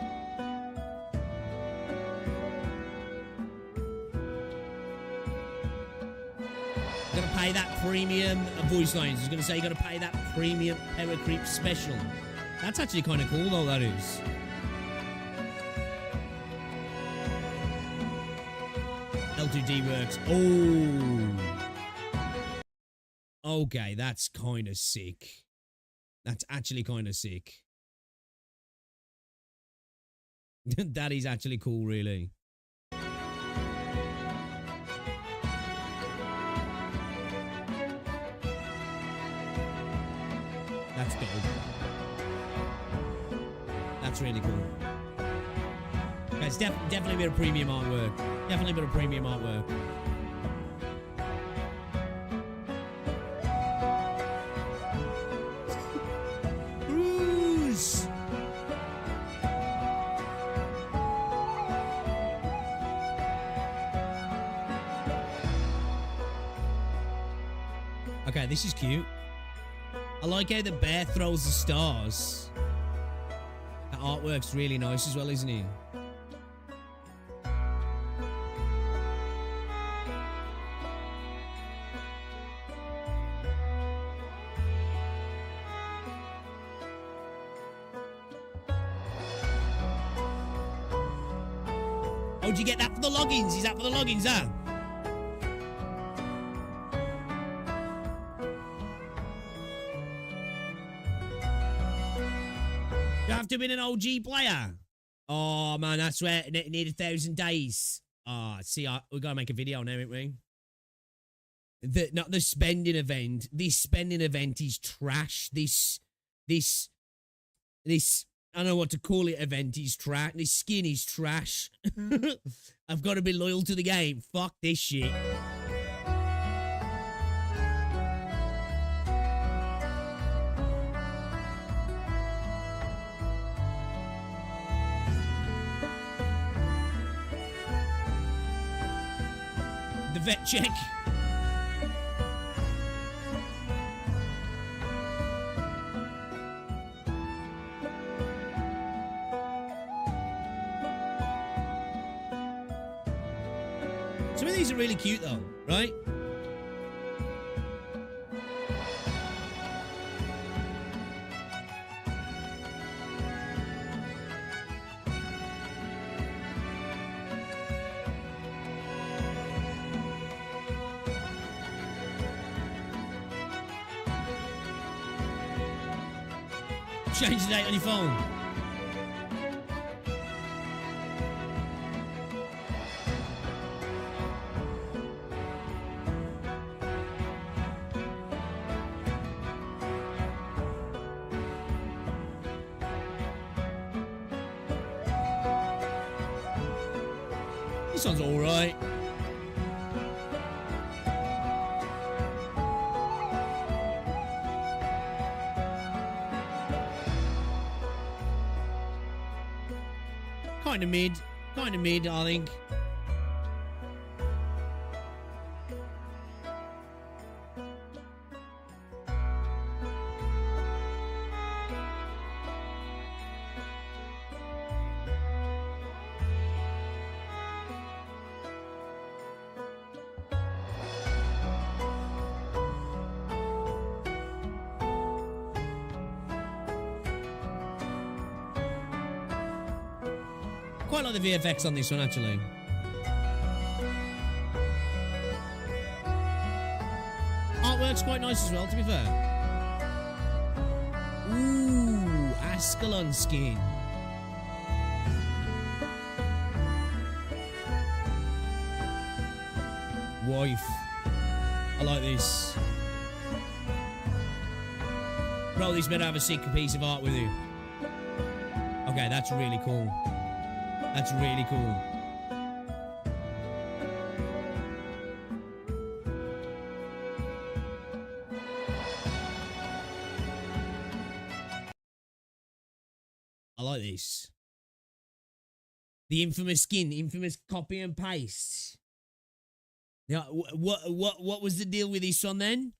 Gotta pay that premium voice lines. I was gonna say you gotta pay that premium Hypergryph special. That's actually kind of cool though, that is. L2D works. Oh. Okay, that's kind of sick. That's actually kind of sick. That is actually cool, really. That's dope. That's really cool. It's definitely a bit of premium artwork. Definitely a bit of premium artwork. Bruce! Okay, this is cute. I like how the bear throws the stars. That artwork's really nice as well, isn't it? Oh, did you get that for the logins? Is that for the logins, huh? You have to be an OG player. Oh, man, that's where it need 1,000 days. Oh, see, we got to make a video now, ain't we? Not the spending event. This spending event is trash. This, I don't know what to call it, event is trash. This skin is trash. I've got to be loyal to the game. Fuck this shit. The vet check. Some of these are really cute though, right? Change the date on your phone. This one's alright. Kind of mid, I think. Quite like the VFX on this one, actually. Artwork's quite nice as well, to be fair. Ooh, Ascalon skin. Wife. I like this. Bro, this better have a sick piece of art with you. Okay, that's really cool. That's really cool. I like this. The infamous skin, infamous copy and paste. Yeah, what was the deal with this one then?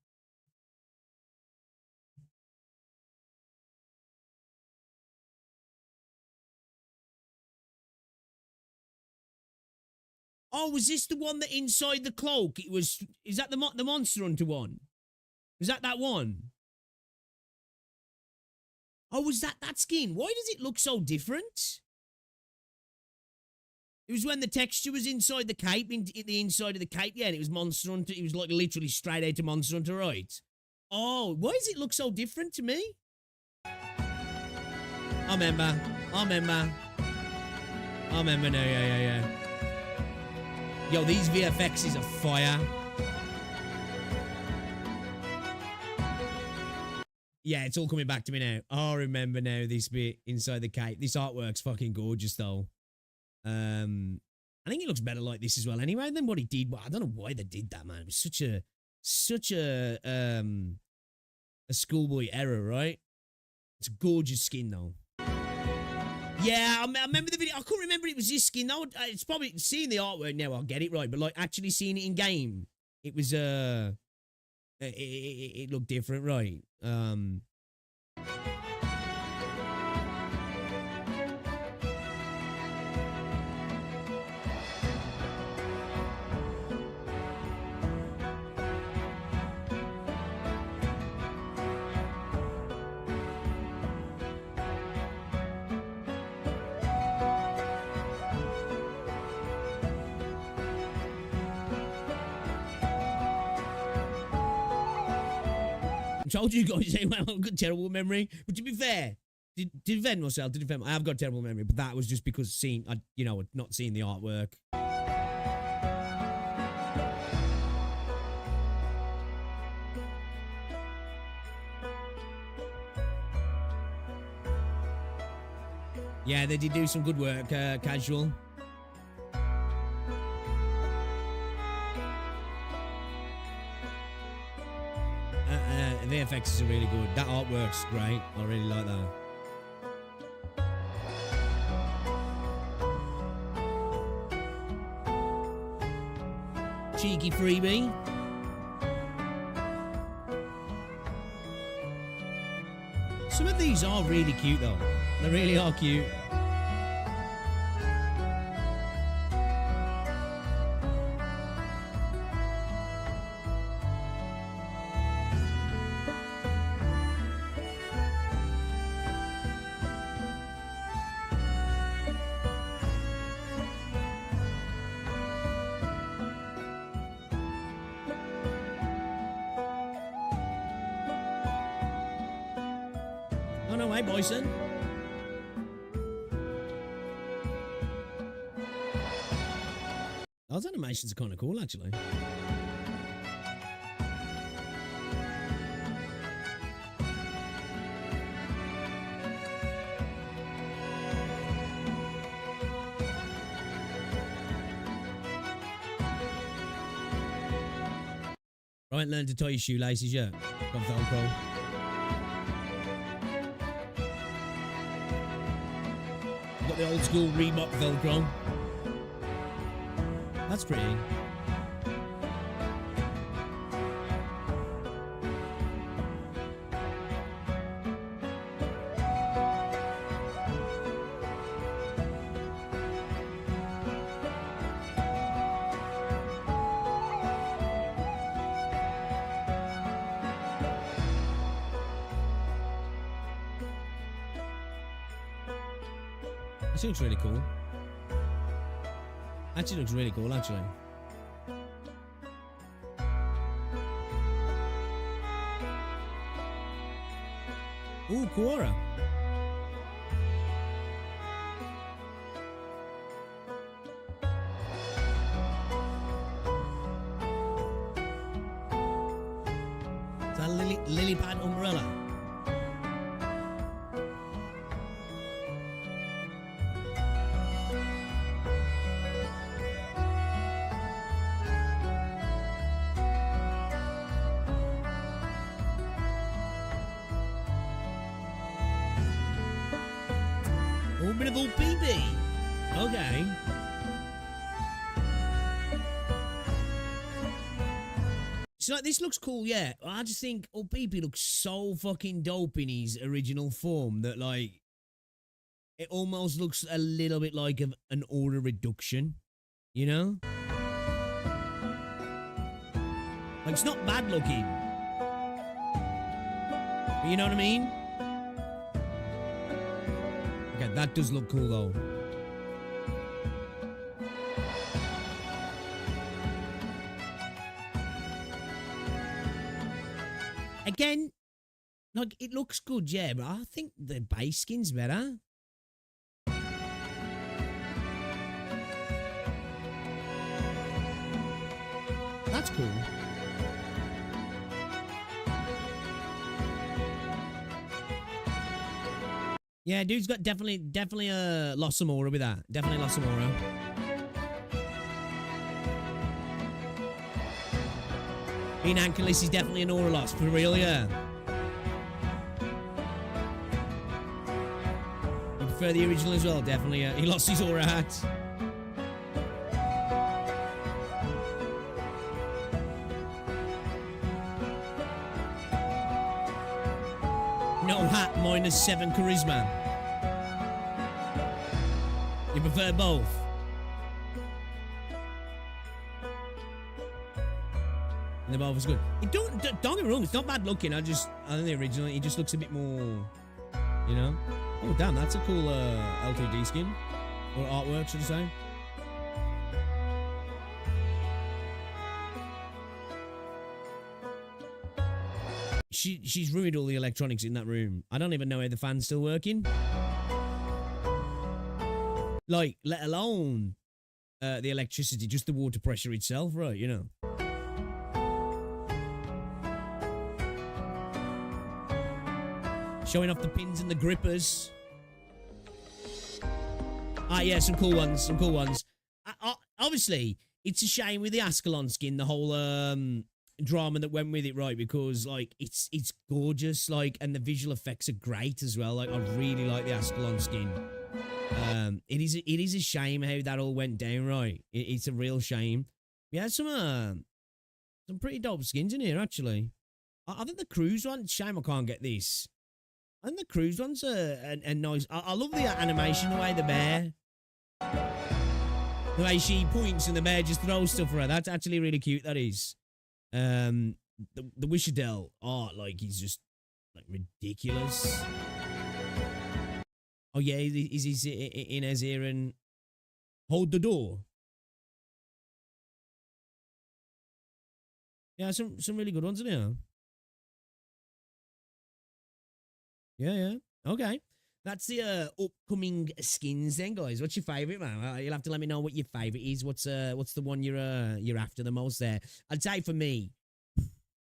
Oh, was this the one that inside the cloak? It was. Is that the Monster Hunter one? Was that one? Oh, was that skin? Why does it look so different? It was when the texture was inside the cape, in the inside of the cape. Yeah, and it was Monster Hunter. It was like literally straight out of Monster Hunter, right? Oh, why does it look so different to me? I remember now. Yeah. Yo, these VFXs are fire. Yeah, it's all coming back to me now. Oh, I remember now this bit inside the cape. This artwork's fucking gorgeous, though. I think it looks better like this as well anyway than what he did. But I don't know why they did that, man. It was such a schoolboy error, right? It's a gorgeous skin, though. Yeah, I remember the video. I couldn't remember it was this skin. No, it's probably seeing the artwork now. I'll get it right, but like actually seeing it in game, it was it looked different, right? Told you guys, I've got terrible memory. But to be fair, to defend myself, I have got terrible memory. But that was just because not seeing the artwork. Yeah, they did do some good work, Casual. The VFX are really good. That artwork's great. I really like that. Cheeky freebie. Some of these are really cute, though. They really are cute. Oh no way, Bison. Those animations are kind of cool, actually. Right, learn to tie your shoelaces, yeah. Got Velcro. Got the old school Reebok Velcro. That's pretty. This looks really cool. Actually looks really cool, actually. Ooh, Quora. Is that a lily pad umbrella? Oh, bit of old BB. Okay. So like, this looks cool, yeah. I just think old BB looks so fucking dope in his original form that like it almost looks a little bit like an order reduction, you know? Like it's not bad looking. But you know what I mean? Okay, that does look cool though. Again, like it looks good, yeah, but I think the base skin's better. That's cool. Yeah, dude's got definitely lost some aura with that. Definitely lost some aura. Being ankleless is definitely an aura loss, for real, yeah. You prefer the original as well, definitely. He lost his aura hat. No hat, -7 charisma. You prefer both? And the both is good. Don't get me wrong, it's not bad looking. I think the original, it just looks a bit more, you know? Oh, damn, that's a cool L2D skin. Or artwork, should I say. She's ruined all the electronics in that room. I don't even know how the fan's still working. Like, let alone the electricity, just the water pressure itself, right, you know? Showing off the pins and the grippers. Ah, yeah, some cool ones, some cool ones. Obviously, it's a shame with the Ascalon skin, the whole drama that went with it, right? Because like it's gorgeous, like, and the visual effects are great as well. Like, I really like the Ascalon skin. It is a shame how that all went down, right? It's a real shame. We had some pretty dope skins in here, actually. I think the cruise one, shame I can't get this. I think the cruise one's a nice. I love the animation, the way the bear, the way she points and the bear just throws stuff for her. That's actually really cute. That is. The Wishadell art, like, he's just like ridiculous. Oh yeah, he's in his ear and hold the door. Yeah, some really good ones in here. Yeah. Okay. That's the upcoming skins then, guys. What's your favourite, man? You'll have to let me know what your favourite is. What's the one you're after the most there? I'd say for me,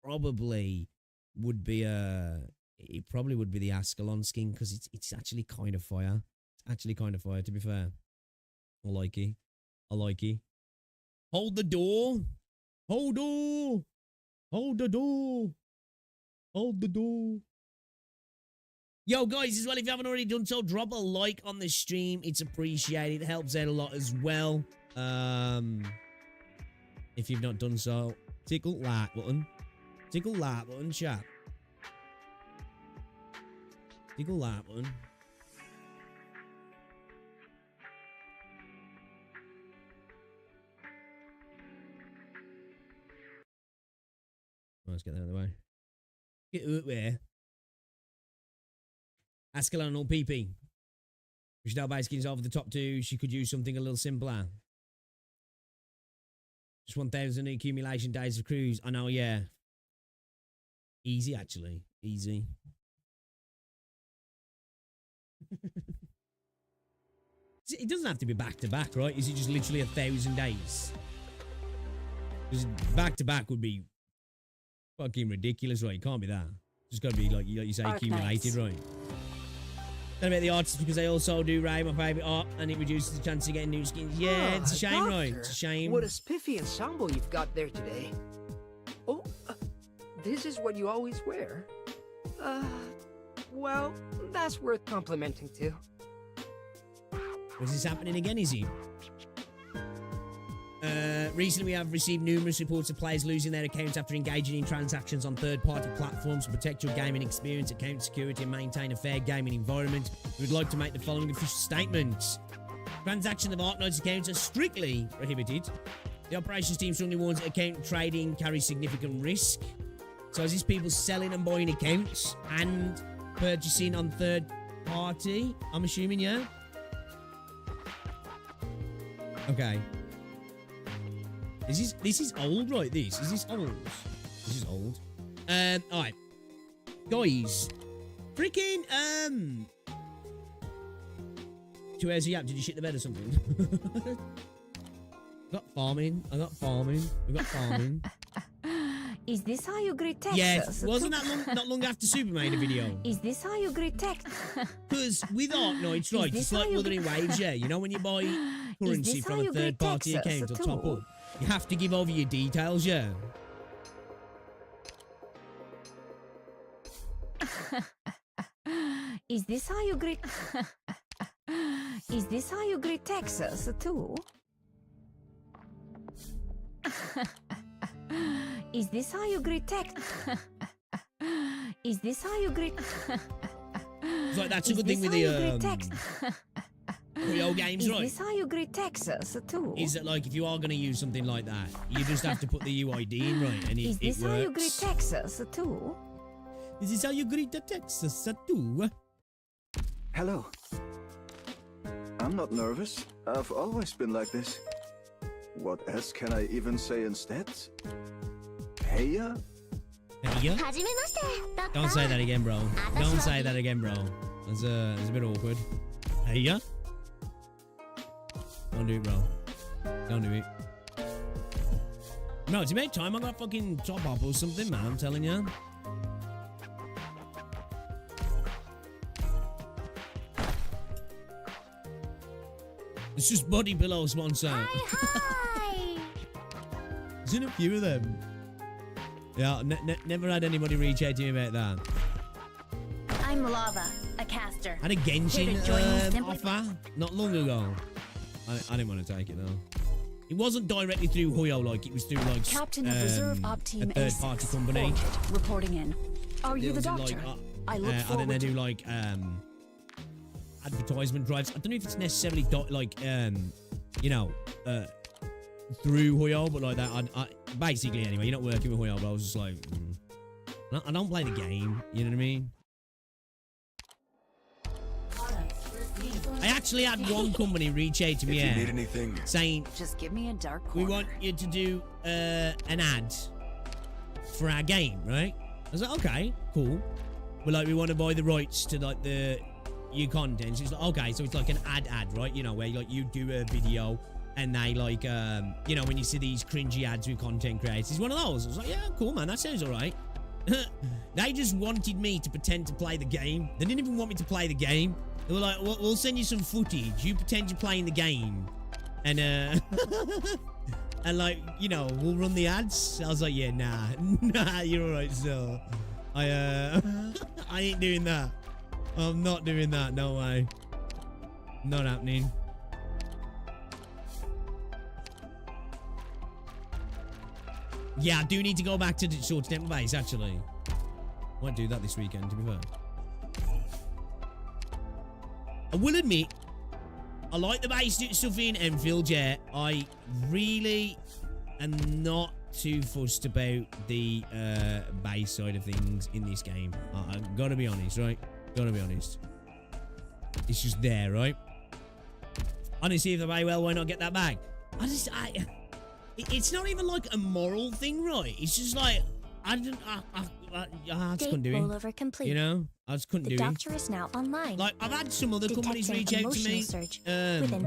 probably would be it probably would be the Ascalon skin, because it's actually kind of fire. It's actually kind of fire, to be fair. I like it. Hold the door. Hold door. Hold the door. Hold the door. Yo, guys, as well, if you haven't already done so, drop a like on the stream. It's appreciated. It helps out a lot as well. If you've not done so, tickle like button. Tickle like button, chat. Tickle like button. Let's get that out of the way. Get out there. Ascalon or PP. We should now buy skins over the top two. She could use something a little simpler. Just 1,000 accumulation days of cruise. I know, yeah. Easy, actually. Easy. It doesn't have to be back to back, right? Is it just literally 1,000 days? Because back to back would be fucking ridiculous, right? It can't be that. It's got to be like you say, accumulated, right? Then about the artists, because they also do raid my favourite art, and it reduces the chance of getting new skins. Yeah, it's a shame, doctor, right? It's a shame. What a spiffy ensemble you've got there today. Oh, this is what you always wear. Well, that's worth complimenting too. Was this happening again, is he? Recently, we have received numerous reports of players losing their accounts after engaging in transactions on third-party platforms. To protect your gaming experience, account security, and maintain a fair gaming environment, we would like to make the following official statement. Transactions of Arknights accounts are strictly prohibited. The operations team strongly warns that account trading carries significant risk. So is this people selling and buying accounts and purchasing on third party? I'm assuming, yeah? Okay. This is old, right? Is this old? This is old. Alright. Guys. Freaking, 2 hours of yap. Did you shit the bed or something? I got farming. We got farming. Is this how you greet Texas? Yes. Wasn't that not long after Super made a video? Is this how you greet Texas? Because with Arknights, right, it's like Wuthering Waves, yeah. You know when you buy currency from a third-party account or top up, you have to give over your details, yeah. Is this how you greet? Is this how you greet Texas too? Is this how you greet Texas? Is this how you greet? It's like that's a good thing with the Real games, right? Is this how you greet Texas too? Is that like if you are going to use something like that, you just have to put the UID in, right? And is this how you greet Texas too? Is this how you greet the Texas too? Hello. I'm not nervous. I've always been like this. What else can I even say instead? Heya? Heya? Don't say that again, bro. Don't say that again, bro. That's a bit awkward. Heya? Don't do it, bro. Don't do it. No, it's about time I got fucking top up or something, man. I'm telling you. It's just body pillow sponsor. Hi. There's in a few of them. Yeah, never had anybody reach out to me about that. I'm Lava, a caster. I had a Genshin Here to join me simply- offer not long ago. I didn't want to take it though. It wasn't directly through Hoyo, like it was through like Captain of Reserve Op Team a third-party company. Reporting in. Are you the doctor? Like, I look and forward then they do like advertisement drives. I don't know if it's necessarily like you know through Hoyo, but like that. I basically anyway, you're not working with Hoyo, but I was just like, I don't play the game. You know what I mean? I actually had one company reach out to me if you need anything, saying, just give me a dark corner. We want you to do an ad for our game, right? I was like, okay, cool. But like, we want to buy the rights to like your content. So it's like, okay, so it's like an ad, right? You know, where like you do a video and they like, you know, when you see these cringy ads with content creators, it's one of those. I was like, yeah, cool, man, that sounds all right. They just wanted me to pretend to play the game. They didn't even want me to play the game. They were like, we'll send you some footage. You pretend you're playing the game. And and like, you know, we'll run the ads. I was like, yeah, nah, you're all right, so I ain't doing that. I'm not doing that. No way. Not happening. Yeah, I do need to go back to the short temper base, actually. Might do that this weekend, to be fair. I will admit, I like the base stuff in Enfield, yeah. I really am not too fussed about the base side of things in this game. I gotta be honest, right? Gotta be honest. It's just there, right? Honestly, if they play well, why not get that back? It's not even like a moral thing, right? It's just like, I just couldn't do rollover complete. You know? I just couldn't do it. The doctor is now online. Like, I've had some other companies reach out to me.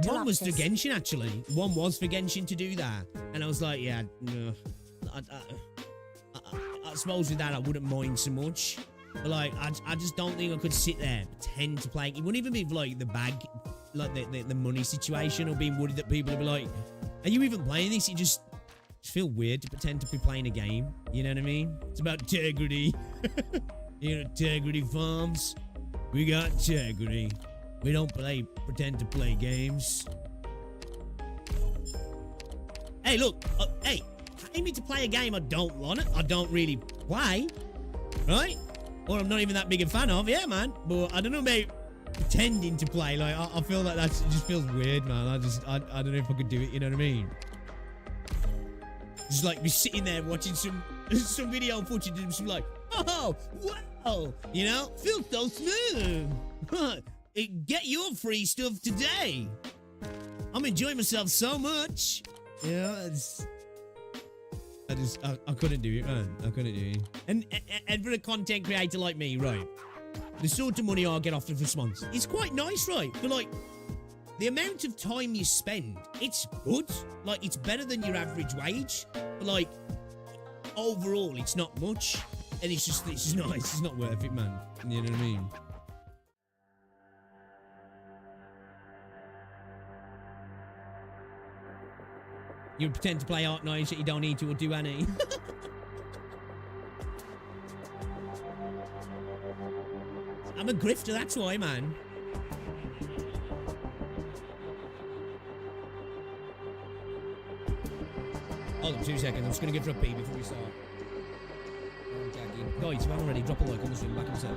One was for Genshin, actually. One was for Genshin to do that. And I was like, yeah, no. I suppose with that, I wouldn't mind so much. But, like, I just don't think I could sit there and pretend to play. It wouldn't even be, like, the bag, like, the money situation, or being worried that people would be like, are you even playing this? You just feel weird to pretend to be playing a game. You know what I mean? It's about integrity. You know, integrity farms. We got integrity. We don't pretend to play games. Hey, look. Hey, pay me to play a game I don't want it. I don't really play. Right? Or I'm not even that big a fan of. Yeah, man. But I don't know about pretending to play. Like, I feel like that just feels weird, man. I don't know if I could do it. You know what I mean? Just like be sitting there watching some video footage and just like, oh, wow, you know, feels so smooth. Get your free stuff today. I'm enjoying myself so much. You know, I couldn't do it, man. I couldn't do it. And for a content creator like me, right, the sort of money I get off of the sponsors, it's quite nice, right? But like, the amount of time you spend, it's good. Like, it's better than your average wage. But like, overall, it's not much. And it's just not worth it, man. You know what I mean? You pretend to play Arknights that you don't need to or do any. I'm a grifter, that's why, man. Hold on 2 seconds, I'm just going to give her a pee before we start. Guys, if you haven't already, drop a like on the stream, back in a sec.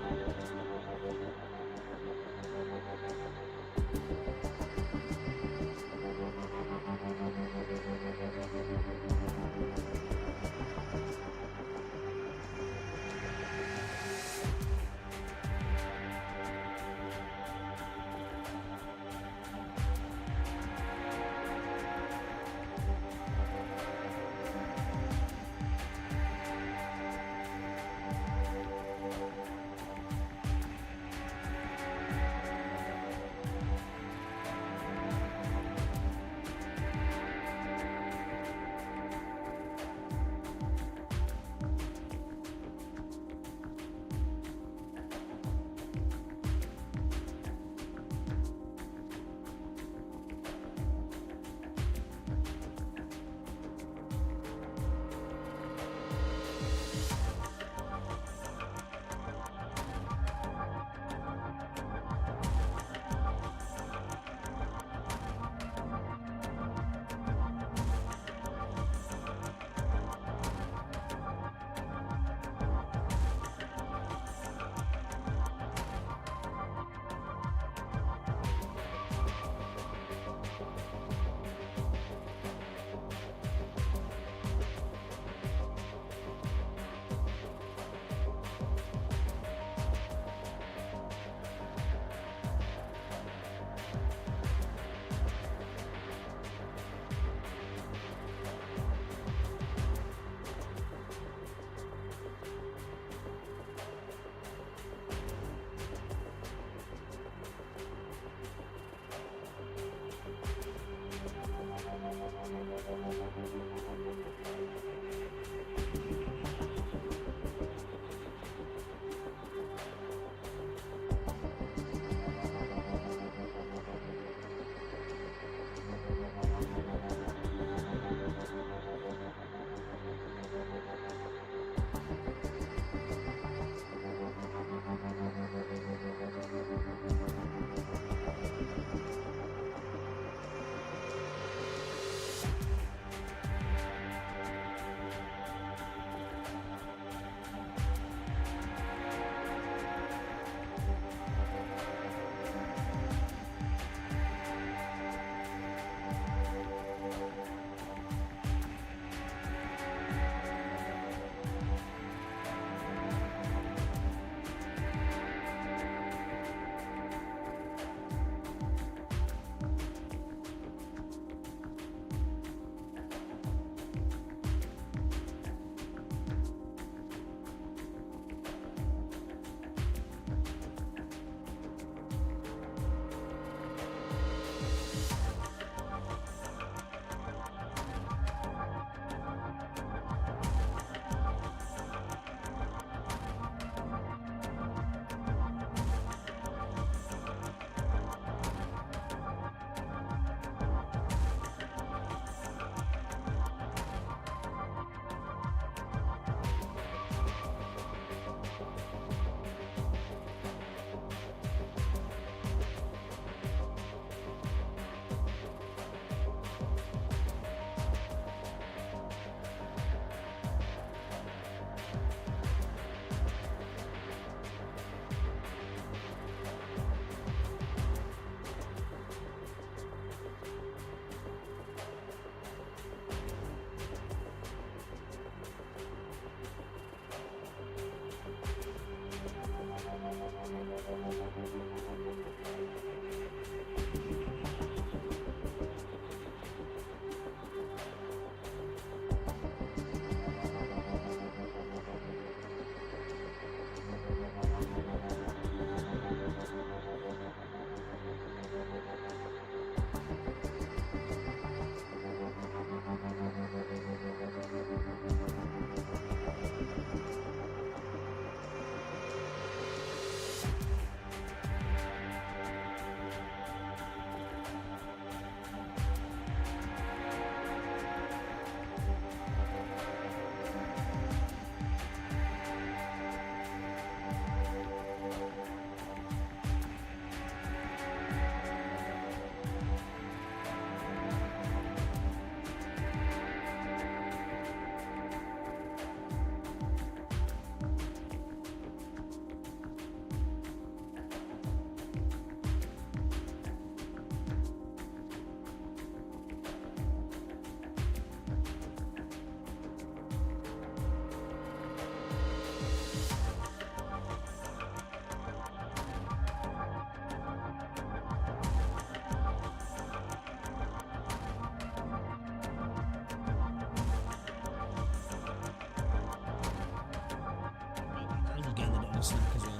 snack as well.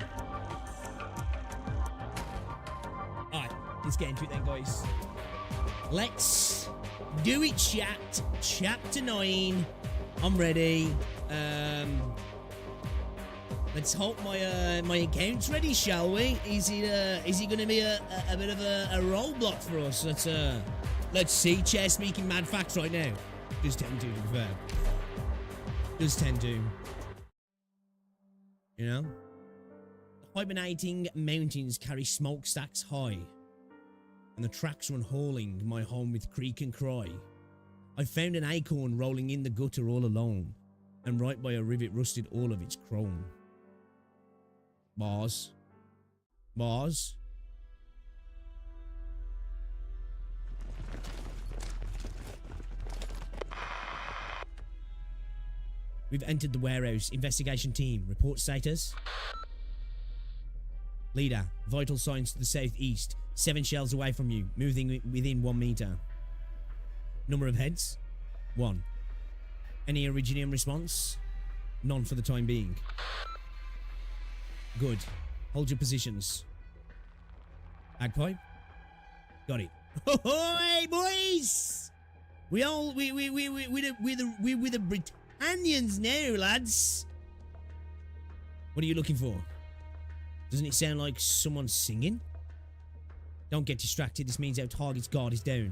Alright, let's get into it then, guys. Let's do it, chat. Chapter 9. I'm ready. Let's hope my account's ready, shall we? Is it gonna be a bit of a roadblock for us? Let's see. Chair speaking mad facts right now. Does tend to be fair. Does tend to. You know? The hibernating mountains carry smokestacks high, and the tracks run hauling my home with creak and cry. I found an acorn rolling in the gutter all alone, and right by a rivet rusted all of its chrome. Bars. Bars. We've entered the warehouse. Investigation team. Report status. Leader. Vital signs to the southeast. 7 shells away from you. Moving within 1 meter. Number of heads? 1. Any Originium response? None for the time being. Good. Hold your positions. Bagpipe? Got it. Oh, hey, boys! We're the Britannians now, lads. What are you looking for? Doesn't it sound like someone singing? Don't get distracted. This means our target's guard is down.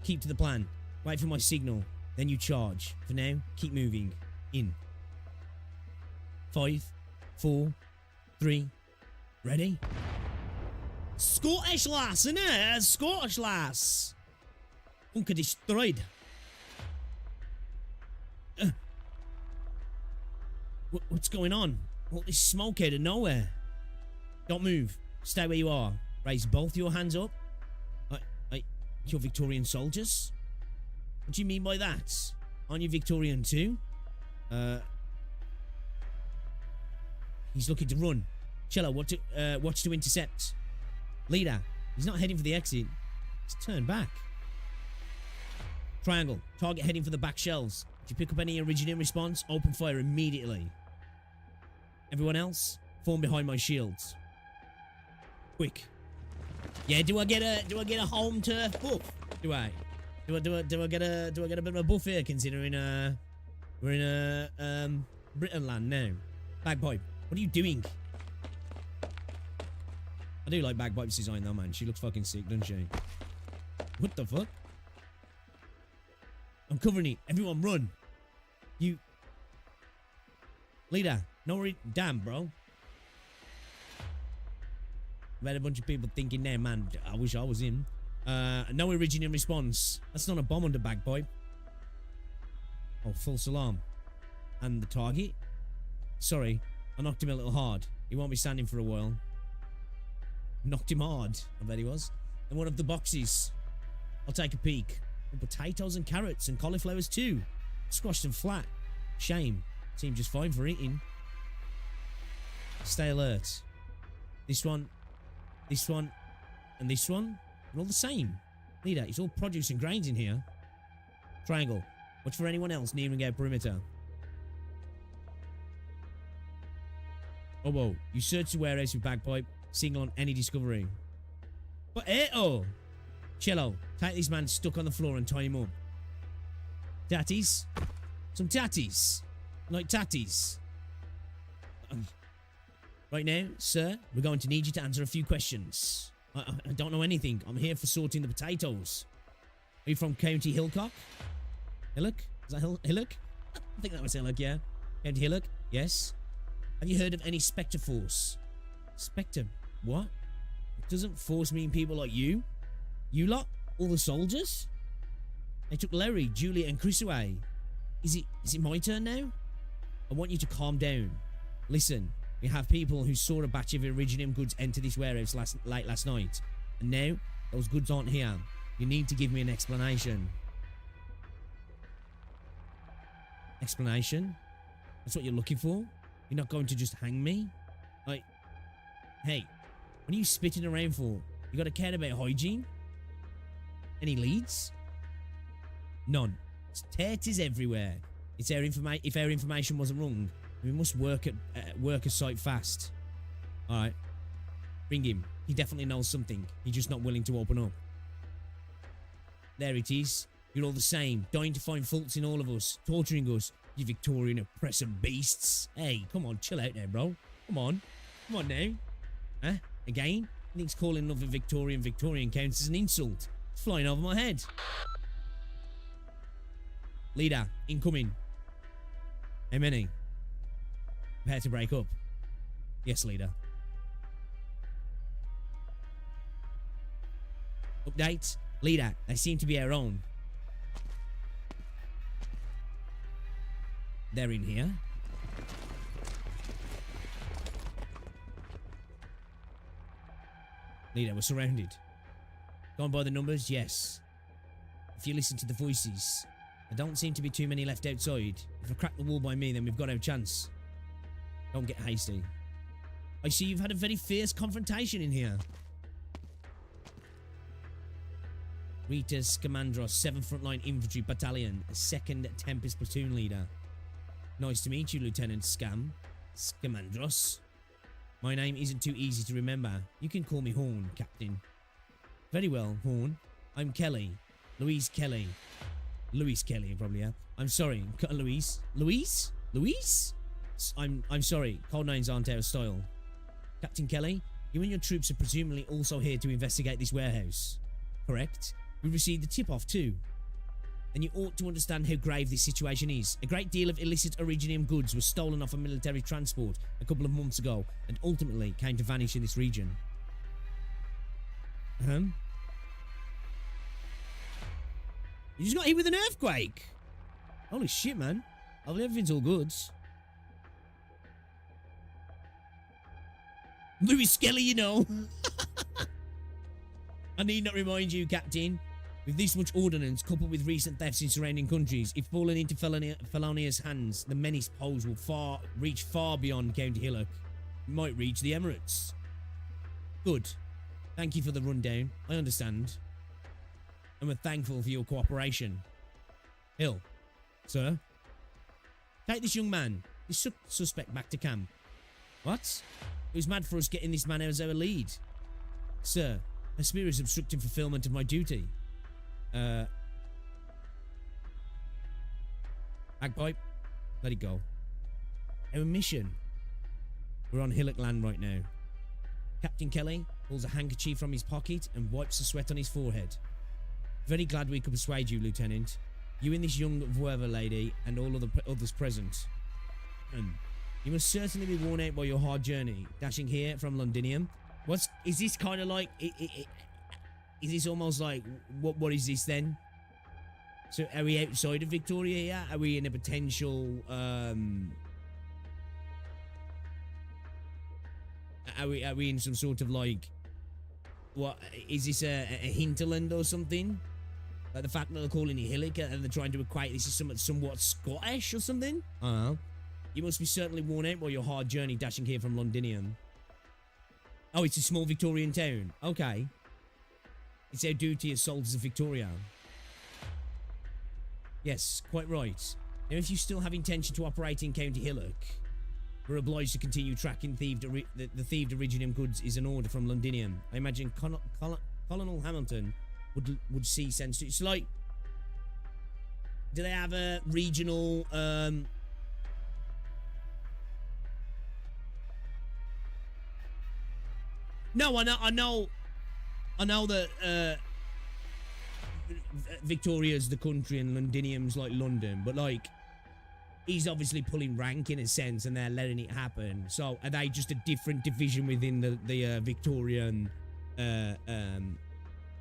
Keep to the plan. Wait for my signal. Then you charge. For now, keep moving. In. 5, 4, 3. Ready? Scottish lass, innit? Scottish lass. Bunker destroyed. What's going on? All this smoke out of nowhere. Don't move. Stay where you are. Raise both your hands up. You're Victorian soldiers? What do you mean by that? Aren't you Victorian too? He's looking to run. Cello, watch to intercept. Leader, he's not heading for the exit. He's turned back. Triangle, target heading for the back shells. If you pick up any Originium response, open fire immediately. Everyone else, form behind my shields. Quick. Yeah, do I get a home turf buff? Do I get a bit of a buff here, considering we're in Britain land now. Bagpipe, what are you doing? I do like Bagpipe's design though, man. She looks fucking sick, doesn't she? What the fuck? I'm covering it. Everyone run. You leader, no damn, bro. I've had a bunch of people thinking there, man, I wish I was in. No Originium response. That's not a bomb under Bagpipe. Oh, false alarm. And the target? Sorry, I knocked him a little hard. He won't be standing for a while. Knocked him hard, I bet he was. And one of the boxes. I'll take a peek. Oh, potatoes and carrots and cauliflowers too. Squashed them flat. Shame. Seemed just fine for eating. Stay alert. This one, and this one are all the same. Leader, it's all produce and grains in here. Triangle, watch for anyone else nearing our perimeter. Obo, you search the warehouse with Bagpipe. Signal on any discovery. But Cello, take this man stuck on the floor and tie him up. Tatties? Some tatties. Like tatties. Right now, sir, we're going to need you to answer a few questions. I don't know anything. I'm here for sorting the potatoes. Are you from County Hillcock? Hillock? Is that Hillock? I think that was Hillock, yeah. County Hillock? Yes. Have you heard of any Spectre Force? Spectre? What? It doesn't force mean people like you? You lot? All the soldiers? They took Larry, Julia and Chris away. Is it my turn now? I want you to calm down. Listen, we have people who saw a batch of Originium goods enter this warehouse late last night. And now, those goods aren't here. You need to give me an explanation. Explanation? That's what you're looking for? You're not going to just hang me? Like, hey, what are you spitting around for? You gotta care about hygiene? Any leads? None. It's taters everywhere. If our information wasn't wrong, We must work a site fast. All right. Bring him. He definitely knows something. He's just not willing to open up. There it is. You're all the same. Dying to find faults in all of us. Torturing us. You Victorian oppressive beasts. Hey, come on. Chill out there, bro. Come on. Come on now. Huh? Again? I think calling another Victorian counts as an insult. It's flying over my head. Leader, incoming. How many? Prepare to break up. Yes, leader. Update. Leader, they seem to be our own. They're in here. Leader, we're surrounded. Gone by the numbers? Yes. If you listen to the voices, there don't seem to be too many left outside. If I crack the wall by me, then we've got our chance. Don't get hasty. I see you've had a very fierce confrontation in here. Ritas Comandros, 7th Frontline Infantry Battalion, 2nd Tempest Platoon Leader. Nice to meet you, Lieutenant Scamandros. My name isn't too easy to remember. You can call me Horn, Captain. Very well, Horn. I'm Kelly. Louise Kelly. Louise Kelly, probably, yeah. I'm sorry, Louise. Louise? Louise? I'm sorry, code names aren't our style. Captain Kelly, you and your troops are presumably also here to investigate this warehouse. Correct? We received the tip-off too. And you ought to understand how grave this situation is. A great deal of illicit Originium goods was stolen off a military transport a couple of months ago and ultimately came to vanish in this region. You just got hit with an earthquake. Holy shit, man. Hopefully everything's all good. Louis Skelly, you know. I need not remind you, Captain. With this much ordnance, coupled with recent thefts in surrounding countries, if fallen into felonious hands, the menace posed will reach far beyond County Hillock. It might reach the Emirates. Good. Thank you for the rundown. I understand. And we're thankful for your cooperation. Hill. Sir? Take this young man, this suspect, back to camp. What? It was mad for us getting this man as our lead. Sir, a spirit is obstructing fulfillment of my duty. Bagpipe, let it go. Our mission. We're on Hillock land right now. Captain Kelly pulls a handkerchief from his pocket and wipes the sweat on his forehead. Very glad we could persuade you, Lieutenant. You and this young Vueva lady and all of the others present. You must certainly be worn out by your hard journey, dashing here from Londinium. Is this kind of like... Is this almost like... What is this then? So are we outside of Victoria here? Are we in a potential... Are we in some sort of like... What? Is this a hinterland or something? Like the fact that they're calling it Hillock and they're trying to equate this as somewhat Scottish or something? I don't know. You must be certainly worn out by your hard journey dashing here from Londinium. Oh, it's a small Victorian town. Okay. It's our duty as soldiers of Victoria. Yes, quite right. Now, if you still have intention to operate in County Hillock, we're obliged to continue tracking the thieved Originium goods is an order from Londinium. I imagine Colonel Hamilton would see sense to it. It's like, do they have a regional No, I know that Victoria's the country and Londinium's like London, but like he's obviously pulling rank in a sense and they're letting it happen. So are they just a different division within the Victorian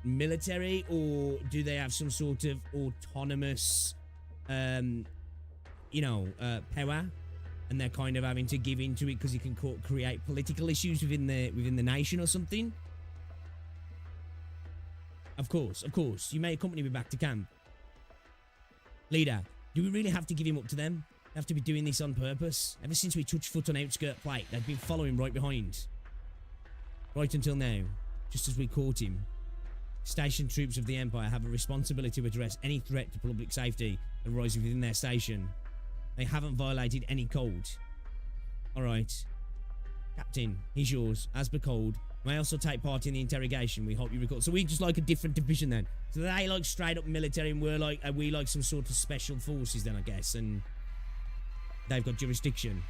military, or do they have some sort of autonomous power, and they're kind of having to give into it because it can create political issues within the nation or something? Of course. You may accompany me back to camp. Leader, do we really have to give him up to them? Have to be doing this on purpose? Ever since we touched foot on Outskirt Plate, they've been following right behind. Right until now, just as we caught him. Station troops of the Empire have a responsibility to address any threat to public safety that arises within their station. They haven't violated any code. Alright. Captain, he's yours. As per code. May also take part in the interrogation. We hope you recall. So we just like a different division then. So they like straight up military and we're like, are we like some sort of special forces then, I guess? And they've got jurisdiction.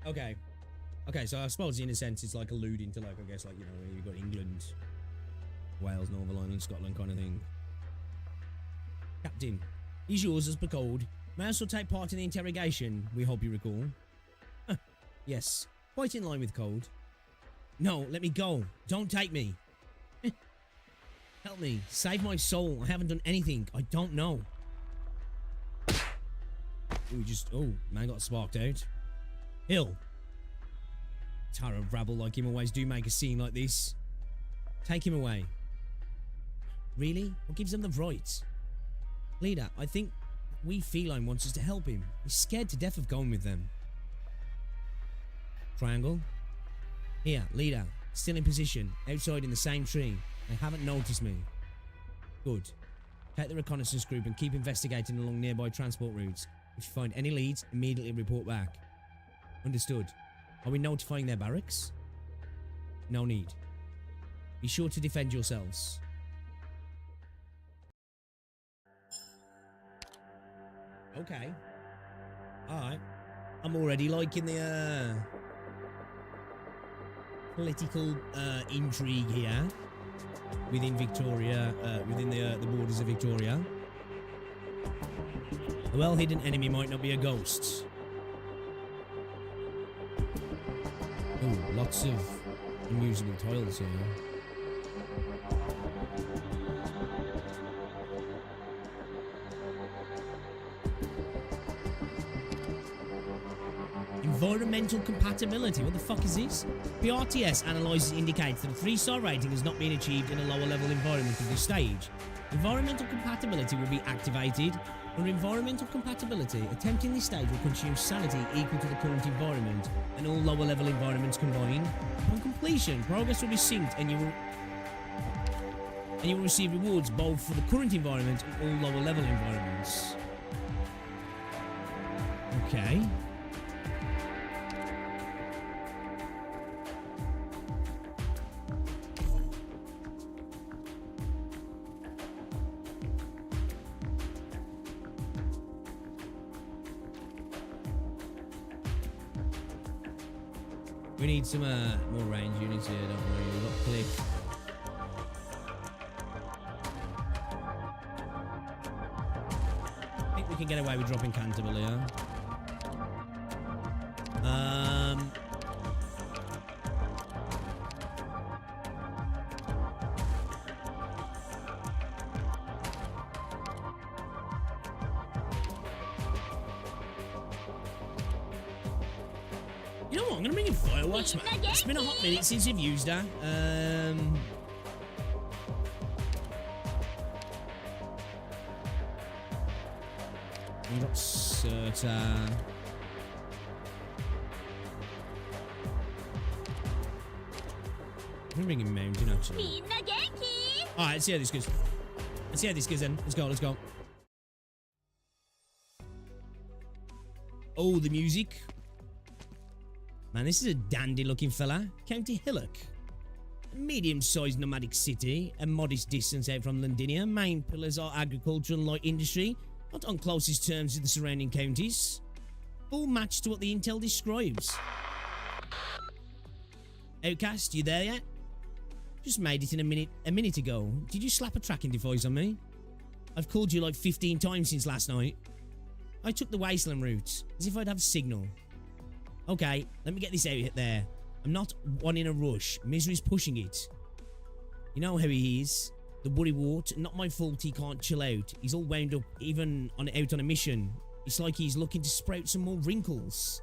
Okay. Okay, so I suppose in a sense it's like alluding to like, I guess like, you know, you've got England, Wales, Northern Ireland, Scotland kind of thing. Captain, he's yours as per code. May also take part in the interrogation, we hope you recall. Yes, quite in line with code. No, let me go. Don't take me. Help me. Save my soul. I haven't done anything. I don't know. Oh, man got sparked out. Hill. Tara of rabble like him always do make a scene like this. Take him away. Really? What gives them the right? Leader, I think we feline wants us to help him. He's scared to death of going with them. Triangle. Here, leader. Still in position. Outside in the same tree. They haven't noticed me. Good. Take the reconnaissance group and keep investigating along nearby transport routes. If you find any leads, immediately report back. Understood. Are we notifying their barracks? No need. Be sure to defend yourselves. Okay. Alright. I'm already liking the political intrigue here within Victoria, within the borders of Victoria. A well-hidden enemy might not be a ghost. Oh, lots of unusable tiles here. Environmental compatibility. What the fuck is this? The RTS analysis indicates that a 3-star rating has not been achieved in a lower level environment of this stage. Environmental compatibility will be activated. Under environmental compatibility, attempting this stage will consume sanity equal to the current environment and all lower level environments combined. Upon completion, progress will be synced and you will receive rewards both for the current environment and all lower level environments. Okay. We need some more range units here, don't we? We've got click. I think we can get away with dropping Canterbury here. You know what? I'm gonna bring in Firewatch, man. It's been a hot minute since I've used her. We got Serta. I'm gonna bring in Mountain actually. Alright, let's see how this goes. Let's see how this goes then. Let's go, let's go. Oh, the music. Man, this is a dandy-looking fella. County Hillock. A medium-sized nomadic city, a modest distance out from Londinia. Main pillars are agriculture and light industry, not on closest terms with the surrounding counties. Full match to what the intel describes. Outcast, you there yet? Just made it in a minute ago. Did you slap a tracking device on me? I've called you like 15 times since last night. I took the Wasteland route, as if I'd have signal. Okay, let me get this out there. I'm not one in a rush. Misery's pushing it. You know how he is. The worrywart. Not my fault he can't chill out. He's all wound up, even out on a mission. It's like he's looking to sprout some more wrinkles.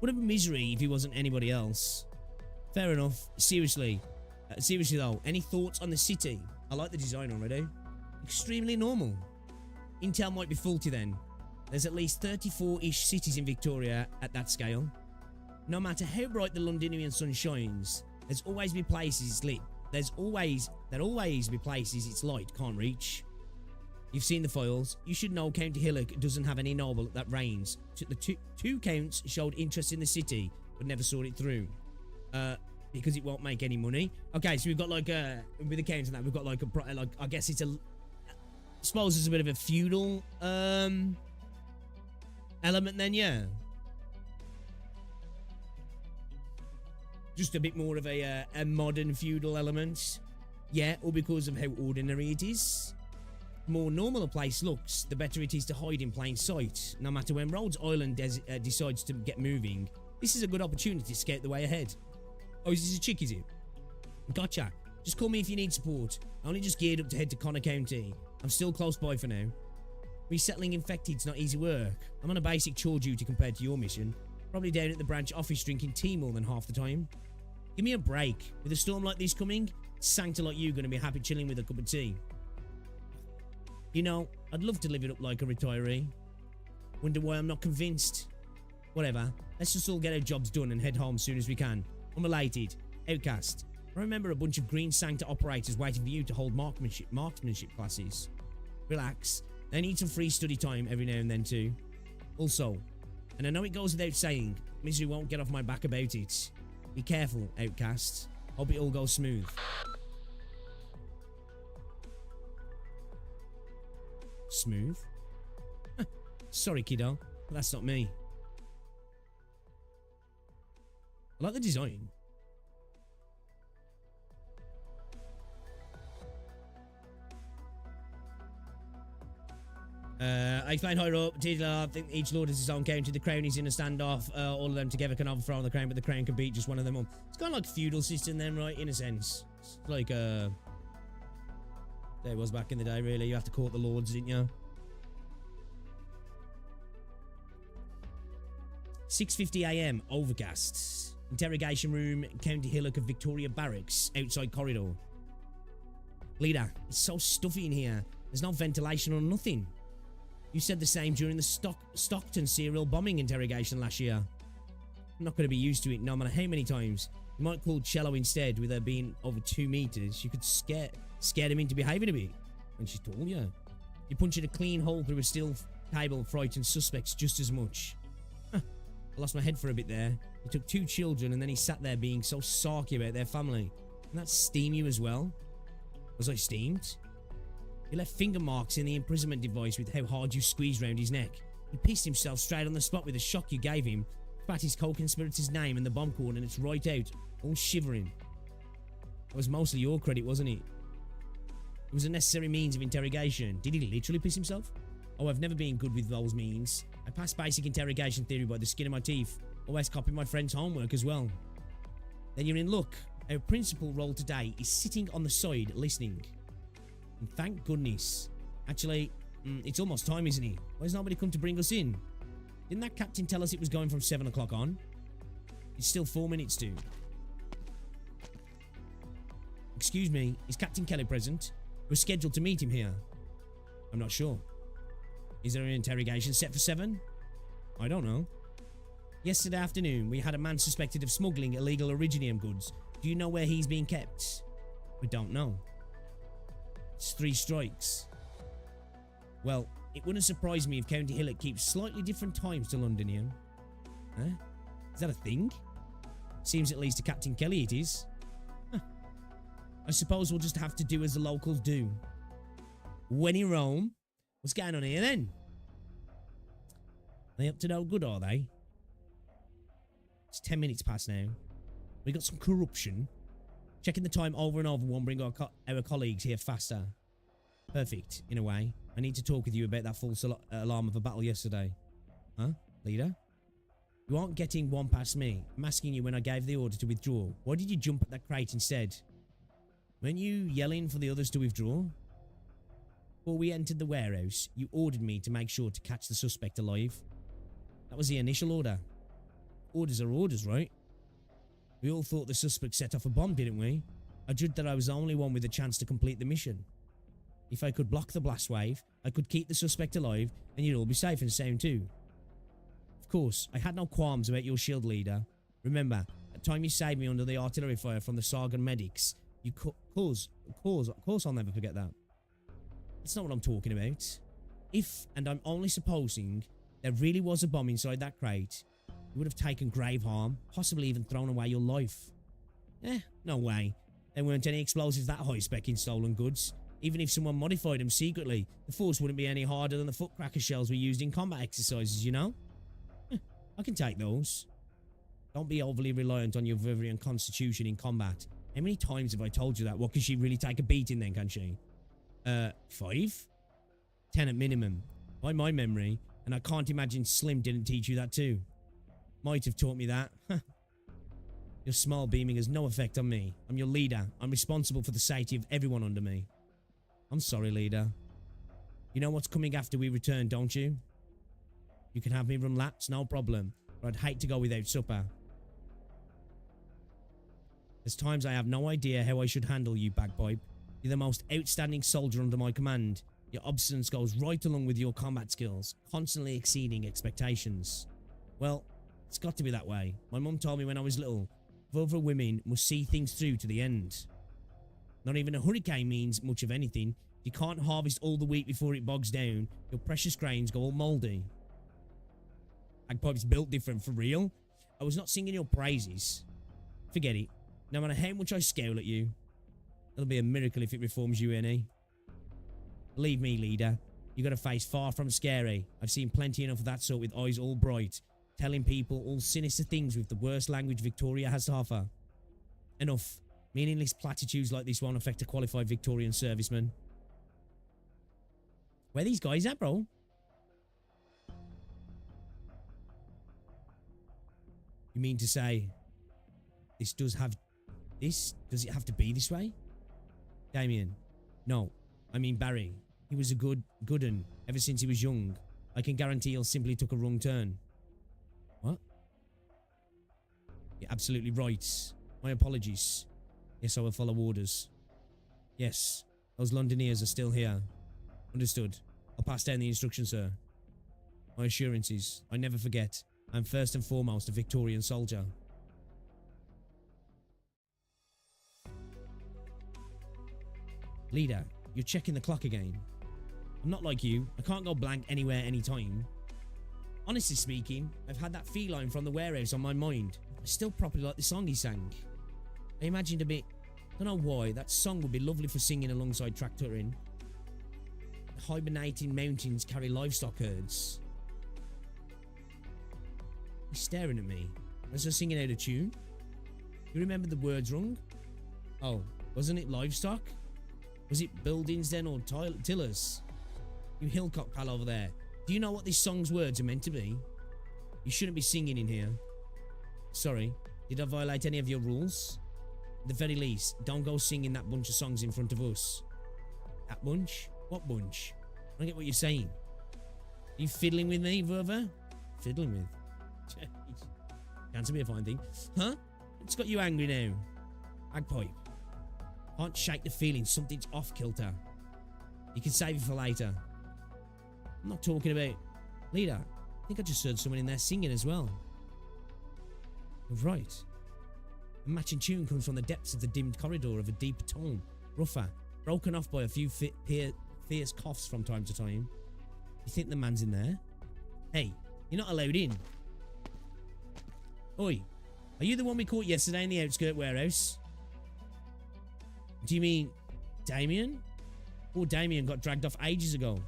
Would have been Misery if he wasn't anybody else. Fair enough. Seriously. Seriously though, any thoughts on the city? I like the design already. Extremely normal. Intel might be faulty then. There's at least 34-ish cities in Victoria at that scale. No matter how bright the Londonian sun shines, there'll always be places it's lit. There'll always be places its light can't reach. You've seen the files. You should know County Hillock doesn't have any noble that reigns. The two counts showed interest in the city, but never saw it through. Because it won't make any money. Okay, so we've got like with the counts and that, we've got like I guess it's I suppose it's a bit of a feudal element then, yeah. Just a bit more of a modern feudal element. Yeah, or because of how ordinary it is. The more normal a place looks, the better it is to hide in plain sight. No matter when Rhodes Island decides to get moving, this is a good opportunity to scout the way ahead. Oh, is this a chick, is it? Gotcha. Just call me if you need support. I only just geared up to head to Connor County. I'm still close by for now. Resettling infected's not easy work. I'm on a basic chore duty compared to your mission. Probably down at the branch office drinking tea more than half the time. Give me a break. With a storm like this coming, Sancta like you gonna be happy chilling with a cup of tea. You know, I'd love to live it up like a retiree. Wonder why I'm not convinced. Whatever. Let's just all get our jobs done and head home as soon as we can. Unrelated. Outcast. I remember a bunch of green Sancta operators waiting for you to hold marksmanship classes. Relax. They need some free study time every now and then too. Also, and I know it goes without saying, Misery won't get off my back about it. Be careful, outcasts. Hope it all goes smooth. Smooth? Sorry, kiddo, but that's not me. I like the design. I explained higher up. I think each lord has his own county. The crown is in a standoff. All of them together can overthrow on the crown, but the crown can beat just one of them up. It's kind of like a feudal system then, right? In a sense. It's like there it was back in the day, really. You have to court the lords, didn't you? 6:50 AM, overcast. Interrogation room, County Hillock of Victoria Barracks, outside corridor. Leader, it's so stuffy in here. There's no ventilation or nothing. You said the same during the Stockton serial bombing interrogation last year. I'm not going to be used to it no matter how many times. You might call Cello instead, with her being over 2 meters. You could scare him into behaving a bit. And she's tall, yeah. You're punching a clean hole through a steel table, frightened suspects just as much. Huh. I lost my head for a bit there. He took 2 children and then he sat there being so sarky about their family. And that steam you as well? Was I steamed? He left finger marks in the imprisonment device with how hard you squeezed round his neck. He pissed himself straight on the spot with the shock you gave him, spat his co-conspirator's name and the bomb cord, and it's right out, all shivering. That was mostly your credit, wasn't it? It was a necessary means of interrogation. Did he literally piss himself? Oh, I've never been good with those means. I passed basic interrogation theory by the skin of my teeth. Always copying my friend's homework as well. Then you're in luck. Our principal role today is sitting on the side listening. And thank goodness. Actually, it's almost time, isn't it? Why has nobody come to bring us in? Didn't that captain tell us it was going from 7 o'clock on? It's still 4 minutes to. Excuse me, is Captain Kelly present? We're scheduled to meet him here. I'm not sure. Is there an interrogation set for 7? I don't know. Yesterday afternoon, we had a man suspected of smuggling illegal Originium goods. Do you know where he's being kept? We don't know. It's 3 strikes. Well, it wouldn't surprise me if County Hillock keeps slightly different times to Londonium. Huh? Is that a thing? Seems at least to Captain Kelly it is. Huh. I suppose we'll just have to do as the locals do. When in Rome. What's going on here then? Are they up to no good, are they? It's 10 minutes past now. We got some corruption. Checking the time over and over won't bring our colleagues here faster. Perfect, in a way. I need to talk with you about that false alarm of a battle yesterday. Huh, leader? You aren't getting one past me. I'm asking you when I gave the order to withdraw. Why did you jump at that crate instead? Weren't you yelling for the others to withdraw? Before we entered the warehouse, you ordered me to make sure to catch the suspect alive. That was the initial order. Orders are orders, right? We all thought the suspect set off a bomb, didn't we? I judged that I was the only one with a chance to complete the mission. If I could block the blast wave, I could keep the suspect alive, and you'd all be safe and sound too. Of course, I had no qualms about your shield leader. Remember, at the time you saved me under the artillery fire from the Sargon medics, of course, I'll never forget that. That's not what I'm talking about. If, and I'm only supposing, there really was a bomb inside that crate, you would have taken grave harm, possibly even thrown away your life. No way. There weren't any explosives that high spec in stolen goods. Even if someone modified them secretly, the force wouldn't be any harder than the footcracker shells we used in combat exercises, you know? I can take those. Don't be overly reliant on your Vivrian constitution in combat. How many times have I told you that? What, can she really take a beating then, can she? 5? 10 at minimum. By my memory, and I can't imagine Slim didn't teach you that too. Might have taught me that. Your small beaming has no effect on me. I'm your leader. I'm responsible for the safety of everyone under me. I'm sorry, leader. You know what's coming after we return, don't you? You can have me run laps, no problem. But I'd hate to go without supper. There's times I have no idea how I should handle you, Bagpipe. You're the most outstanding soldier under my command. Your obstinance goes right along with your combat skills, constantly exceeding expectations. Well, it's got to be that way. My mum told me when I was little, other women must see things through to the end. Not even a hurricane means much of anything. If you can't harvest all the wheat before it bogs down, your precious grains go all mouldy. Bagpipe's built different, for real. I was not singing your praises. Forget it. No matter how much I scowl at you, it'll be a miracle if it reforms you any. Believe me, leader, you got a face far from scary. I've seen plenty enough of that sort with eyes all bright, telling people all sinister things with the worst language Victoria has to offer. Enough. Meaningless platitudes like this won't affect a qualified Victorian serviceman. Where are these guys at, bro? You mean to say does it have to be this way? Damien. No, I mean Barry. He was a good un ever since he was young. I can guarantee he'll simply took a wrong turn. What? You're absolutely right. My apologies. Yes, I will follow orders. Yes, those Londoners are still here. Understood. I'll pass down the instructions, sir. My assurances, I never forget. I'm first and foremost a Victorian soldier. Leader, you're checking the clock again. I'm not like you. I can't go blank anywhere, anytime. Honestly speaking, I've had that feline from the warehouse on my mind. I still properly like the song he sang. I imagined a bit, don't know why, that song would be lovely for singing alongside tractoring. The hibernating mountains carry livestock herds. He's staring at me. Was I singing out of tune? You remember the words wrong? Oh, wasn't it livestock? Was it buildings then, or tillers? You hillcock pal over there. Do you know what this song's words are meant to be? You shouldn't be singing in here. Sorry, did I violate any of your rules? At the very least, don't go singing that bunch of songs in front of us. That bunch? What bunch? I don't get what you're saying. Are you fiddling with me, Verva? Fiddling with? Can't be a fine thing. Huh? What's got you angry now? Bagpipe. Can't shake the feeling something's off kilter. You can save it for later. I'm not talking about... Leader, I think I just heard someone in there singing as well. You're right. A matching tune comes from the depths of the dimmed corridor of a deeper tone, rougher, broken off by a few fierce coughs from time to time. You think the man's in there? Hey, you're not allowed in. Oi, are you the one we caught yesterday in the outskirt warehouse? Do you mean Damien? Poor Damien got dragged off ages ago.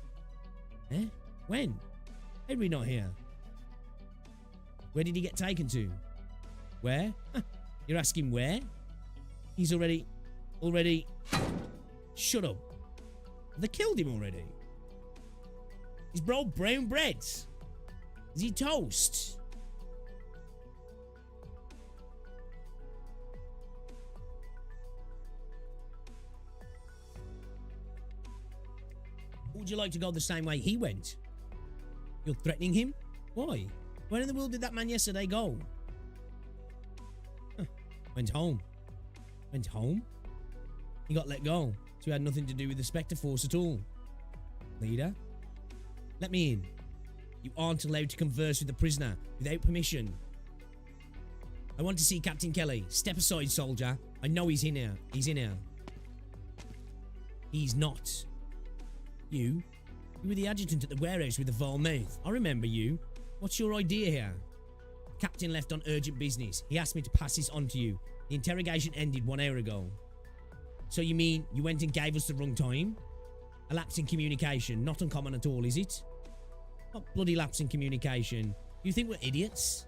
Eh? When? How'd we not hear? Where did he get taken to? Where? You're asking where? He's already... Shut up. They killed him already. He's brought brown bread. Is he toast? Would you like to go the same way he went? You're threatening him? Why? Where in the world did that man yesterday go? Went home. Went home? He got let go. So he had nothing to do with the Spectre Force at all. Leader? Let me in. You aren't allowed to converse with the prisoner without permission. I want to see Captain Kelly. Step aside, soldier. I know he's in here. He's in here. He's not. You were the adjutant at the warehouse with the vile mouth. I remember you. What's your idea here? The captain left on urgent business. He asked me to pass this on to you. The interrogation ended 1 hour ago. So you mean you went and gave us the wrong time? A lapse in communication. Not uncommon at all, is it? What bloody lapse in communication? You think we're idiots?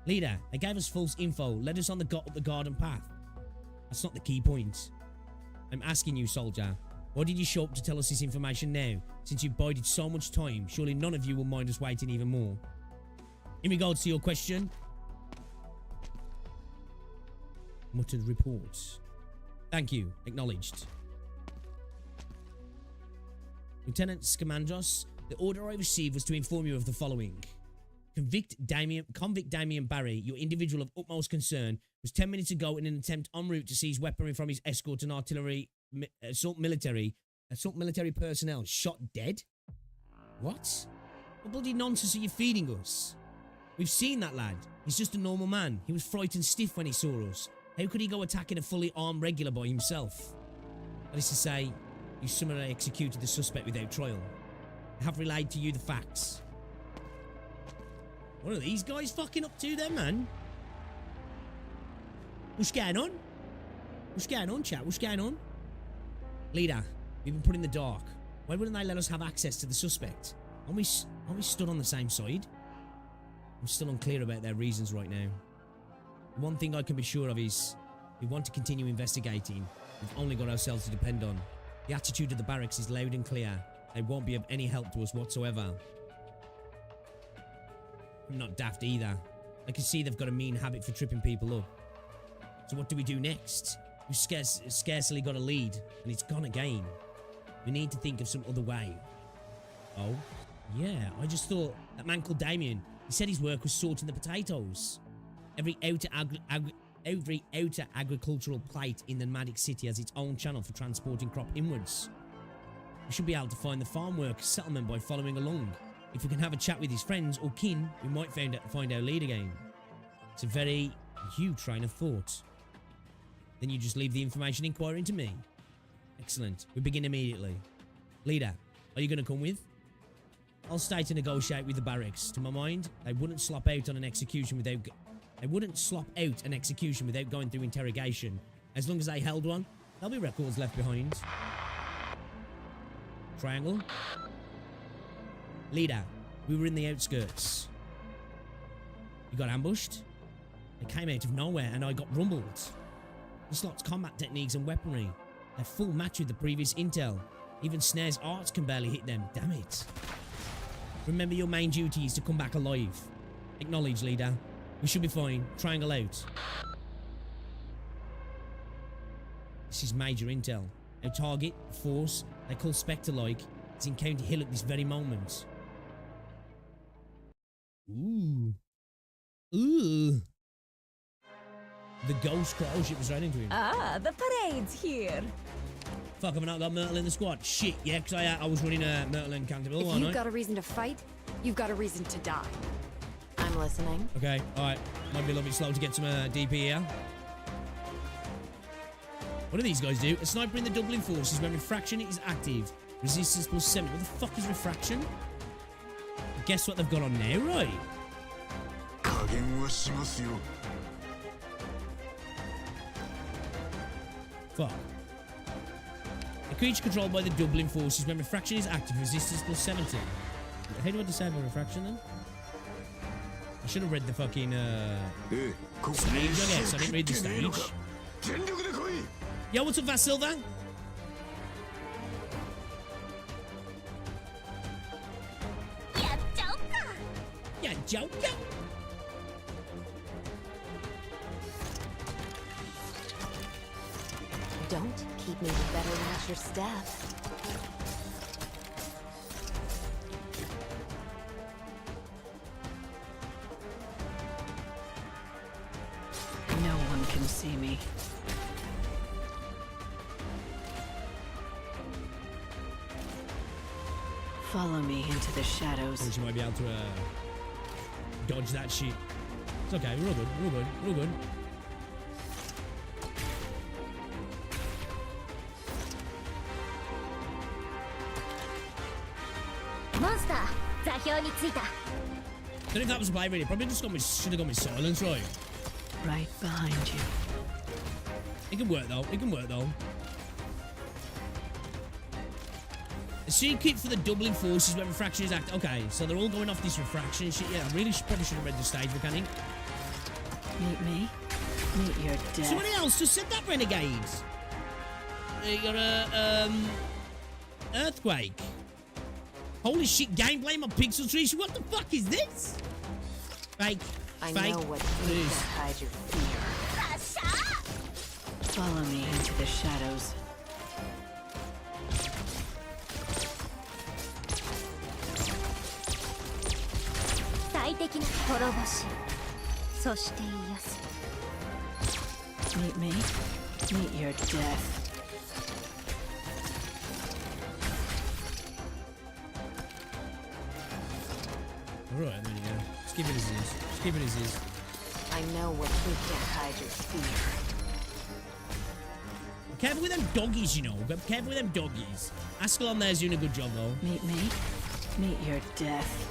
Leader, they gave us false info, led us on up the garden path. That's not the key point. I'm asking you, soldier, why did you show up to tell us this information now? Since you've bided so much time, surely none of you will mind us waiting even more. In regards to your question, muttered report. Thank you, acknowledged. Lieutenant Scamandros, the order I received was to inform you of the following. Convict Damien Barry, your individual of utmost concern, was 10 minutes ago in an attempt en route to seize weaponry from his escort and assault military personnel shot dead? What? What bloody nonsense are you feeding us? We've seen that lad. He's just a normal man. He was frightened stiff when he saw us. How could he go attacking a fully armed regular by himself? That is to say, you summarily executed the suspect without trial. I have relayed to you the facts. What are these guys fucking up to then, man? What's going on? What's going on, chat? What's going on? Leader, we've been put in the dark. Why wouldn't they let us have access to the suspect? Aren't we stood on the same side? I'm still unclear about their reasons right now. One thing I can be sure of is, we want to continue investigating. We've only got ourselves to depend on. The attitude of the barracks is loud and clear. They won't be of any help to us whatsoever. I'm not daft either. I can see they've got a mean habit for tripping people up. So what do we do next? We've scarcely got a lead, and it's gone again. We need to think of some other way. Oh? Yeah, I just thought that man called Damien, he said his work was sorting the potatoes. Every outer agricultural plate in the nomadic city has its own channel for transporting crop inwards. We should be able to find the farm worker settlement by following along. If we can have a chat with his friends or kin, we might find our lead again. It's a very huge train of thought. Then you just leave the information inquiring to me. Excellent. We begin immediately. Leader, are you going to come with? I'll stay to negotiate with the barracks. To my mind, they wouldn't slop out an execution without going through interrogation. As long as they held one, there'll be records left behind. Triangle. Leader, we were in the outskirts. You got ambushed? They came out of nowhere and I got rumbled. The slot's combat techniques and weaponry. They're full match with the previous intel. Even Snare's arts can barely hit them. Damn it. Remember your main duty is to come back alive. Acknowledge, leader. We should be fine. Triangle out. This is major intel. Our target, force, they call Spectre-like, is in County Hill at this very moment. Ooh. Ooh. The ghost crowd ship was right into him. Ah, the parade's here. Fuck, have I not got Myrtle in the squad? Shit, yeah, because I was running Myrtle and Canterville, If you've got a reason to fight, you've got a reason to die. I'm listening. Okay, alright. Might be a little bit slow to get some DP here. What do these guys do? A sniper in the doubling forces when refraction is active. Resistance plus 7. What the fuck is refraction? Guess what they've got on now, right? Fuck. A creature controlled by the doubling forces when refraction is active, resistance plus 70. How do I disable refraction then? I should have read the fucking stage, I guess. I didn't read the stage. Yo, what's up, Vasilva? Yeah, Joker! Yeah, Joker! Don't keep me to better match your staff. No one can see me. Follow me into the shadows. She might be able to dodge that shit. It's okay. We're all good. We're all good. We're all good. Monster, 座標に着いた。 I don't know if that was a play really. Probably just should have gone with silence, right? Right behind you. It can work though. It can work though. The secret for the doubling force is when refraction is active. Okay, so they're all going off this refraction shit. Yeah, I really probably should have read the stage mechanic. Meet me. Meet your death. Somebody else just said that, Renegades. You're a earthquake. Holy shit! Gameplay on pixel trees. What the fuck is this? Fake. I Fake. know what you do to hide your fear. Follow me into the shadows. Meet me. Meet your death. Alright, there you go. Just keep it as is. Just keep it as is. I know what you can hide your fear. Careful with them doggies, you know. Careful with them doggies. Ascalon there's doing a good job, though. Meet me. Meet your death.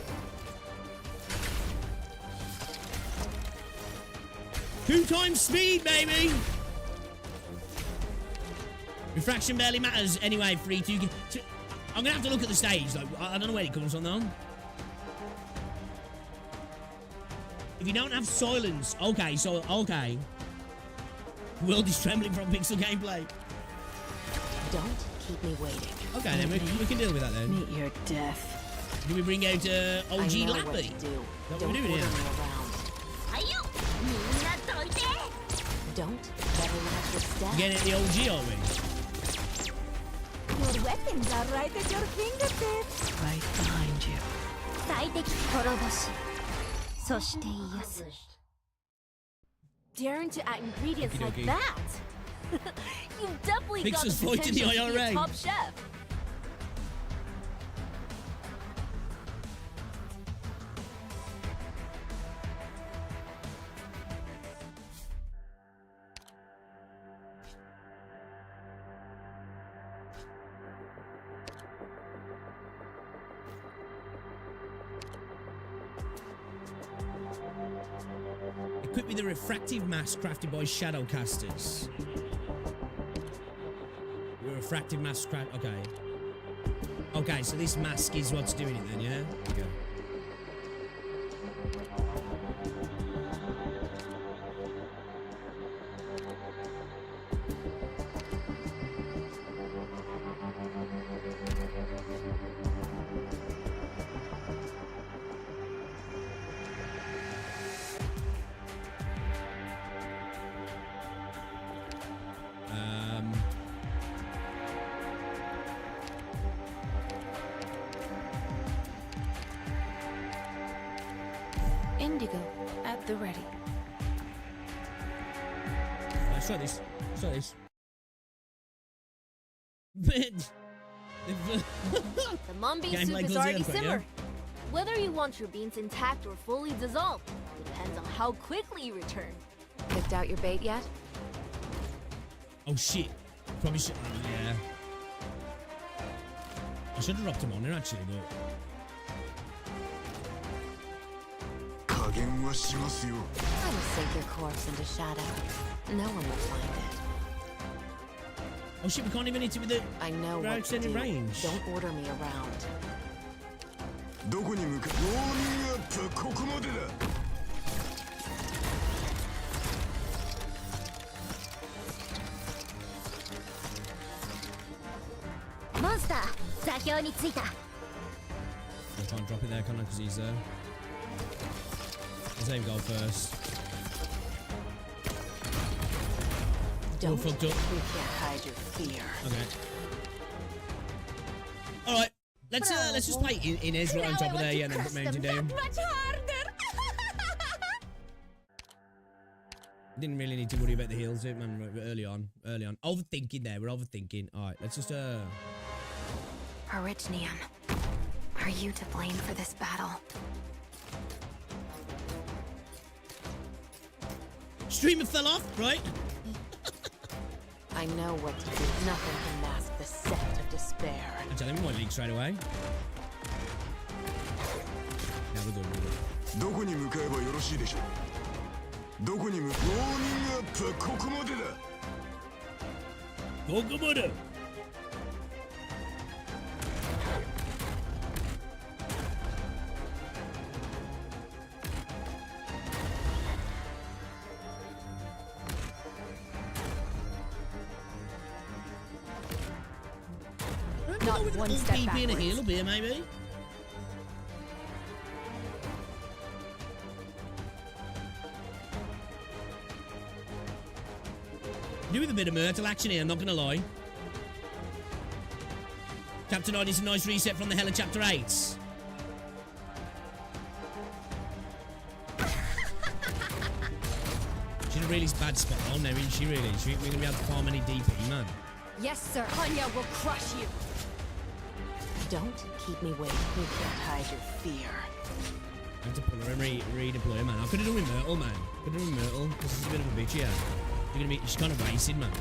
2 times speed, baby! Refraction barely matters anyway, 3-2. I'm gonna have to look at the stage. Like, I don't know where it comes from, though. If you don't have silence, okay, so, okay. World is trembling from pixel gameplay. Don't keep me waiting. Okay, then we can deal with that then. Meet your death. Do we bring out OG Lappy? What are we doing here? Don't ever let your step. Getting at the OG, are we? Your weapons are right at your fingertips. Right behind you. Daring to add ingredients Okey-dokey. like that? You've definitely got the Pixel's fighting the potential to be a IRA. top chef. Equipped with a refractive mask crafted by shadowcasters. Your refractive mask craft. Okay. Okay, so this mask is what's doing it then, yeah? Okay. Indigo at the ready. Let's try this. Let's try this. The mung bean Gameplay soup is goes already in, but yeah. simmered. Whether you want your beans intact or fully dissolved depends on how quickly you return. Picked out your bait yet? Oh shit. Probably should. Yeah. I should have dropped him on there actually, but. I will sink your corpse into shadow. No one will find it. Oh shit, we can't even hit it with the I know what to extended do. range. Don't order me around. Monster, 座標に着いた。 I can't drop it there, can I? Because he's there. Let's let him go first. Don't. All fucked up. You can't hide your fear. Okay. All right. Let's just play in Ezra on top of there, yeah, and then put Mountain down. Much harder. Didn't really need to worry about the heals, man. Early on. Overthinking there. We're overthinking. All right. Let's just Perichnium. are you to blame for this battle? Streamer fell off, right? I know what to do. Nothing can mask the scent of despair. I'm telling him, leak straight away. Now we're good. どこに向かえばよろしいでしょう。どこに向かウォーミングアップはここまでだ。ここまで。Not one step being a backwards. heal beer, maybe. Do with a bit of Myrtle action here, I'm not gonna lie. Chapter 9 is a nice reset from the hell of Chapter 8. She's in a really bad spot. Oh no, isn't she really? We're gonna be able to farm any DP, man. Yes, sir. Anya will crush you. Don't keep me waiting. You can't hide your fear. I have to pull her and redeploy her, man. I could have done with Myrtle, man. Could have done with Myrtle. This is a bit of a bitch, yeah. She's kind of wasted, man.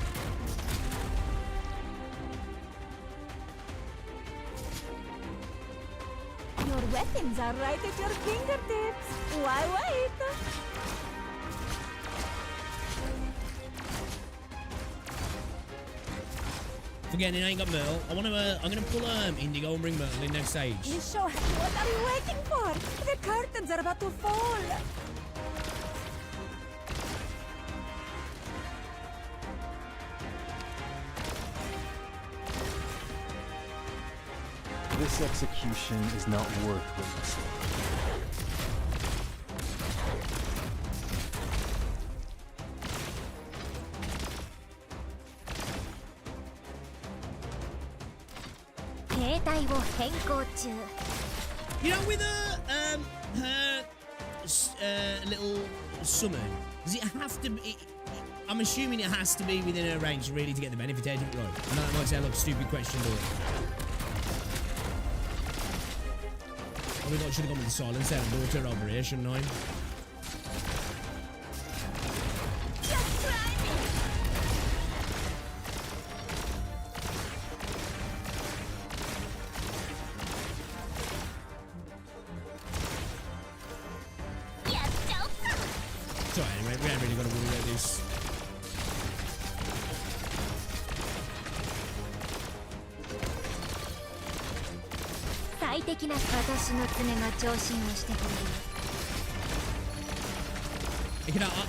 Your weapons are right at your fingertips. Why wait? Forgetting I ain't got Myrtle. I'm gonna pull Indigo and bring Myrtle in next stage. You show what are you waiting for? The curtains are about to fall. This execution is not worth witnessing. You know, with her little summon, does it have to be? I'm assuming it has to be within her range really to get the benefit out of it, right? I know that might sound like a stupid question, but I should have gone with the silence out and daughter over here, shouldn't I? Sorry, anyway, we haven't really got to worry about this.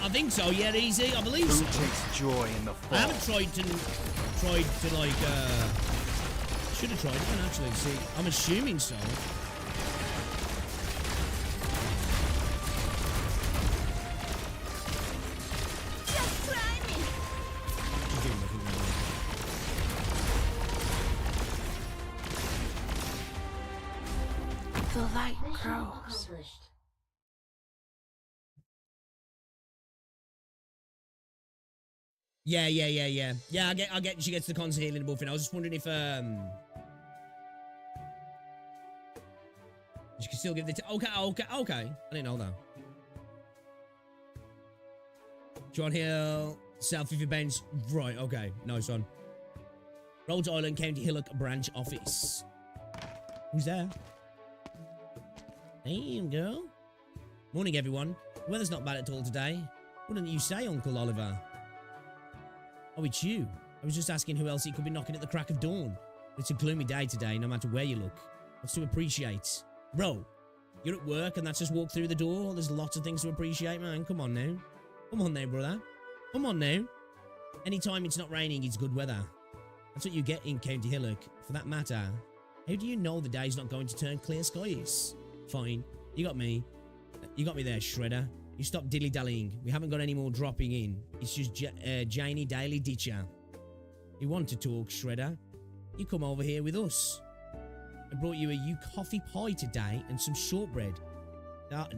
I think so, yeah, easy. I believe so. Who takes joy in the fall? I haven't tried to like, should have tried it, actually. See, I'm assuming so. The light grows. Yeah. Yeah, I get she gets the constant healing buffing. I was just wondering if she can still give the okay. I didn't know that. John Hill, South of your bench. Right, okay. Nice one. Rhodes Island County Hillock branch office. Who's there? Damn, girl. Morning, everyone. The weather's not bad at all today. Wouldn't you say, Uncle Oliver? Oh, it's you. I was just asking who else it could be knocking at the crack of dawn. It's a gloomy day today, no matter where you look. What's to appreciate? Bro, you're at work and that's just walked through the door. There's lots of things to appreciate, man. Come on now. Come on now, brother. Come on now. Anytime it's not raining, it's good weather. That's what you get in County Hillock. For that matter, how do you know the day's not going to turn clear skies? Fine. You got me. You got me there, Shredder. You stop dilly-dallying. We haven't got any more dropping in. It's just Janie Daily Ditcher. You want to talk, Shredder? You come over here with us. I brought you a coffee pie today and some shortbread.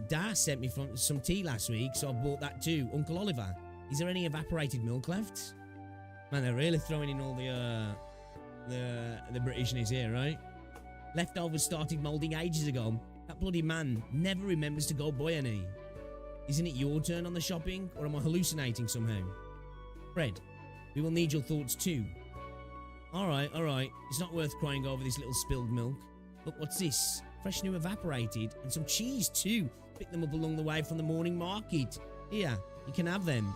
Dad sent me some tea last week, so I bought that too. Uncle Oliver, is there any evaporated milk left? Man, they're really throwing in all the Britishness here, right? Leftovers started moulding ages ago. That bloody man never remembers to go buy any. Isn't it your turn on the shopping, or am I hallucinating somehow? Fred, we will need your thoughts too. Alright. It's not worth crying over this little spilled milk. Look, what's this? Fresh new evaporated, and some cheese too. Picked them up along the way from the morning market. Here, you can have them.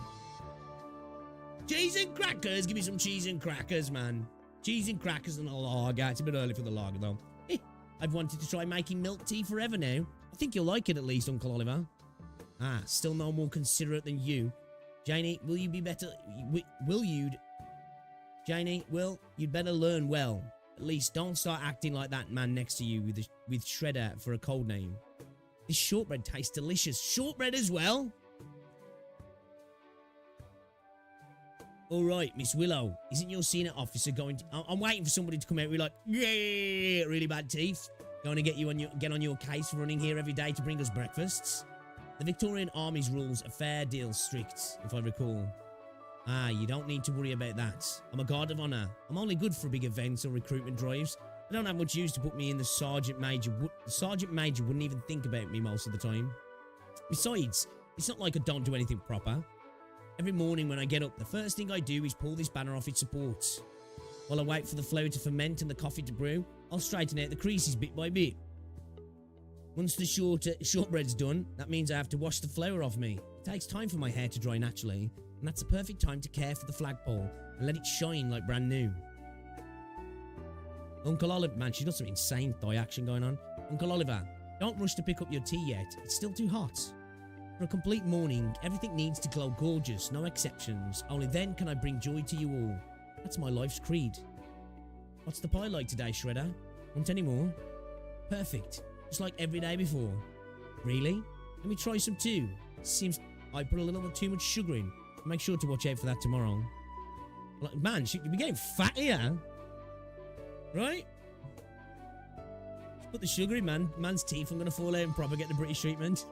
Cheese and crackers? Give me some cheese and crackers, man. Cheese and crackers and a lager. It's a bit early for the lager, though. I've wanted to try making milk tea forever now. I think you'll like it at least, Uncle Oliver. Ah, still no more considerate than you. Janie, will you be better? Janie, you'd better learn well. At least don't start acting like that man next to you with Shredder for a code name. This shortbread tastes delicious. Shortbread as well? Alright, Miss Willow. Isn't your senior officer going to... I'm waiting for somebody to come out with like, yeah, really bad teeth. Going to get on your case for running here every day to bring us breakfasts. The Victorian Army's rules are fair deal strict, if I recall. Ah, you don't need to worry about that. I'm a guard of honor. I'm only good for big events or recruitment drives. I don't have much use to put me in the sergeant major. The sergeant major wouldn't even think about me most of the time. Besides, it's not like I don't do anything proper. Every morning when I get up, the first thing I do is pull this banner off its supports. While I wait for the flour to ferment and the coffee to brew, I'll straighten out the creases bit by bit. Once the shortbread's done, that means I have to wash the flour off me. It takes time for my hair to dry naturally, and that's the perfect time to care for the flagpole and let it shine like brand new. Uncle Oliver, man, she's got some insane thigh action going on. Uncle Oliver, don't rush to pick up your tea yet. It's still too hot. For a complete morning, everything needs to glow gorgeous, no exceptions. Only then can I bring joy to you all. That's my life's creed. What's the pie like today, Shredder? Want any more? Perfect. Just like every day before. Really? Let me try some too. Seems I put a little bit too much sugar in. Make sure to watch out for that tomorrow. Like, man, you'll be getting fat here. Right? Just put the sugar in, man. Man's teeth. I'm going to fall out and probably get the British treatment.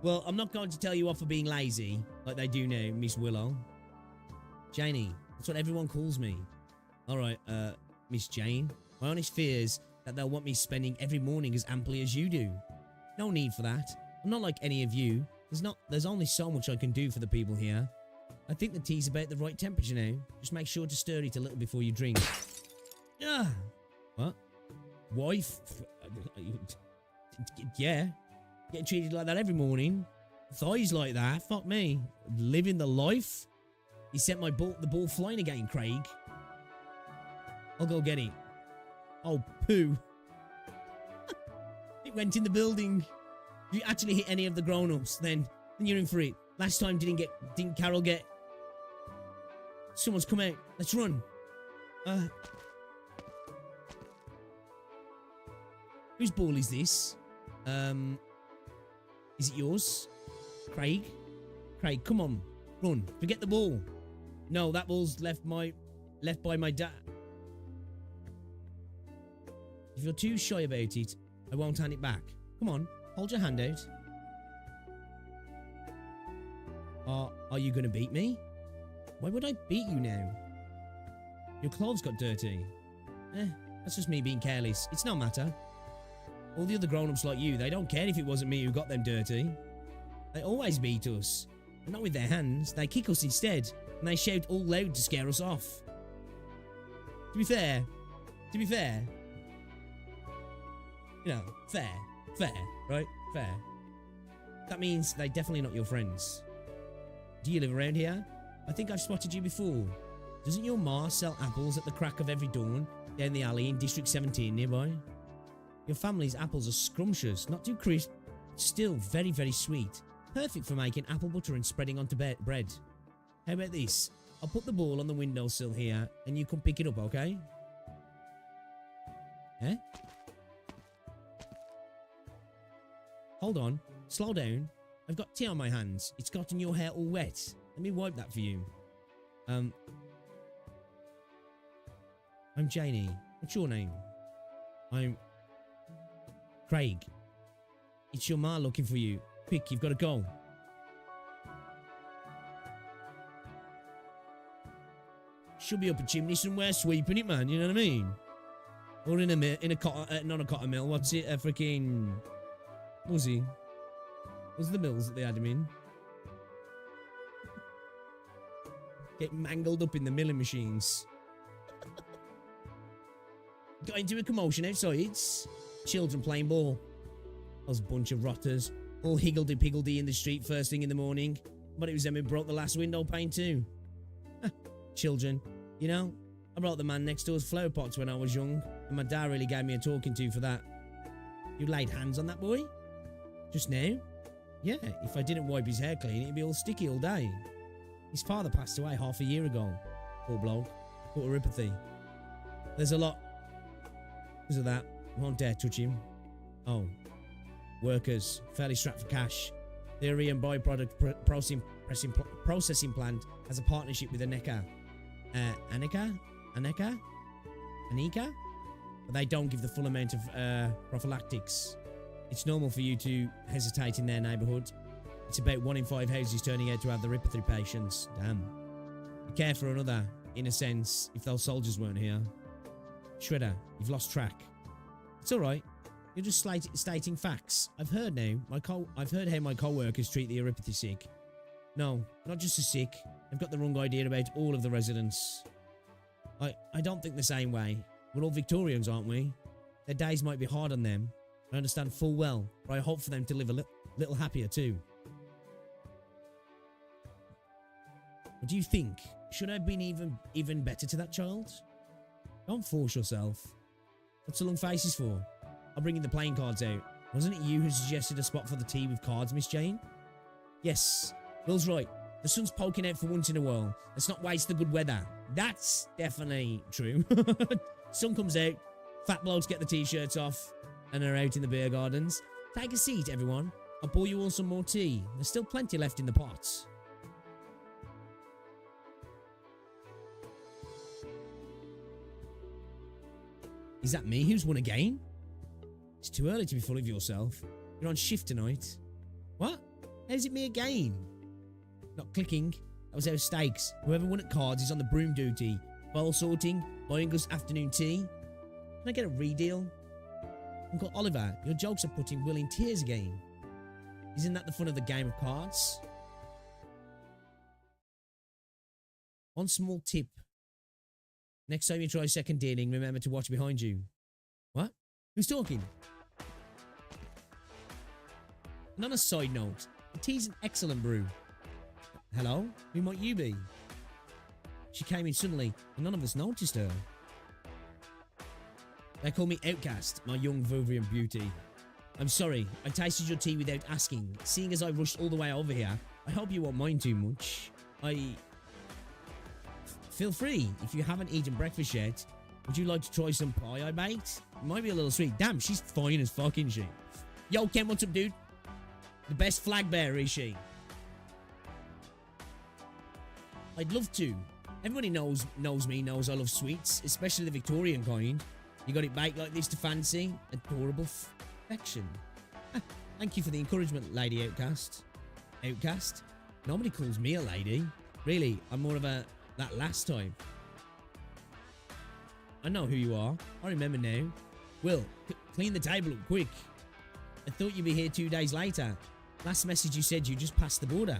Well, I'm not going to tell you off for being lazy, like they do now, Miss Willow. Janie, that's what everyone calls me. Alright, Miss Jane. My honest fear is that they'll want me spending every morning as amply as you do. No need for that. I'm not like any of you. There's only so much I can do for the people here. I think the tea's about the right temperature now. Just make sure to stir it a little before you drink. Ah! What? Wife? Yeah. Getting treated like that every morning. Thighs like that. Fuck me. Living the life. He sent the ball flying again, Craig. I'll go get it. Oh, poo. It went in the building. If you actually hit any of the grown-ups, then you're in for it. Last time didn't Carol get... Someone's come out. Let's run. Whose ball is this? Is it yours? Craig? Craig, come on. Run. Forget the ball. No, that ball's left by my dad. If you're too shy about it, I won't hand it back. Come on. Hold your hand out. Are you going to beat me? Why would I beat you now? Your clothes got dirty. That's just me being careless. It's no matter. All the other grown-ups like you, they don't care if it wasn't me who got them dirty. They always beat us. But not with their hands. They kick us instead. And they shout all loud to scare us off. To be fair. You know, fair, right? Fair. That means they're definitely not your friends. Do you live around here? I think I've spotted you before. Doesn't your ma sell apples at the crack of every dawn down the alley in District 17 nearby? Your family's apples are scrumptious, not too crisp, but still very, very sweet. Perfect for making apple butter and spreading onto bread. How about this? I'll put the ball on the windowsill here and you come pick it up, okay? Eh? Hold on. Slow down. I've got tea on my hands. It's gotten your hair all wet. Let me wipe that for you. I'm Janie. What's your name? I'm... Craig. It's your ma looking for you. Quick, you've got to go. Should be up a chimney somewhere sweeping it, man. You know what I mean? Or in a mill, in a cotton, not a cotton mill. What's it? A freaking. What was he? What was the mills that they had him in? Get mangled up in the milling machines. Got into a commotion outside. Children playing ball. Those bunch of rotters. All higgledy-piggledy in the street first thing in the morning. But it was them who broke the last window pane too. Children. You know, I brought the man next door's flower pots when I was young. And my dad really gave me a talking to for that. You laid hands on that boy? Just now? Yeah, if I didn't wipe his hair clean, it'd be all sticky all day. His father passed away half a year ago. Poor bloke. Hypergryph. There's a lot. Because of that, I won't dare touch him. Oh. Workers. Fairly strapped for cash. Theory and byproduct processing plant has a partnership with Anika. Anika? But they don't give the full amount of prophylactics. It's normal for you to hesitate in their neighbourhood. It's about 1 in 5 houses turning out to have the Hypergryph patients. Damn. You care for another, in a sense, if those soldiers weren't here. Shredder, you've lost track. It's alright. You're just stating facts. I've heard now. I've heard how my co-workers treat the Hypergryph sick. No, not just the sick. They've got the wrong idea about all of the residents. I don't think the same way. We're all Victorians, aren't we? Their days might be hard on them. I understand full well, but I hope for them to live a little happier too. What do you think? Should I have been even better to that child? Don't force yourself. What's the long faces for? I'll bring you the playing cards out. Wasn't it you who suggested a spot for the tea with cards, Miss Jane? Yes, Will's right. The sun's poking out for once in a while. Let's not waste the good weather. That's definitely true. Sun comes out, fat blokes get the t-shirts off, and are out in the beer gardens. Take a seat, everyone. I'll pour you all some more tea. There's still plenty left in the pots. Is that me who's won again? It's too early to be full of yourself. You're on shift tonight. What? How's it me again? Not clicking. That was our stakes. Whoever won at cards is on the broom duty. Bowl sorting, buying us afternoon tea. Can I get a re-deal? Uncle Oliver, your jokes are putting Will in tears again. Isn't that the fun of the game of cards? One small tip. Next time you try second dealing, remember to watch behind you. What? Who's talking? And on a side note, the tea's an excellent brew. Hello? Who might you be? She came in suddenly, and none of us noticed her. They call me Outcast, my young Vovian beauty. I'm sorry, I tasted your tea without asking. Seeing as I rushed all the way over here, I hope you won't mind too much. Feel free, if you haven't eaten breakfast yet. Would you like to try some pie I baked? It might be a little sweet. Damn, she's fine as fuck, isn't she? Yo, Ken, what's up, dude? The best flag bearer, is she? I'd love to. Everybody knows me, knows I love sweets, especially the Victorian kind. You got it baked like this to fancy? Adorable perfection. Thank you for the encouragement, Lady Outcast. Outcast? Nobody calls me a lady. Really, I'm more of a that last time. I know who you are. I remember now. Will, clean the table up quick. I thought you'd be here 2 days later. Last message you said you just passed the border.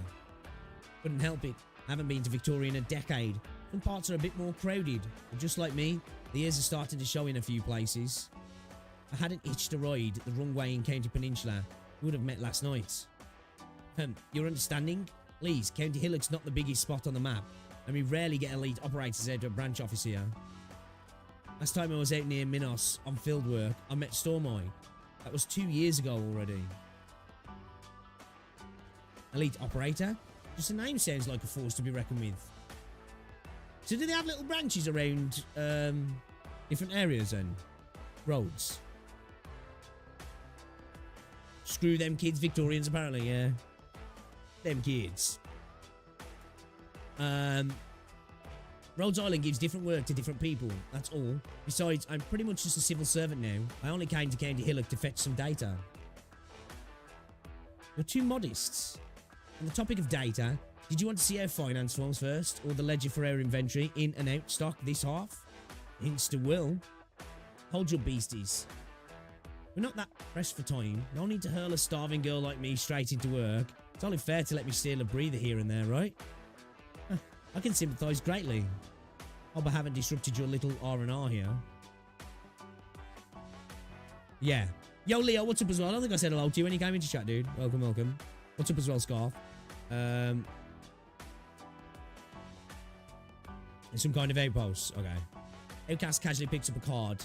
Couldn't help it. Haven't been to Victoria in a decade. Some parts are a bit more crowded. But just like me, the ears are starting to show in a few places. I hadn't hitched a ride the wrong way in County Peninsula. We would have met last night. Your understanding? Please, County Hillock's not the biggest spot on the map, and we rarely get elite operators out to a branch office here. Last time I was out near Minos on field work, I met Stormeye. That was 2 years ago already. Elite operator? Just the name sounds like a force to be reckoned with. So do they have little branches around different areas and roads? Screw them kids, Victorians apparently, yeah. Them kids. Rhodes Island gives different work to different people, that's all. Besides, I'm pretty much just a civil servant now. I only came to County Hillock to fetch some data. You're too modest. On the topic of data, did you want to see our finance forms first, or the ledger for our inventory in and out stock this half? Hints to Will. hold your beasties. We're not that pressed for time. No need to hurl a starving girl like me straight into work. It's only fair to let me steal a breather here and there, right? I can sympathise greatly. Hope I haven't disrupted your little R&R here. Yeah. Yo, Leo, what's up as well? I don't think I said hello to you when you came into chat, dude. Welcome, welcome. What's up as well, Scarf? There's some kind of outpost. Okay. Outcast casually picks up a card.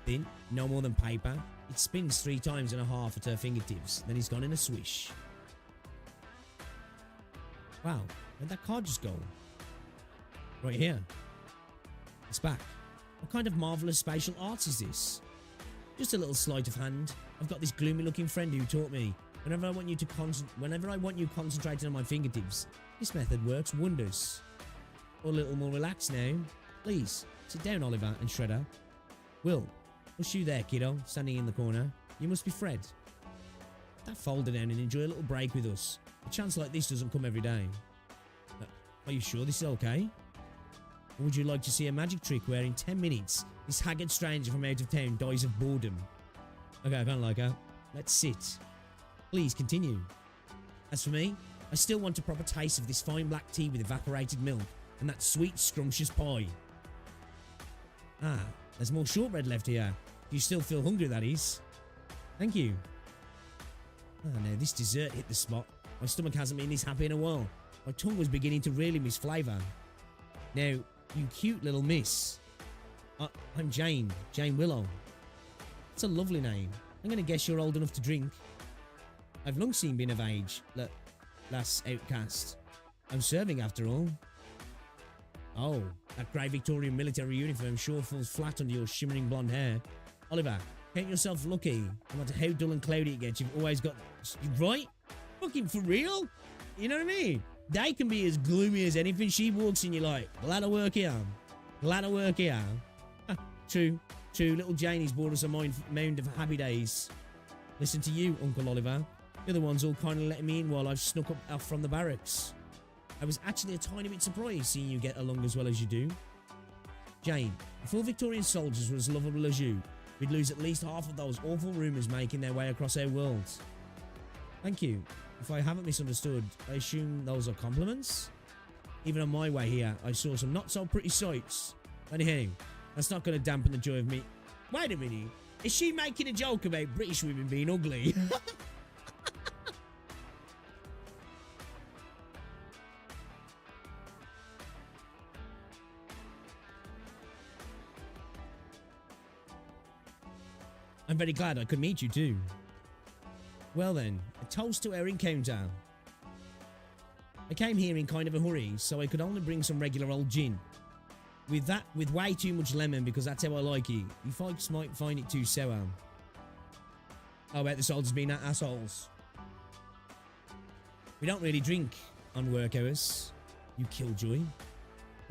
Thin, no more than paper. It spins 3 times and a half at her fingertips. Then he's gone in a swish. Wow. Where'd that card just go? Right here. It's back. What kind of marvellous spatial arts is this? Just a little sleight of hand. I've got this gloomy looking friend who taught me. Whenever I want you concentrating on my fingertips, this method works wonders. Or a little more relaxed now. Please, sit down, Oliver and Shredder. Will, what's you there, kiddo, standing in the corner? You must be Fred. Put that folder down and enjoy a little break with us. A chance like this doesn't come every day. Are you sure this is okay? Or would you like to see a magic trick where in 10 minutes, this haggard stranger from out of town dies of boredom? Okay, I kind of like her. Let's sit. Please continue. As for me, I still want a proper taste of this fine black tea with evaporated milk and that sweet scrumptious pie. Ah, there's more shortbread left here. Do you still feel hungry, that is? Thank you. Ah, now this dessert hit the spot. My stomach hasn't been this happy in a while. My tongue was beginning to really miss flavour. Now, you cute little miss. I'm Jane. Jane Willow. It's a lovely name. I'm going to guess you're old enough to drink. I've long seen been of age, lass outcast. I'm serving after all. Oh, that grey Victorian military uniform sure falls flat under your shimmering blonde hair. Oliver, count yourself lucky. No matter how dull and cloudy it gets, you've always got... Right? Fucking for real? You know what I mean? They can be as gloomy as anything. She walks in, you're like, glad I work here. Glad I work here. True. Little Janie's brought us a mound of happy days. Listen to you, Uncle Oliver. You're the ones all kind of letting me in while I've snuck up off from the barracks. I was actually a tiny bit surprised seeing you get along as well as you do. Jane, if all Victorian soldiers were as lovable as you, we'd lose at least half of those awful rumours making their way across our world. Thank you. If I haven't misunderstood, I assume those are compliments? Even on my way here, I saw some not so pretty sights. Anyhow, that's not going to dampen the joy of me. Wait a minute. Is she making a joke about British women being ugly? I'm very glad I could meet you too. Well then, a toast to our encounter. I came here in kind of a hurry, so I could only bring some regular old gin. With way too much lemon, because that's how I like it. You folks might find it too sour. How about the soldiers being assholes? We don't really drink on work hours. You killjoy.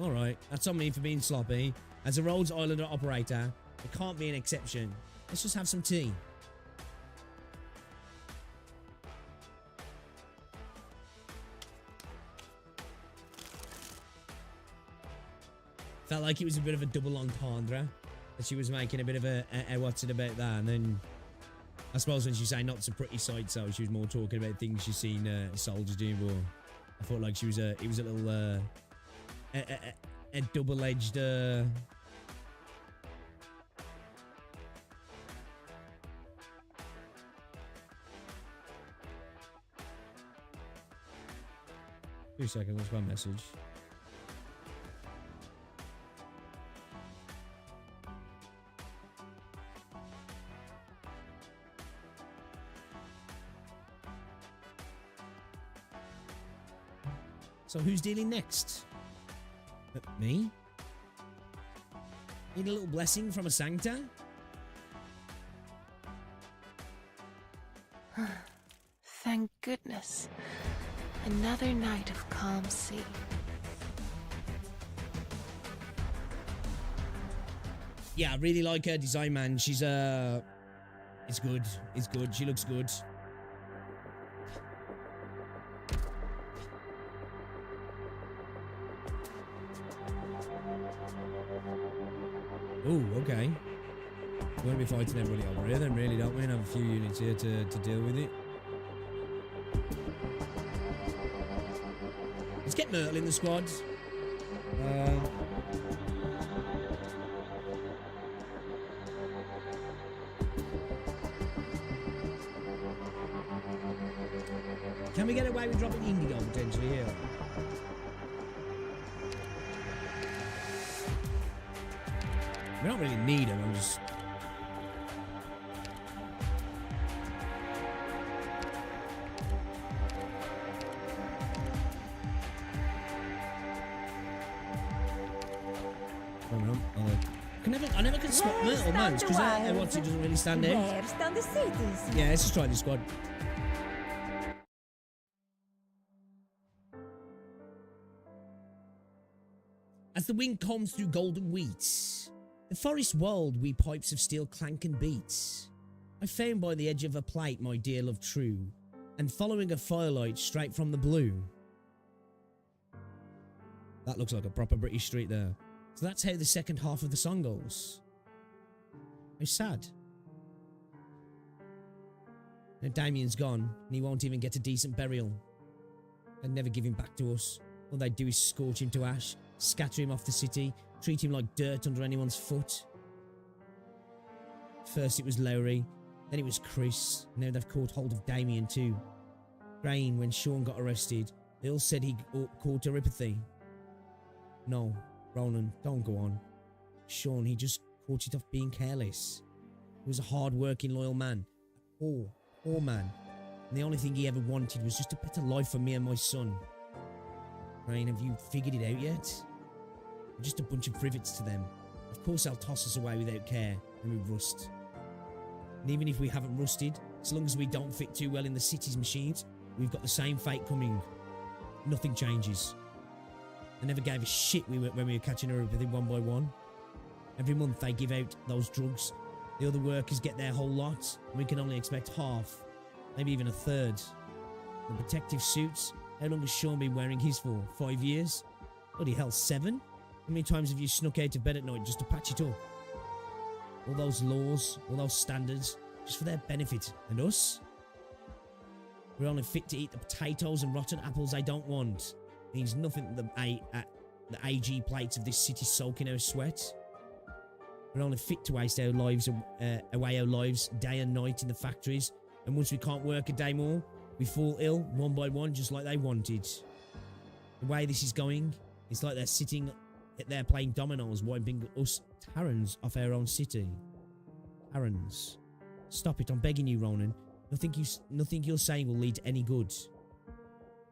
Alright, that's on me for being sloppy. As a Rhodes Islander operator, it can't be an exception. Let's just have some tea. Felt like it was a bit of a double entendre. That she was making a bit of a what's it about that. And then, I suppose when she was saying not so pretty sights, so she was more talking about things she's seen soldiers do. But I thought like she was it was a little, a double-edged, Two seconds, what's my message? So who's dealing next? Me? Need a little blessing from a sancta? Thank goodness. Another night of calm sea. Yeah, I really like her design, man. She's it's good. It's good. She looks good. Oh, okay. We won't be fighting everybody over here then, really, don't we? And have a few units here to deal with it. Let's get Myrtle in the squad. Can we get away with dropping Indigo potentially here? We don't really need him, I'm just... I never can spot Myrtle Mounts because he doesn't really stand out. Where stand the cities? Yeah, let's just try this squad. As the wind combs through golden wheats, the forest world we pipes of steel clank and beats. I found by the edge of a plate my dear love true, and following a firelight straight from the blue. That looks like a proper British street there. So that's how the second half of the song goes. How sad. Now Damien's gone, and he won't even get a decent burial. They'd never give him back to us. All they'd do is scorch him to ash, scatter him off the city, treat him like dirt under anyone's foot. First it was Lowry, then it was Chris, now they've caught hold of Damien too. Grain, when Sean got arrested, they all said he caught telepathy. No, Ronan, don't go on. Sean, he just caught it off being careless. He was a hard-working, loyal man. A poor man. And the only thing he ever wanted was just a better life for me and my son. Rain, have you figured it out yet? We're just a bunch of privets to them. Of course they'll toss us away without care when we rust. And even if we haven't rusted, as long as we don't fit too well in the city's machines, we've got the same fate coming. Nothing changes. They never gave a shit when we were catching everybody one by one. Every month they give out those drugs. The other workers get their whole lot, and we can only expect half, maybe even a third. The protective suits, how long has Sean been wearing his for? 5 years? Bloody hell, 7? How many times have you snuck out of bed at night just to patch it up? All those laws, all those standards, just for their benefit. And us? We're only fit to eat the potatoes and rotten apples they don't want. Means nothing to the AG plates of this city soaking our sweat. We're only fit to waste our lives away our lives day and night in the factories, and once we can't work a day more, we fall ill one by one just like they wanted. The way this is going, it's like they're sitting there playing dominoes, wiping us Terrans off our own city. Terrans. Stop it, I'm begging you, Ronan. Nothing you're saying will lead to any good.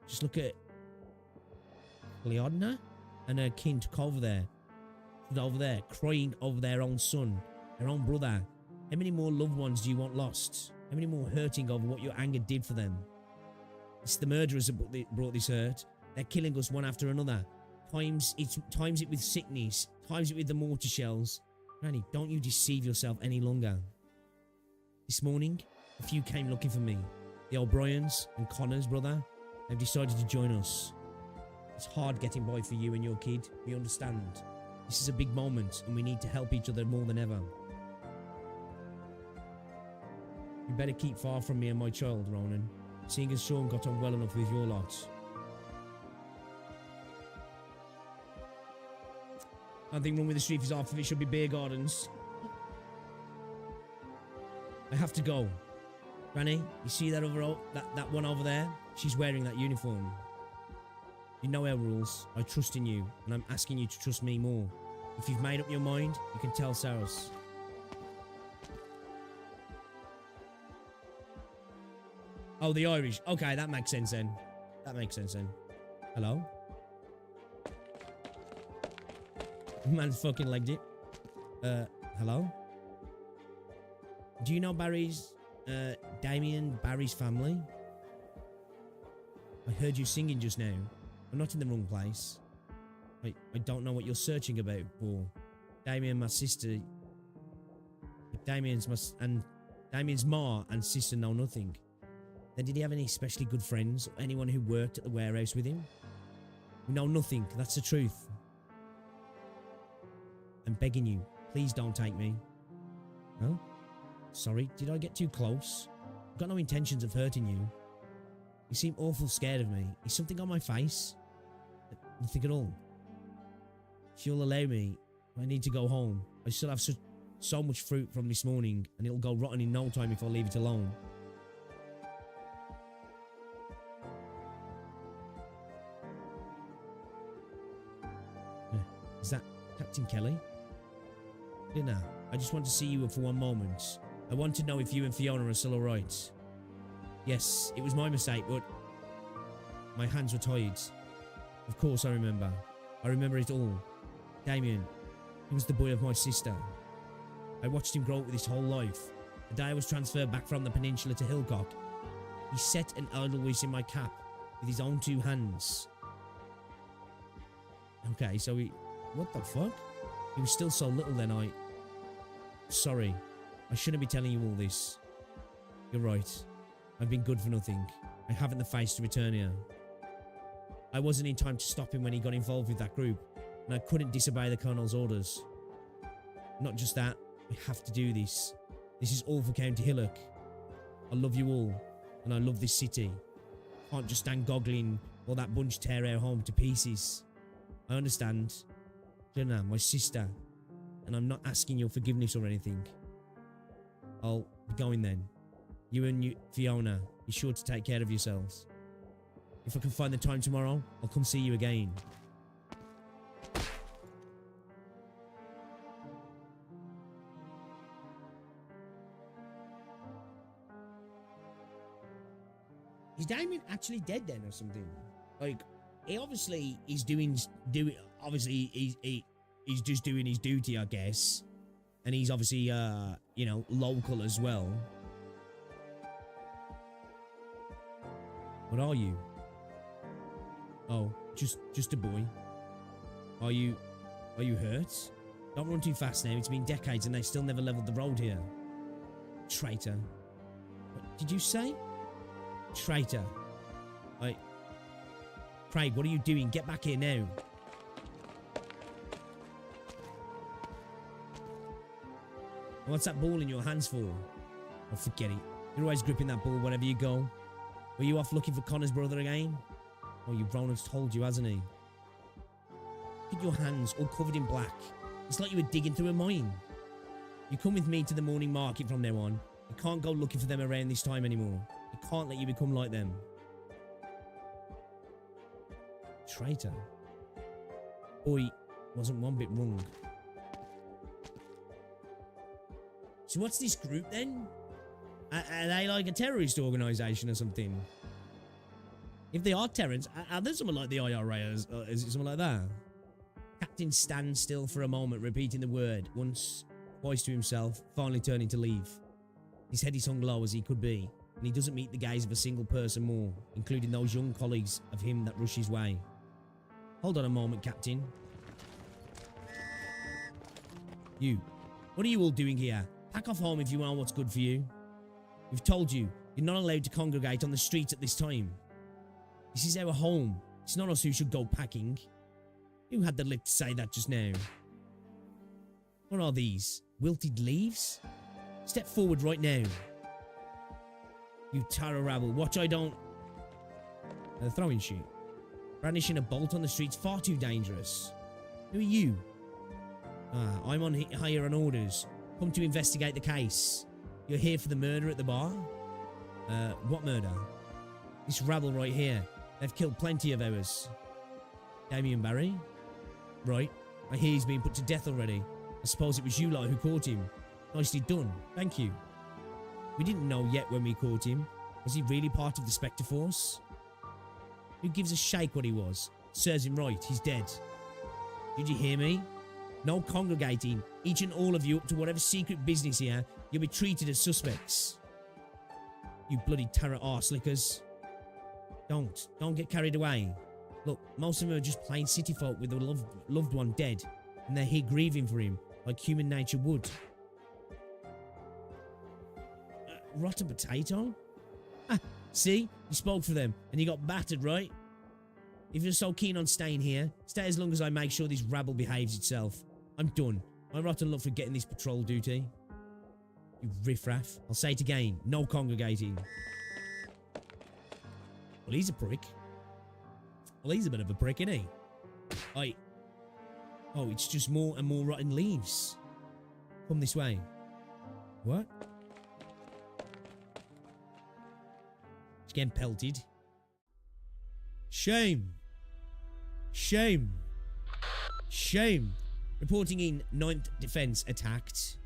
Just look at Leodna and her kin took over there, crying over their own son, their own brother. How many more loved ones do you want lost? How many more hurting over what your anger did for them? It's the murderers that brought this hurt. They're killing us one after another. Times it with sickness, times it with the mortar shells. Granny, don't you deceive yourself any longer. This morning, a few came looking for me. The O'Briens and Connor's brother. They've decided to join us. It's hard getting by for you and your kid. We understand. This is a big moment, and we need to help each other more than ever. You better keep far from me and my child, Ronan, seeing as Sean got on well enough with your lot. Nothing wrong with the street is off if it should be beer gardens. I have to go. Granny, you see that that one over there? She's wearing that uniform. You know our rules. I trust in you, and I'm asking you to trust me more. If you've made up your mind, you can tell Saros. Oh, the Irish. Okay, that makes sense then. Hello? Man's fucking legged it. Hello? Do you know Damien Barry's family? I heard you singing just now. I'm not in the wrong place. I don't know what you're searching about, but Damien, my sister... Damien's ma and sister know nothing. Then did he have any especially good friends or anyone who worked at the warehouse with him? We know nothing, that's the truth. I'm begging you, please don't take me. Huh? Sorry, did I get too close? I've got no intentions of hurting you. You seem awful scared of me. Is something on my face? Nothing at all. If you'll allow me, I need to go home. I still have so much fruit from this morning, and it'll go rotten in no time if I leave it alone. Is that Captain Kelly? Dinner. I just want to see you for one moment. I want to know if you and Fiona are still alright. Yes, it was my mistake, but my hands were tied. Of course I remember. I remember it all. Damien, he was the boy of my sister. I watched him grow up with his whole life. The day I was transferred back from the peninsula to Hillcock, he set an edelweiss in my cap with his own 2 hands. Okay, so he... What the fuck? He was still so little then. Sorry. I shouldn't be telling you all this. You're right. I've been good for nothing. I haven't the face to return here. I wasn't in time to stop him when he got involved with that group, and I couldn't disobey the Colonel's orders. Not just that, I have to do this. This is all for County Hillock. I love you all, and I love this city. I can't just stand goggling while that bunch tear our home to pieces. I understand. Jenna, my sister, and I'm not asking your forgiveness or anything. I'll be going then. You and Fiona, be sure to take care of yourselves. If I can find the time tomorrow, I'll come see you again. Is Damien actually dead then or something? Like, he obviously is obviously he's just doing his duty, I guess. And he's obviously, you know, local as well. What are you? Oh, just a boy. Are you hurt? Don't run too fast now. It's been decades and they still never leveled the road here. Traitor. What did you say? Traitor. Craig, what are you doing? Get back here now. What's that ball in your hands for? Oh, forget it. You're always gripping that ball wherever you go. Were you off looking for Connor's brother again? Oh, your Ronan's told you, hasn't he? Look at your hands, all covered in black. It's like you were digging through a mine. You come with me to the morning market from now on. You can't go looking for them around this time anymore. I can't let you become like them. Traitor. Boy, wasn't one bit wrong. So what's this group then? Are they like a terrorist organisation or something? If they are terrorists, are they someone like the IRA or is it someone like that? Captain stands still for a moment, repeating the word once, twice to himself, finally turning to leave. His head is hung low as he could be, and he doesn't meet the gaze of a single person more, including those young colleagues of him that rush his way. Hold on a moment, Captain. You. What are you all doing here? Pack off home if you want what's good for you. We've told you, you're not allowed to congregate on the streets at this time. This is our home. It's not us who should go packing. Who had the lip to say that just now? What are these? Wilted leaves? Step forward right now. You Tara rabble, watch I don't... A throwing shoot. Brandishing a bolt on the street's far too dangerous. Who are you? I'm on hire on orders. Come to investigate the case. You're here for the murder at the bar? What murder? This rabble right here. They've killed plenty of ours. Damien Barry? Right. I hear he's been put to death already. I suppose it was you lot who caught him. Nicely done. Thank you. We didn't know yet when we caught him. Was he really part of the Spectre Force? Who gives a shake what he was? Serves him right. He's dead. Did you hear me? No congregating. Each and all of you up to whatever secret business here, you'll be treated as suspects. You bloody terror arse-lickers. Don't get carried away. Look, most of them are just plain city folk with a loved one dead, and they're here grieving for him, like human nature would. Rotten potato? Ah, see? You spoke for them, and you got battered, right? If you're so keen on staying here, stay as long as I make sure this rabble behaves itself. I'm done. I'm rotten luck for getting this patrol duty. You riffraff. I'll say it again. No congregating. Well, he's a prick. Well, he's a bit of a prick, isn't he? Oh, it's just more and more rotten leaves. Come this way. What? It's getting pelted. Shame. Shame. Shame. Reporting in 9th Defense attacked.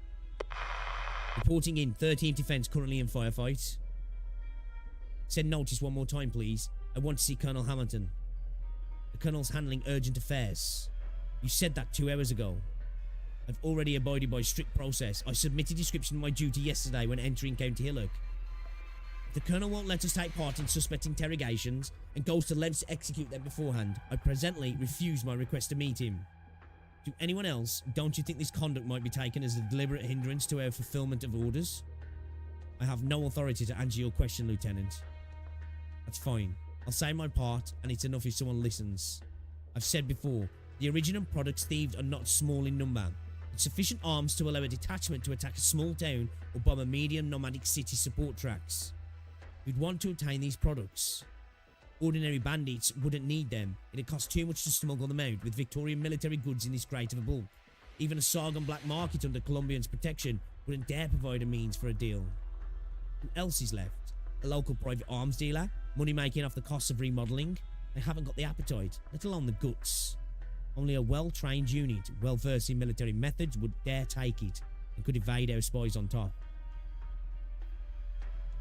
Reporting in 13th Defense currently in firefight. Send notice one more time, please. I want to see Colonel Hamilton. The Colonel's handling urgent affairs. You said that 2 hours ago. I've already abided by strict process. I submitted description of my duty yesterday when entering County Hillock. If the Colonel won't let us take part in suspect interrogations and goes to lengths to execute them beforehand, I presently refuse my request to meet him. To anyone else, don't you think this conduct might be taken as a deliberate hindrance to our fulfillment of orders? I have no authority to answer your question, Lieutenant. That's fine. I'll say my part, and it's enough if someone listens. I've said before, the original products thieved are not small in number. It's sufficient arms to allow a detachment to attack a small town or bomb a medium nomadic city support tracks. We'd want to obtain these products. Ordinary bandits wouldn't need them. It'd cost too much to smuggle them out with Victorian military goods in this great of a bulk. Even a Sargon black market under Colombian's protection wouldn't dare provide a means for a deal. Who else is left? A local private arms dealer? Money making off the costs of remodelling? They haven't got the appetite, let alone the guts. Only a well-trained unit, well-versed in military methods, would dare take it and could evade our spies on top.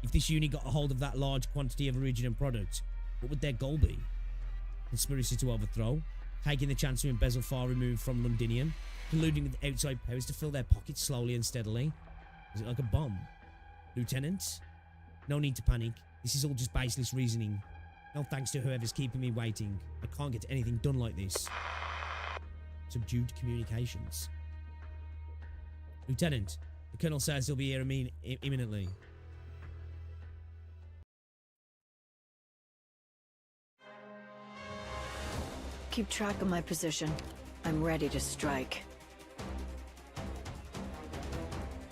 If this unit got a hold of that large quantity of origin product, what would their goal be? Conspiracy to overthrow? Taking the chance to embezzle far removed from Londinium? Colluding with outside powers to fill their pockets slowly and steadily? Is it like a bomb? Lieutenant? No need to panic. This is all just baseless reasoning. No thanks to whoever's keeping me waiting. I can't get anything done like this. Subdued communications. Lieutenant, the Colonel says he'll be here imminently. Keep track of my position. I'm ready to strike.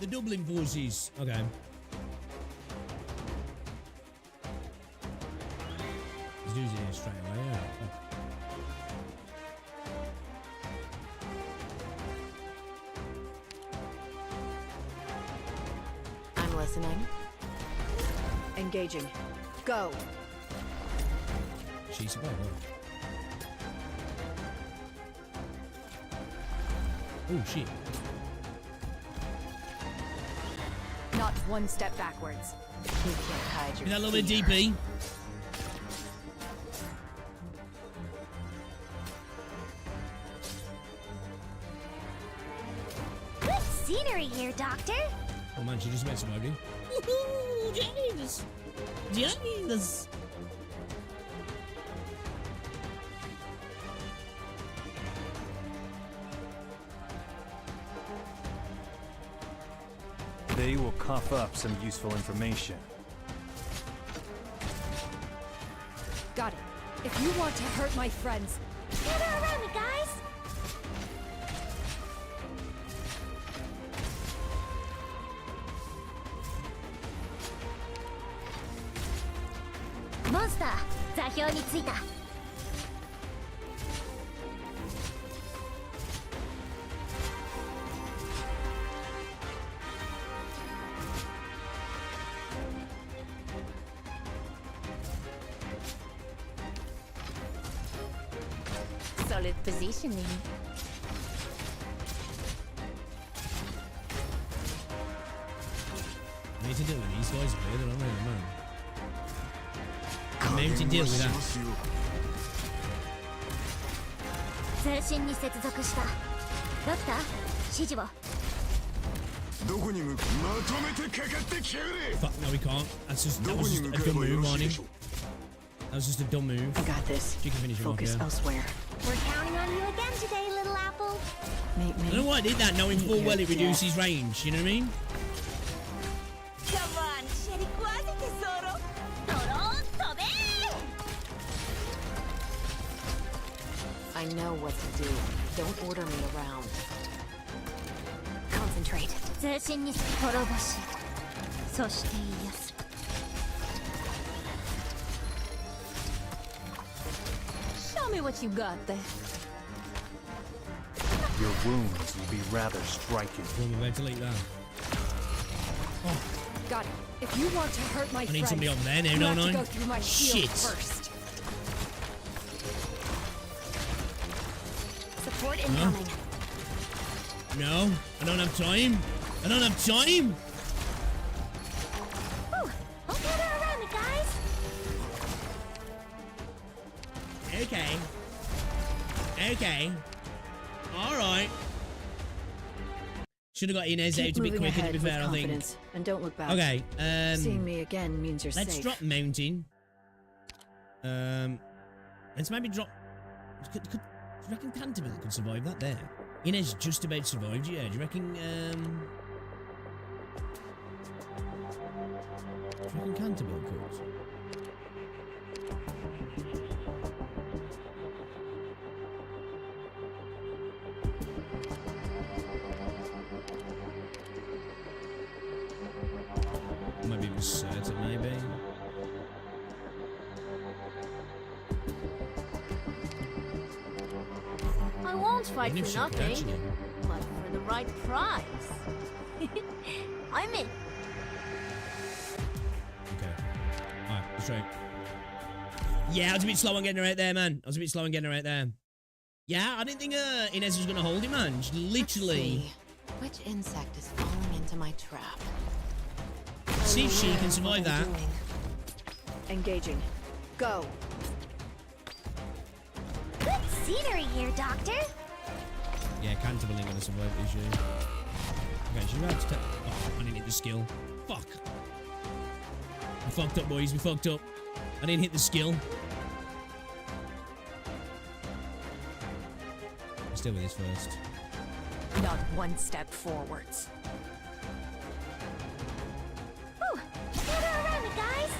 The Dublin forces. Okay. Let's do it straight away. Yeah. I'm listening. Engaging. Go. She's away. Oh shit. Not one step backwards. You can't hide your Is that a little bit fear. DP? Good scenery here, Doctor. Oh man, she just met somebody. Woohoo! Jesus! Jesus! They will cough up some useful information. Got it. If you want to hurt my friends, Gather around me, guys. Monster, 座標に着いた。Solid positioning. We need to deal with these guys a bit, don't we, man? Maybe to deal with that. 通信に接続した。ドクター、指示を。どこに向かまとめてかかってきやがれ Fuck, no we can't. That was just a dumb move, Arnie. That was just a dumb move. I got this. She can finish him off, Focus yeah. elsewhere. We're counting on you again today, little apple. Meet me. I don't know why I did that, knowing full well it reduces range, you know what I mean? Come on, Sherikuaze tesoro. Toronto, I know what to do. Don't order me around. Concentrate. 全身に滅ぼし、そして癒す。Show me what you got there. Your wounds will be rather striking. I'm about to delete that. Oh. Got it. If you want to hurt my I need friend, somebody on there now, you don't have I? to go through my shield Shit. first. Support incoming. No, I don't have time. I don't have time. Ooh, don't gather around me, guys. Okay. Okay. Alright. Should have got Inez out a bit quicker, to be fair, I think. And don't look back. Okay, Seeing me again means you're let's safe. drop mountain. Let's maybe drop... Do you reckon Canterville could survive that there? Inez just about survived, yeah. Do you reckon, Do you reckon Canterville could? Maybe even certain, maybe. I won't fight Even if for she could nothing, actually. but for the right price. I'm in. Okay. Alright, that's right. Yeah, I was a bit slow on getting her out there, man. I was a bit slow on getting her out there. Yeah, I didn't think Inez was going to hold him, man. She literally... Which insect is falling into my trap? See if she can survive that. Engaging. Go. Good scenery here, Doctor. Yeah, Canterville ain't going to survive this year. Okay, she's about to take... Oh, I didn't hit the skill. Fuck. We fucked up, boys. We fucked up. I didn't hit the skill. Let's deal with this first. Not one step forwards. Ooh, gather around me, guys.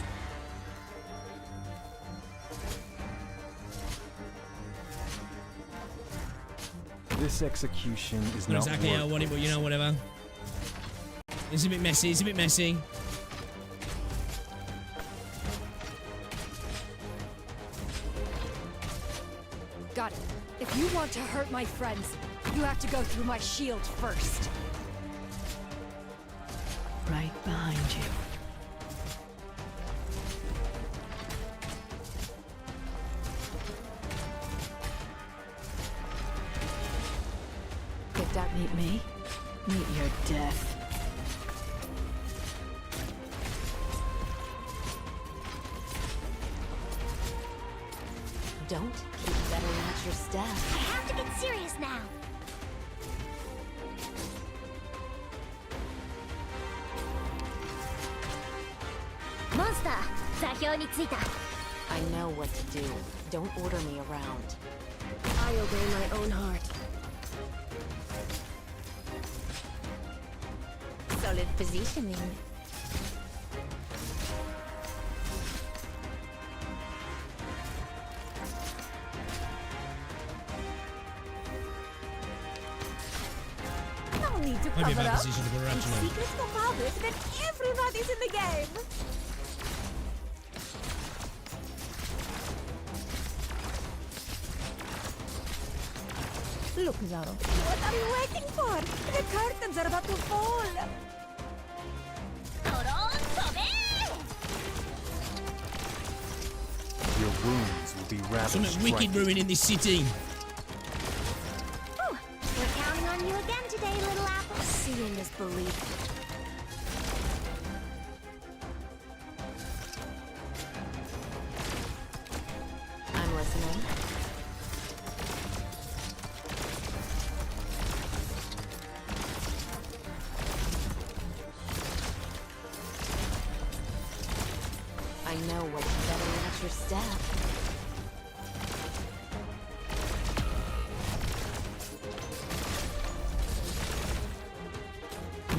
This execution is Not not exactly how I want it, but you know, whatever. It's a bit messy. It's a bit messy. Got it. If you want to hurt my friends, you have to go through my shield first. Right behind you. Did that meet me? Meet your death. Don't keep bettering at your step. I have to get serious now. Monster, 座標についた. I know what to do. Don't order me around. I obey my own heart. Solid positioning. No need to Might be a cover bad up. decision to put her It's actually. secret so public that everybody's in the game. Look, Zaro. What are you waiting for? The curtains are about to fall. Your wounds will be rather Something wicked striking. brewing in this city. Ooh, we're counting on you again today, little apple. Seeing is believing. I'm listening. I know what's better at your step.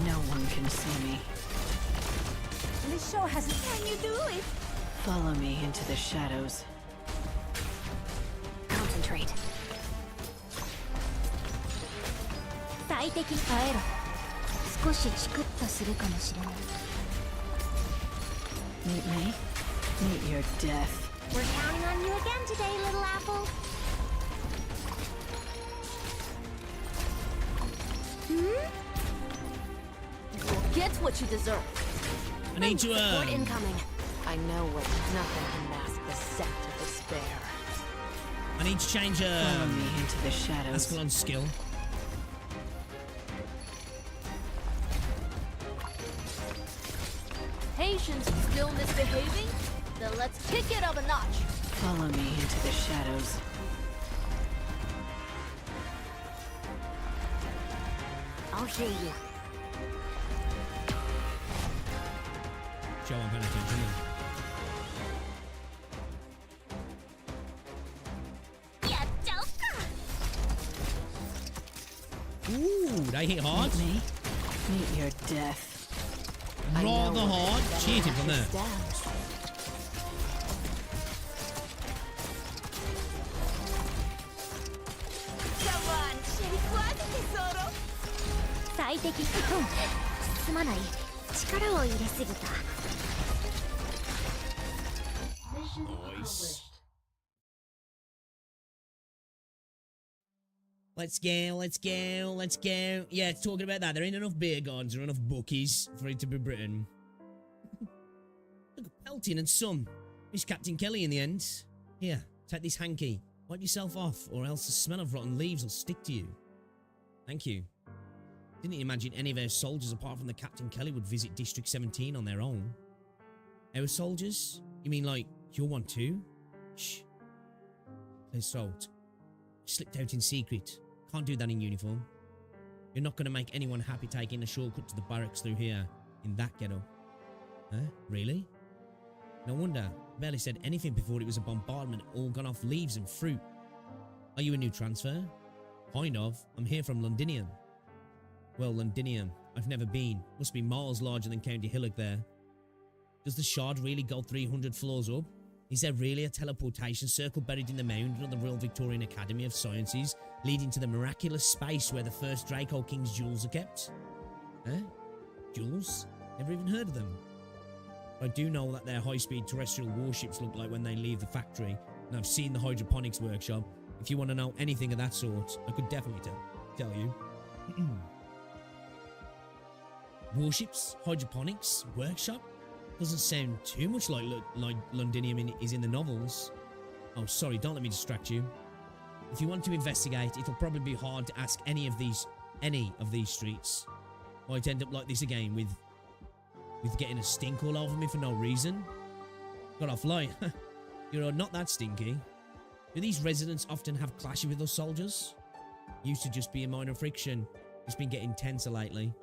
No one can see me. This show has can you do it? Follow me into the shadows. Concentrate. 最適に耐えろ。少しチクッとするかもしれない。 Meet me? Meet your death. We're counting on you again today, little apple. You'll get what you deserve. I need to, Support incoming. I know what nothing can mask the scent of despair. I need to change, Follow me into the shadows. Ascalon's skill. Patience is still misbehaving? Then let's kick it up a notch. Follow me into the shadows. I'll hear you. Joe, I'm paying attention. Yeah, Joker. Ooh, they hit hard. Meet me? Meet your death. Rather hard. Cheated from there. Come on, 最適。すまない。力を入れすぎた。Nice. Let's go, let's go, let's go. Yeah, talking about that, there ain't enough beer gardens or enough bookies for it to be Britain. Look, Peltian and some. Who's Captain Kelly in the end? Here, take this hanky. Wipe yourself off, or else the smell of rotten leaves will stick to you. Thank you. Didn't imagine any of our soldiers apart from the Captain Kelly would visit District 17 on their own. Our soldiers? You mean like, you're one too? Shh. Please throat. Slipped out in secret. Can't do that in uniform. You're not going to make anyone happy taking a shortcut to the barracks through here, in that ghetto. Huh? Really? No wonder. Barely said anything before it was a bombardment all gone off leaves and fruit. Are you a new transfer? Kind of. I'm here from Londinium. Well, Londinium. I've never been. Must be miles larger than County Hillock there. Does the shard really go 300 floors up? Is there really a teleportation circle buried in the mountain of the Royal Victorian Academy of Sciences, leading to the miraculous space where the first Draco King's jewels are kept? Huh? Jewels? Never even heard of them. I do know that their high-speed terrestrial warships look like when they leave the factory, and I've seen the hydroponics workshop. If you want to know anything of that sort, I could definitely tell you. Warships? Hydroponics? Workshop? Doesn't sound too much like Londinium is in the novels. Oh, sorry, don't let me distract you. If you want to investigate, it'll probably be hard to ask any of these streets. Might end up like this again with getting a stink all over me for no reason. Got off light. You're not that stinky. Do these residents often have clashes with us soldiers? Used to just be a minor friction. It's been getting tenser lately.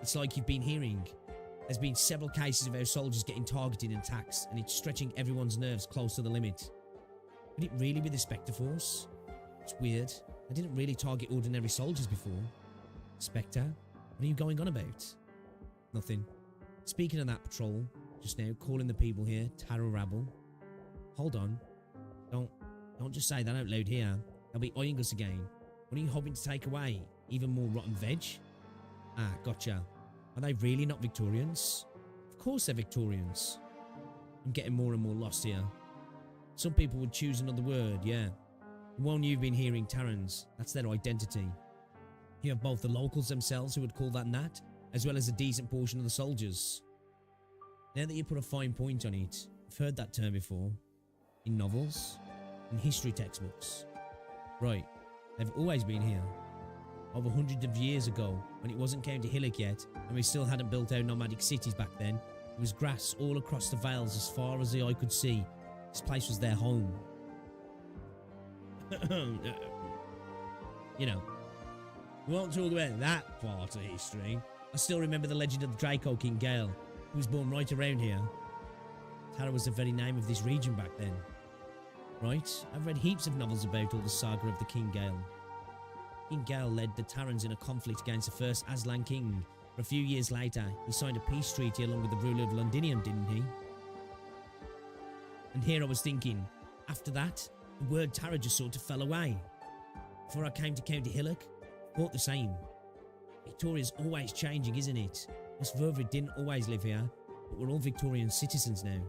It's like you've been hearing. There's been several cases of our soldiers getting targeted in attacks, and it's stretching everyone's nerves close to the limit. Could it really be the Spectre Force? It's weird. I didn't really target ordinary soldiers before. Spectre? What are you going on about? Nothing. Speaking of that patrol, just now, calling the people here, Taro Rabble. Hold on. Don't just say that out loud here. They'll be eyeing us again. What are you hoping to take away? Even more rotten veg? Ah, gotcha. Are they really not Victorians? Of course they're Victorians. I'm getting more and more lost here. Some people would choose another word, yeah. The one you've been hearing, Terrans, that's their identity. You have both the locals themselves who would call that Nat, as well as a decent portion of the soldiers. Now that you put a fine point on it, I've heard that term before. In novels, in history textbooks. Right, they've always been here. Over hundreds of years ago, when it wasn't County Hillock yet, and we still hadn't built our nomadic cities back then, there was grass all across the vales as far as the eye could see. This place was their home. You know, we won't talk about that part of history. I still remember the legend of the Draco King Gale, who was born right around here. Tara was the very name of this region back then. Right? I've read heaps of novels about all the saga of the King Gale. King Gale led the Terrans in a conflict against the first Aslan King. But a few years later, he signed a peace treaty along with the ruler of Londinium, didn't he? And here I was thinking, after that, the word Tara just sort of fell away. Before I came to County Hillock, thought the same. Victoria's always changing, isn't it? Miss Ververy didn't always live here, but we're all Victorian citizens now.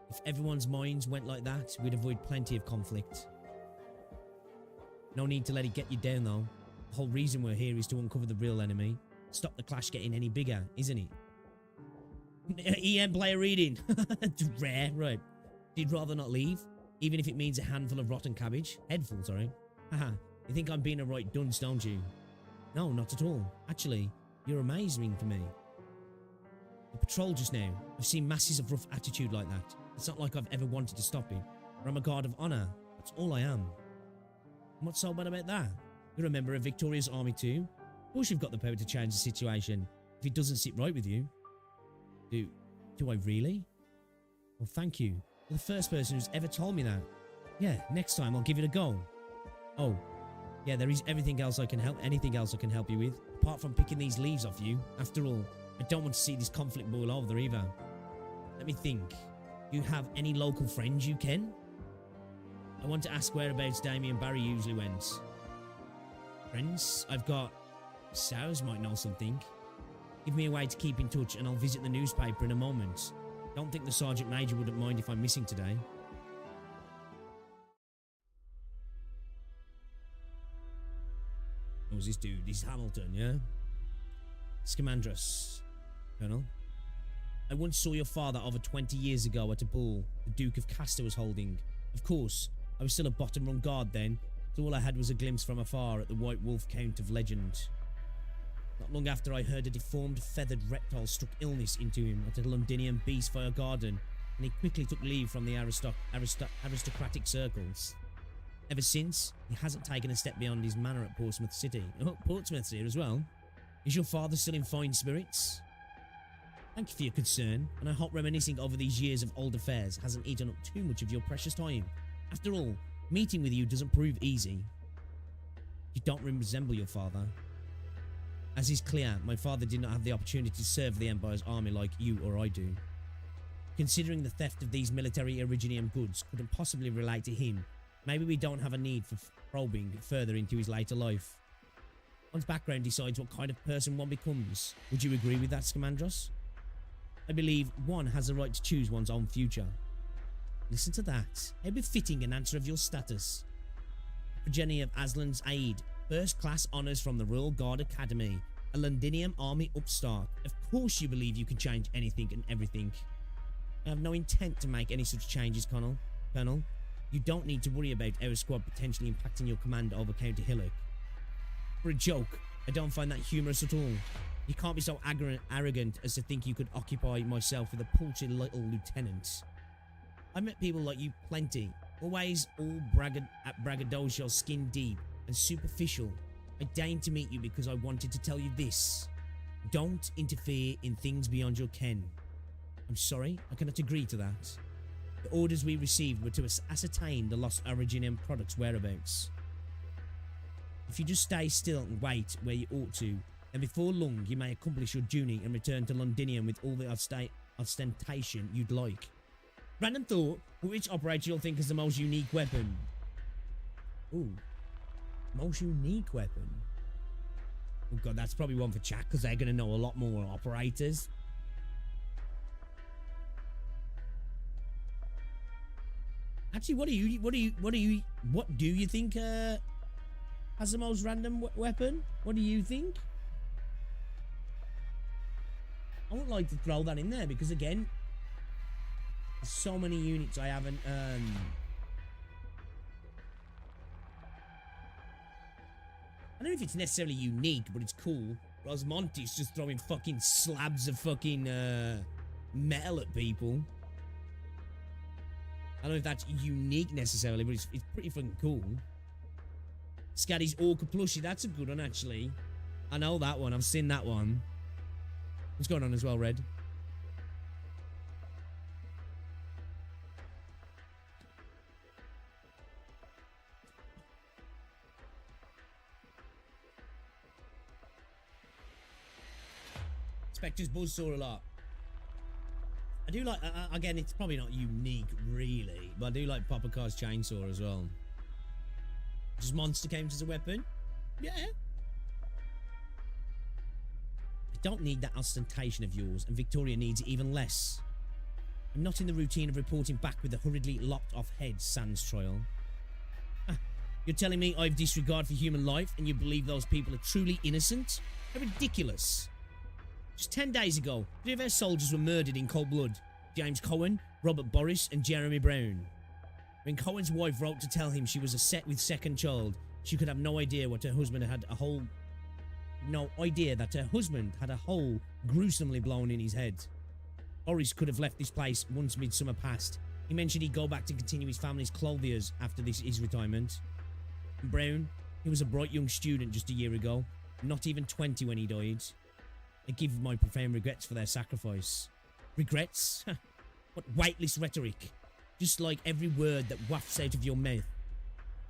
If everyone's minds went like that, we'd avoid plenty of conflict. No need to let it get you down, though. The whole reason we're here is to uncover the real enemy. Stop the clash getting any bigger, isn't it? EM player reading. Rare, right. You'd rather not leave, even if it means a handful of rotten cabbage. Headful, sorry. Haha, you think I'm being a right dunce, don't you? No, not at all. Actually, you're amazing for me. The patrol just now. I've seen masses of rough attitude like that. It's not like I've ever wanted to stop it. But I'm a guard of honor. That's all I am. And what's so bad about that? You're a member of Victoria's army too. Of course you've got the power to change the situation if it doesn't sit right with you. Do I really? Well, thank you. You're the first person who's ever told me that. Yeah, next time I'll give it a go. Oh, yeah, there is anything else I can help you with, apart from picking these leaves off you. After all, I don't want to see this conflict boil over either. Let me think. Do you have any local friends you ken? I want to ask whereabouts Damien and Barry usually went. Friends? I've got... Sowers might know something. Give me a way to keep in touch and I'll visit the newspaper in a moment. Don't think the Sergeant Major wouldn't mind if I'm missing today. Who's this dude? This is Hamilton, yeah? Scamandrus. Colonel? I once saw your father over 20 years ago at a ball the Duke of Castor was holding. Of course, I was still a bottom-rung guard then, so all I had was a glimpse from afar at the White Wolf Count of legend. Not long after, I heard a deformed, feathered reptile struck illness into him at a Londinian beast-fire garden, and he quickly took leave from the aristocratic circles. Ever since, he hasn't taken a step beyond his manor at Portsmouth City. Oh, Portsmouth's here as well. Is your father still in fine spirits? Thank you for your concern, and I hope reminiscing over these years of old affairs hasn't eaten up too much of your precious time. After all, meeting with you doesn't prove easy. You don't resemble your father. As is clear, my father did not have the opportunity to serve the Empire's army like you or I do. Considering the theft of these military Originium goods couldn't possibly relate to him, maybe we don't have a need for probing further into his later life. One's background decides what kind of person one becomes. Would you agree with that, Scamandros? I believe one has the right to choose one's own future. Listen to that. How befitting an answer of your status. Progeny of Aslan's aid. First class honours from the Royal Guard Academy. A Londinium army upstart. Of course you believe you can change anything and everything. I have no intent to make any such changes, Colonel. You don't need to worry about our squad potentially impacting your command over County Hillock. For a joke, I don't find that humorous at all. You can't be so arrogant as to think you could occupy myself with a paltry little lieutenant. I've met people like you plenty, always all braggadocio, skin deep and superficial. I deigned to meet you because I wanted to tell you this. Don't interfere in things beyond your ken. I'm sorry, I cannot agree to that. The orders we received were to ascertain the lost Originium products' whereabouts. If you just stay still and wait where you ought to, then before long you may accomplish your journey and return to Londinium with all the ostentation you'd like. Random thought, which operator you'll think is the most unique weapon? Ooh. Most unique weapon? Oh god, that's probably one for chat because they're going to know a lot more operators. Actually, what do you think has the most random weapon? What do you think? I would like to throw that in there because again, there's so many units I haven't I don't know if it's necessarily unique, but it's cool. Rosmonti's just throwing fucking slabs of fucking metal at people. I don't know if that's unique necessarily, but it's pretty fucking cool. Scatty's Orca plushie, that's a good one actually. I know that one, I've seen that one. What's going on as well, Red? Spectre's buzzsaw a lot. I do like, again, it's probably not unique, really, but I do like Papa Car's chainsaw as well. Just monster came as a weapon? Yeah. I don't need that ostentation of yours, and Victoria needs it even less. I'm not in the routine of reporting back with the hurriedly lopped off head sans trial. You're telling me I've disregard for human life and you believe those people are truly innocent? How ridiculous. Just 10 days ago, 3 of our soldiers were murdered in cold blood. James Cohen, Robert Boris and Jeremy Brown. When Cohen's wife wrote to tell him she was with second child, she could have no idea that her husband had a hole gruesomely blown in his head. Boris could have left this place once midsummer passed. He mentioned he'd go back to continue his family's clothiers after his retirement. And Brown, he was a bright young student just a year ago, not even 20 when he died. I give my profound regrets for their sacrifice. Regrets? What weightless rhetoric. Just like every word that wafts out of your mouth.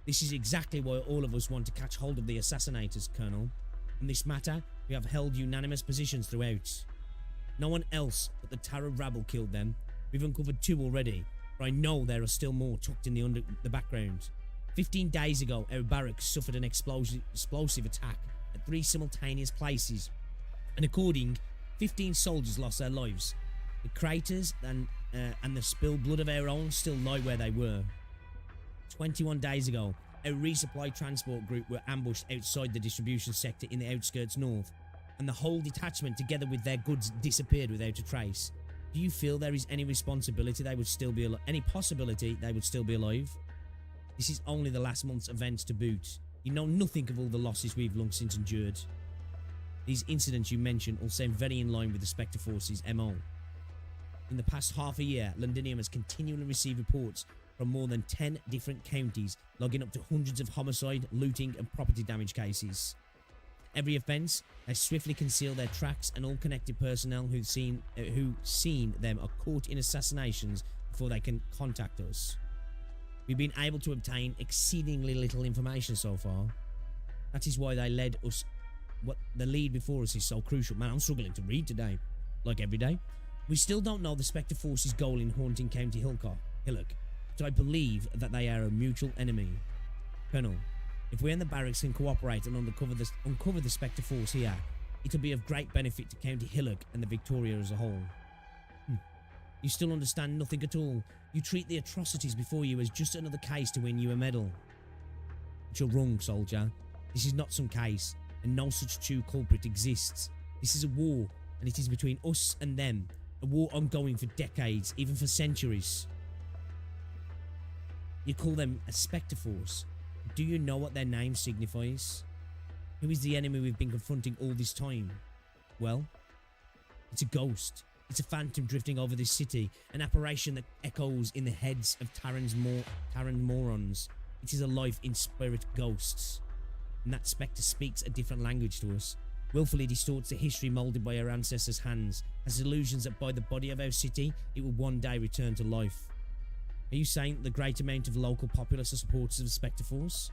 This is exactly why all of us want to catch hold of the assassinators, Colonel. On this matter, we have held unanimous positions throughout. No one else but the Tara rabble killed them. We've uncovered 2 already, but I know there are still more tucked in the background. 15 days ago, our barracks suffered an explosive attack at 3 simultaneous places, and according, 15 soldiers lost their lives. The craters and the spilled blood of our own still lie where they were. 21 days ago, our resupply transport group were ambushed outside the distribution sector in the outskirts north, and the whole detachment together with their goods disappeared without a trace. Do you feel there is any possibility they would still be alive? This is only the last month's events to boot. You know nothing of all the losses we've long since endured. These incidents you mention all sound very in line with the Spectre Force's MO. In the past half a year, Londinium has continually received reports from more than 10 different counties, logging up to hundreds of homicide, looting and property damage cases. Every offence, they swiftly conceal their tracks, and all connected personnel who've seen them are caught in assassinations before they can contact us. We've been able to obtain exceedingly little information so far. That is why they led us. What the lead before us is so crucial. Man, I'm struggling to read today, like every day. We still don't know the Spectre Force's goal in haunting County Hillock, but I believe that they are a mutual enemy. Colonel, if we and the barracks can cooperate and uncover the Spectre Force here, it'll be of great benefit to County Hillock and the Victoria as a whole. You still understand nothing at all. You treat the atrocities before you as just another case to win you a medal. But you're wrong, soldier. This is not some case, and no such true culprit exists. This is a war, and it is between us and them. A war ongoing for decades, even for centuries. You call them a Spectre Force. Do you know what their name signifies? Who is the enemy we've been confronting all this time? Well, it's a ghost. It's a phantom drifting over this city, an apparition that echoes in the heads of Terran morons. It is a life in spirit ghosts. And that spectre speaks a different language to us, willfully distorts the history moulded by our ancestors' hands, has illusions that by the body of our city, it will one day return to life. Are you saying that the great amount of local populace are supporters of the Spectre Force?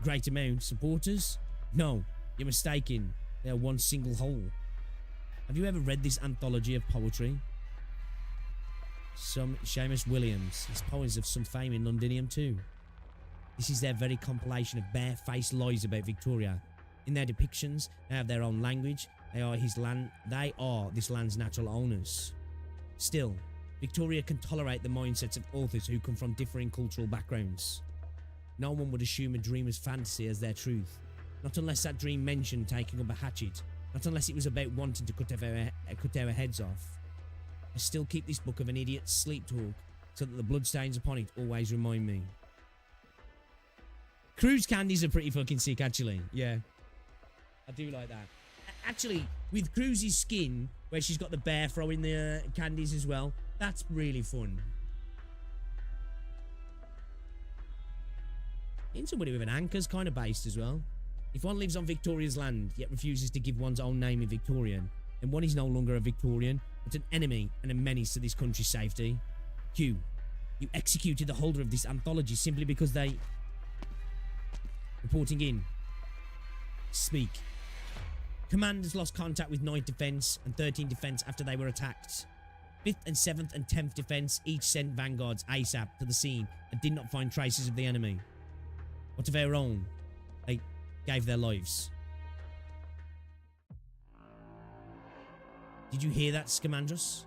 Great amount? Supporters? No, you're mistaken. They are one single whole. Have you ever read this anthology of poetry? Seamus Williams. His poems have some fame in Londinium too. This is their very compilation of bare-faced lies about Victoria. In their depictions, they have their own language. They are this land's natural owners. Still, Victoria can tolerate the mindsets of authors who come from differing cultural backgrounds. No one would assume a dreamer's fantasy as their truth. Not unless that dream mentioned taking up a hatchet. Not unless it was about wanting to cut our heads off. I still keep this book of an idiot's sleep talk so that the bloodstains upon it always remind me. Cruz candies are pretty fucking sick, actually. Yeah. I do like that. Actually, with Cruz's skin, where she's got the bear throwing the candies as well, that's really fun. In somebody with an anchor's kind of based as well. If one lives on Victoria's land, yet refuses to give one's own name in Victorian, then one is no longer a Victorian, but an enemy and a menace to this country's safety. Q, you executed the holder of this anthology simply because they... Reporting in. Speak. Command has lost contact with 9th Defence and 13th Defence after they were attacked. 5th and 7th and 10th Defence each sent vanguards ASAP to the scene and did not find traces of the enemy. What of our own? They gave their lives. Did you hear that, Scamandros?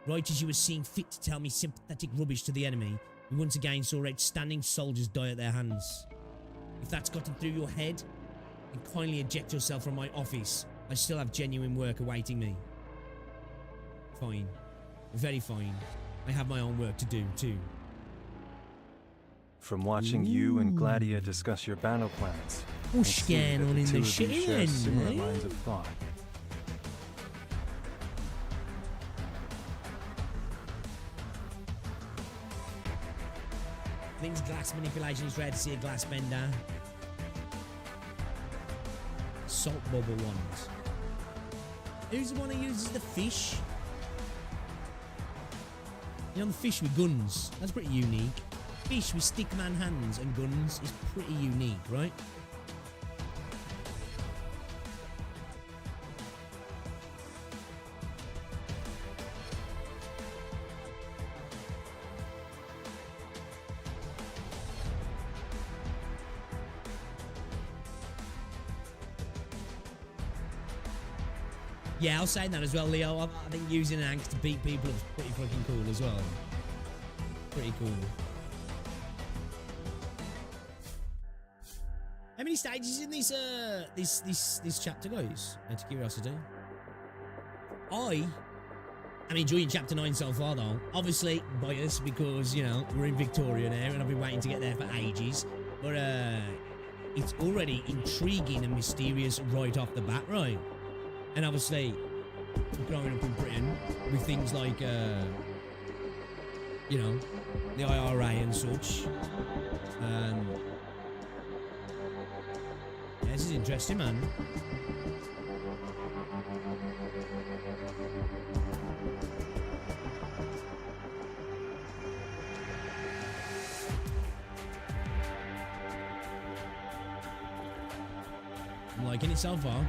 Right as you were seeing fit to tell me sympathetic rubbish to the enemy, we once again saw outstanding soldiers die at their hands. If that's gotten through your head, then kindly eject yourself from my office. I still have genuine work awaiting me. Fine. Very fine. I have my own work to do, too. From watching you and Gladia discuss your battle plans, What's going on in the shit, share similar eh? lines of thought. Things glass manipulation is rare to see a glass bender. Salt bubble ones. Who's the one who uses the fish? You know, the fish with guns. That's pretty unique. Fish with stickman hands and guns is pretty unique, right? Yeah, I'll say that as well, Leo. I think using an axe to beat people is pretty fucking cool as well. Pretty cool. How many stages in this this chapter, guys? Out of curiosity. I'm enjoying chapter 9 so far, though. Obviously biased because, you know, we're in Victoria now and I've been waiting to get there for ages. But it's already intriguing and mysterious right off the bat, right? And obviously, growing up in Britain with things like, you know, the IRA and such. Yeah, this is interesting, man. I'm liking it so far.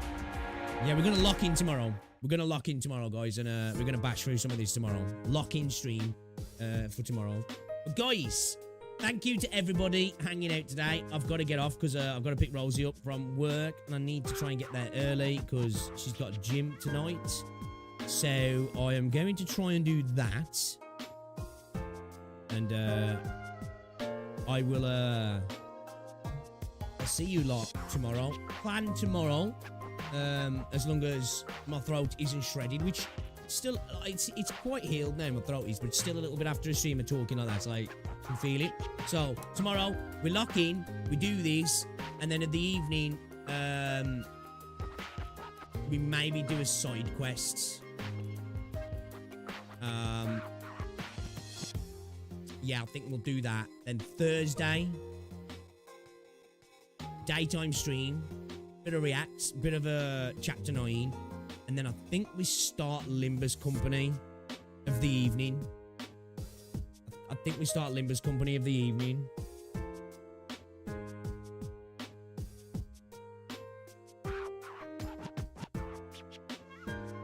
Yeah, we're going to lock in tomorrow. We're going to lock in tomorrow, guys, and we're going to bash through some of this tomorrow. Lock-in stream for tomorrow. But guys, thank you to everybody hanging out today. I've got to get off because I've got to pick Rosie up from work, and I need to try and get there early because she's got gym tonight. So I am going to try and do that. And I will I'll see you lot tomorrow. Plan tomorrow. As long as my throat isn't shredded, which still it's quite healed now, my throat is, but it's still a little bit after a stream of talking like that, so I can feel it. So tomorrow we lock in, we do this, and then at the evening we maybe do a side quest. Yeah, I think we'll do that. Then Thursday, daytime stream. Bit of reacts, bit of a chapter 9, and then I think we start Limber's Company of the evening. I think we start Limber's Company of the evening.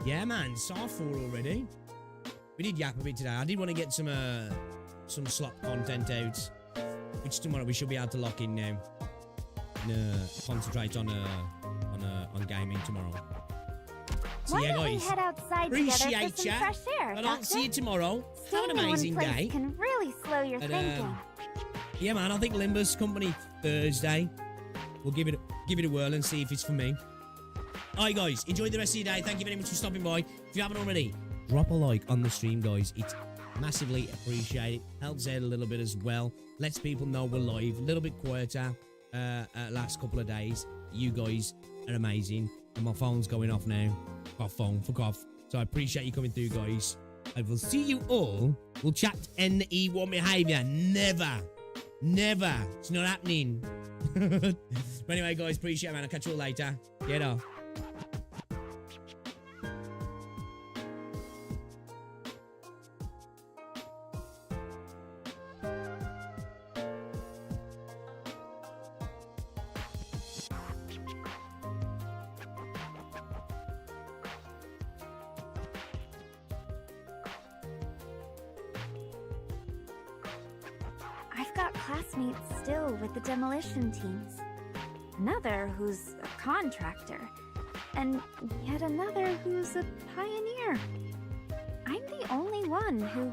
Yeah, man, Saw 4 already. We did yap a bit today. I did want to get some slot content out, which tomorrow we should be able to lock in now. Concentrate on gaming tomorrow. So Why yeah, don't we guys, head outside together for appreciate some ya. fresh air, But I'll Doctor? see you tomorrow. Have Staying an in one amazing place day. can really slow your thinking. Yeah, man, I think Limber's Company Thursday. We'll give it a whirl and see if it's for me. Alright, guys, enjoy the rest of your day. Thank you very much for stopping by. If you haven't already, drop a like on the stream, guys. It's massively appreciated. Helps out a little bit as well. Lets people know we're live. A little bit quieter last couple of days. You guys are amazing. And my phone's going off now. Fuck off. So I appreciate you coming through, guys. I will see you all. We'll chat NE1 behavior. Never. It's not happening. But anyway, guys, appreciate it, man. I'll catch you all later. Get off. I've got classmates still with the demolition teams. Another who's a contractor. and yet another who's a pioneer. I'm the only one who